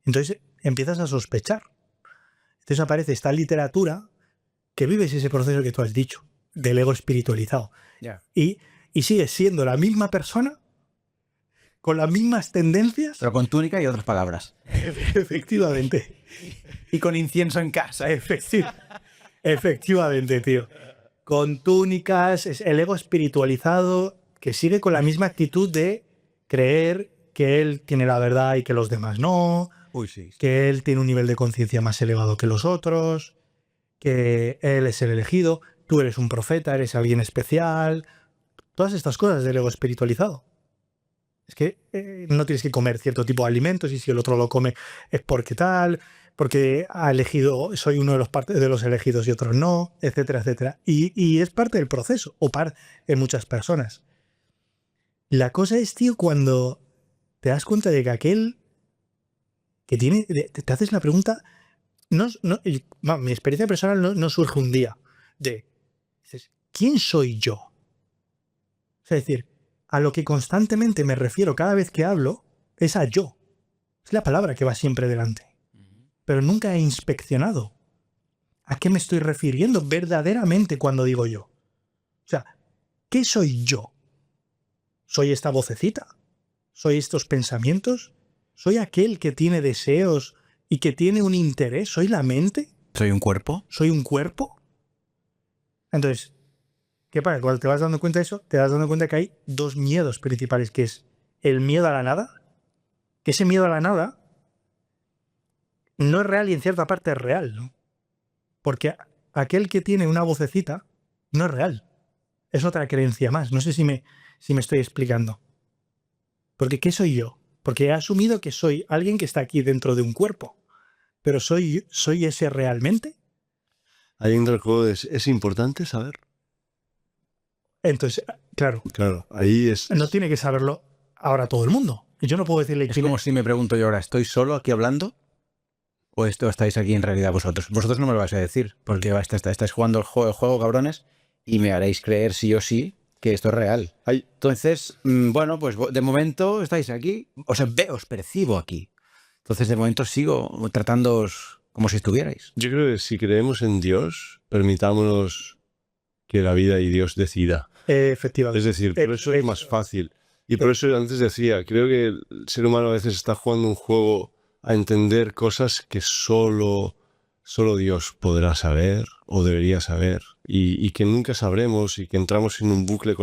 Entonces empiezas a sospechar. Entonces aparece esta literatura que vives ese proceso que tú has dicho, del ego espiritualizado. Yeah. Y sigues siendo la misma persona, con las mismas tendencias. Pero con túnica y otras palabras. Efectivamente. Y con incienso en casa. Efectivamente, tío. Con túnicas, es el ego espiritualizado que sigue con la misma actitud de creer que él tiene la verdad y que los demás no. Uy, sí. Que él tiene un nivel de conciencia más elevado que los otros, que él es el elegido, tú eres un profeta, eres alguien especial. Todas estas cosas del ego espiritualizado. es que no tienes que comer cierto tipo de alimentos y si el otro lo come es porque tal, porque ha elegido, soy uno de los elegidos y otros no, etcétera, etcétera. Y es parte del proceso, o en muchas personas. La cosa es, tío, cuando te das cuenta de que aquel que tiene, te haces la pregunta, mi experiencia personal no surge un día dices, ¿quién soy yo? O sea, es decir, a lo que constantemente me refiero cada vez que hablo es a yo. Es la palabra que va siempre delante. Pero nunca he inspeccionado a qué me estoy refiriendo verdaderamente cuando digo yo. O sea, ¿qué soy yo? ¿Soy esta vocecita? ¿Soy estos pensamientos? ¿Soy aquel que tiene deseos y que tiene un interés? ¿Soy la mente? ¿Soy un cuerpo? ¿Soy un cuerpo? Entonces, ¿qué pasa? Cuando te vas dando cuenta de eso, te vas dando cuenta que hay dos miedos principales, que es el miedo a la nada, que ese miedo a la nada no es real y en cierta parte es real, ¿no? Porque aquel que tiene una vocecita no es real. Es otra creencia más. No sé si me estoy explicando. Porque ¿qué soy yo? Porque he asumido que soy alguien que está aquí dentro de un cuerpo. Pero ¿soy ese realmente? Ahí entra el juego de ¿es importante saber? Entonces, claro, Ahí es... no tiene que saberlo ahora todo el mundo. Yo no puedo decirle... Es como si me pregunto yo ahora, ¿estoy solo aquí hablando? ¿O estáis aquí en realidad vosotros? Vosotros no me lo vais a decir, porque estáis jugando el juego, cabrones, y me haréis creer sí o sí que esto es real. Entonces, bueno, pues de momento estáis aquí, os percibo aquí. Entonces, de momento sigo tratándoos como si estuvierais. Yo creo que si creemos en Dios, permitámonos que la vida y Dios decida. Efectivamente. Es decir, por eso es más fácil. Y por eso antes decía, creo que el ser humano a veces está jugando un juego a entender cosas que solo Dios podrá saber o debería saber y que nunca sabremos y que entramos en un bucle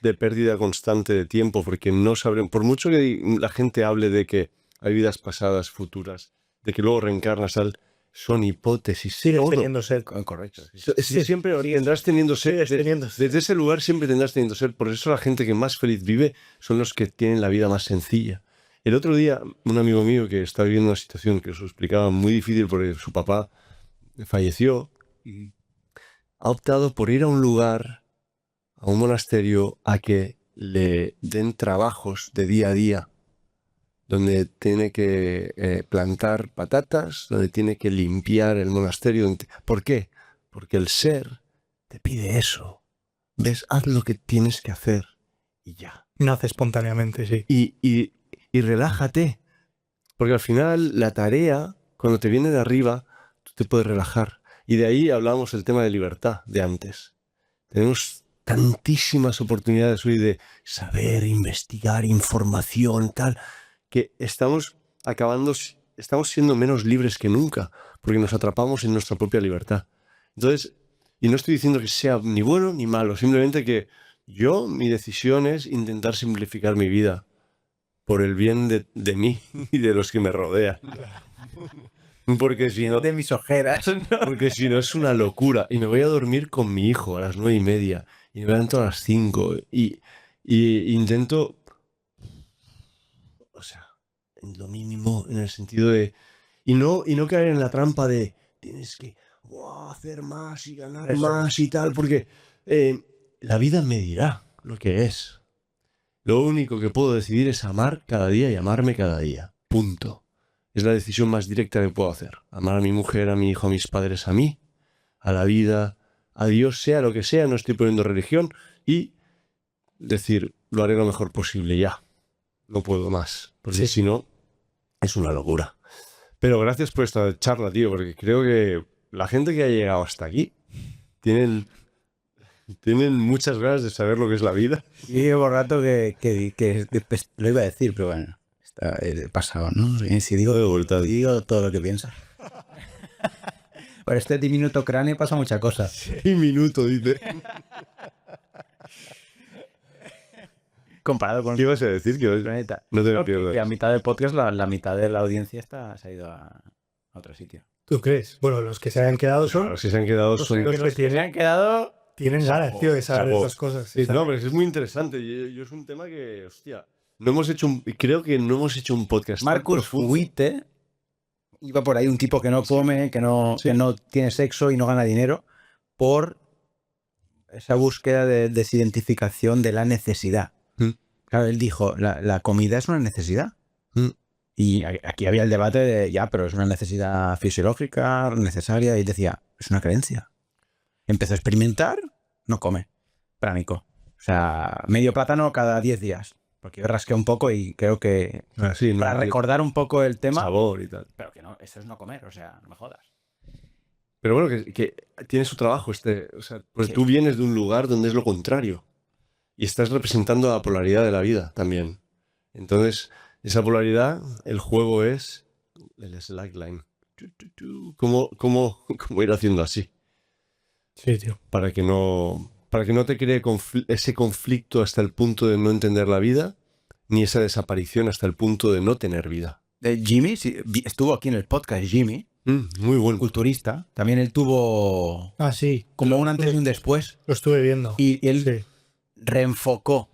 de pérdida constante de tiempo porque no sabremos, por mucho que la gente hable de que hay vidas pasadas, futuras, de que luego reencarnas son hipótesis. Sigues teniendo sed. Correcto. Siempre tendrás teniendo sed. Desde ese lugar siempre tendrás teniendo sed. Por eso la gente que más feliz vive son los que tienen la vida más sencilla. El otro día, un amigo mío que está viviendo una situación que os explicaba muy difícil porque su papá falleció y ha optado por ir a un lugar, a un monasterio, a que le den trabajos de día a día, donde tiene que plantar patatas, donde tiene que limpiar el monasterio. ¿Por qué? Porque el ser te pide eso. ¿Ves? Haz lo que tienes que hacer y ya. Nace espontáneamente, sí. Y relájate, porque al final la tarea, cuando te viene de arriba, tú te puedes relajar. Y de ahí hablamos del tema de libertad de antes. Tenemos tantísimas oportunidades hoy de saber, investigar, información, tal, que estamos siendo menos libres que nunca, porque nos atrapamos en nuestra propia libertad. Entonces, y no estoy diciendo que sea ni bueno ni malo, simplemente que mi decisión es intentar simplificar mi vida por el bien de mí y de los que me rodean. Porque si no... De mis ojeras. Porque si no es una locura. Y me voy a dormir con mi hijo a las 9:30. Y me levanto a las 5. Y intento... O sea, en lo mínimo, en el sentido de... Y no caer en la trampa de... Tienes que hacer más y ganar más y tal. Porque la vida me dirá lo que es. Lo único que puedo decidir es amar cada día y amarme cada día. Punto. Es la decisión más directa que puedo hacer. Amar a mi mujer, a mi hijo, a mis padres, a mí, a la vida, a Dios, sea lo que sea, no estoy poniendo religión, y decir, lo haré lo mejor posible ya. No puedo más, porque si no, es una locura. Pero gracias por esta charla, tío, porque creo que la gente que ha llegado hasta aquí tienen muchas ganas de saber lo que es la vida. Y llevo rato que lo iba a decir, pero bueno, está pasado, ¿no? Si digo todo lo que piensa. Por este diminuto cráneo pasa mucha cosa. Un minuto, dice. Comparado con ¿Qué ibas a decir? el planeta. No te lo pierdas. Que a mitad del podcast la mitad de la audiencia se ha ido a otro sitio. ¿Tú crees? Bueno, los que se hayan quedado son... Los que se han quedado son... Los que Se han quedado... tienen ganas, tío, de saber estas cosas. Sí, No, pero es muy interesante. Yo es un tema que, hostia, creo que no hemos hecho un podcast. tan Marcus profundo. Witte iba por ahí, un tipo que no come, que no tiene sexo y no gana dinero, por esa búsqueda de desidentificación de la necesidad. Claro, él dijo, la comida es una necesidad. Y aquí había el debate de, ya, pero es una necesidad fisiológica, necesaria, y él decía, es una creencia. Empezó a experimentar, no come. Pránico. O sea, medio plátano cada 10 días. Porque yo rasqué un poco y creo que Sí, para recordar un poco el tema, sabor y tal. pero que no, eso es no comer, o sea, no me jodas. Pero bueno, que tiene su trabajo o sea, pues Sí. tú vienes de un lugar donde es lo contrario y estás representando la polaridad de la vida también. Entonces, esa polaridad, el juego es el slackline. ¿Cómo ir haciendo así? Sí, tío. Para que no te cree ese conflicto hasta el punto de no entender la vida, ni esa desaparición hasta el punto de no tener vida. Jimmy, sí, estuvo aquí en el podcast, Jimmy, Muy bueno. culturista. También él tuvo Ah, sí. como un antes y un después. Lo estuve viendo. Y él Sí. reenfocó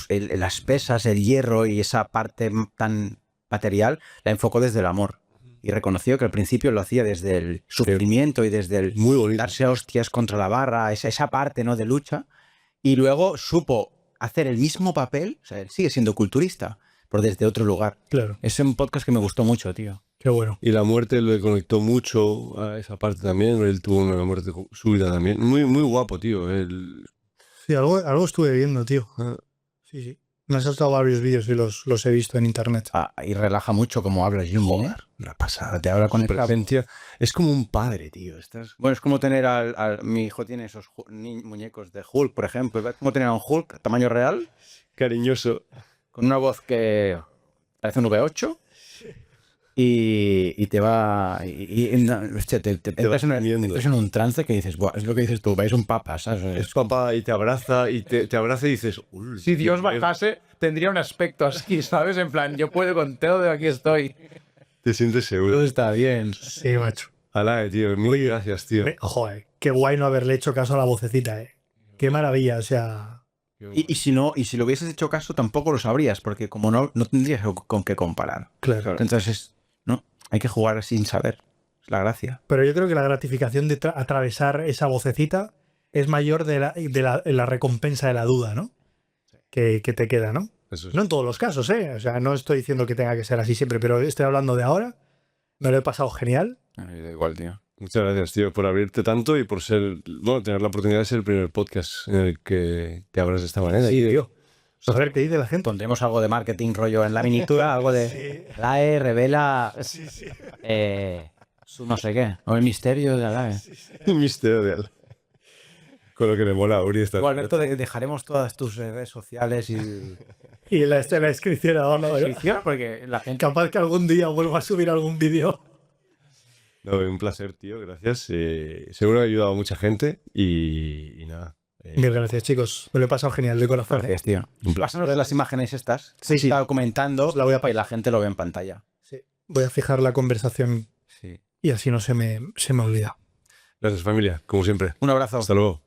las pesas, el hierro y esa parte tan material, la enfocó desde el amor. Y reconoció que al principio lo hacía desde el sufrimiento y desde el Muy bonito. darse hostias contra la barra, esa parte, ¿no?, de lucha. Y luego supo hacer el mismo papel, o sea, él sigue siendo culturista, pero desde otro lugar. Claro. Es un podcast que me gustó mucho, tío. Qué bueno. Y la muerte le conectó mucho a esa parte también. Él tuvo una muerte súbita también. Muy, muy guapo, tío. Sí, algo estuve viendo, tío. Ah. Sí, sí. Me han saltado varios vídeos y los he visto en internet. Y relaja mucho como habla Jimmy, ¿eh? Una pasada. Te habla con Su esa... presencia. Es como un padre, tío. Bueno, es como tener mi hijo tiene esos muñecos de Hulk, por ejemplo. Es como tener a un Hulk tamaño real, Cariñoso. con una voz que parece un V8 y te va... hostia, te entras, va comiendo. entras en un trance que dices, "Buah, es lo que dices tú, vais un papa, ¿sabes?". Es papá y te abraza y te abraza y dices... "Uy, Si Dios tío, bajase, tendría un aspecto así, ¿sabes? En plan, yo puedo con todo, de aquí estoy. Te sientes seguro. Todo está bien. Sí, macho. Alá, tío. Muy gracias, tío. Joder, qué guay no haberle hecho caso a la vocecita, eh. Qué maravilla, o sea... Y si lo hubieses hecho caso, tampoco lo sabrías, porque como no tendrías con qué comparar. Claro. Entonces, no, hay que jugar sin saber. Es la gracia. Pero yo creo que la gratificación de atravesar esa vocecita es mayor de la recompensa de la duda, ¿no? Que te queda, ¿no? Eso es. No en todos los casos, ¿eh? O sea, no estoy diciendo que tenga que ser así siempre, pero estoy hablando de ahora. Me lo he pasado genial. Da igual, tío. Muchas gracias, tío, por abrirte tanto y por tener la oportunidad de ser el primer podcast en el que te abras de esta manera. Sí, tío. A ver qué dice la gente. Pondremos algo de marketing rollo en la miniatura, algo de LAE revela su no sé qué, o el misterio de la LAE. Un misterio de él. Con lo que le mola a Uri esta. Bueno, Alberto, dejaremos todas tus redes sociales y Y la descripción abajo, ¿no? descripción, porque la gente... Capaz que algún día vuelva a subir algún vídeo. No, un placer, tío, gracias. Seguro que ha ayudado a mucha gente y nada. Mil gracias, chicos. Me lo he pasado genial de corazón. Gracias, tío. Pásanos las imágenes estas. Sí, sí. Está documentando Os la voy a y la gente lo ve en pantalla. Sí. Voy a fijar la conversación Sí. y así no se me olvida. Gracias, familia, como siempre. Un abrazo. Hasta luego.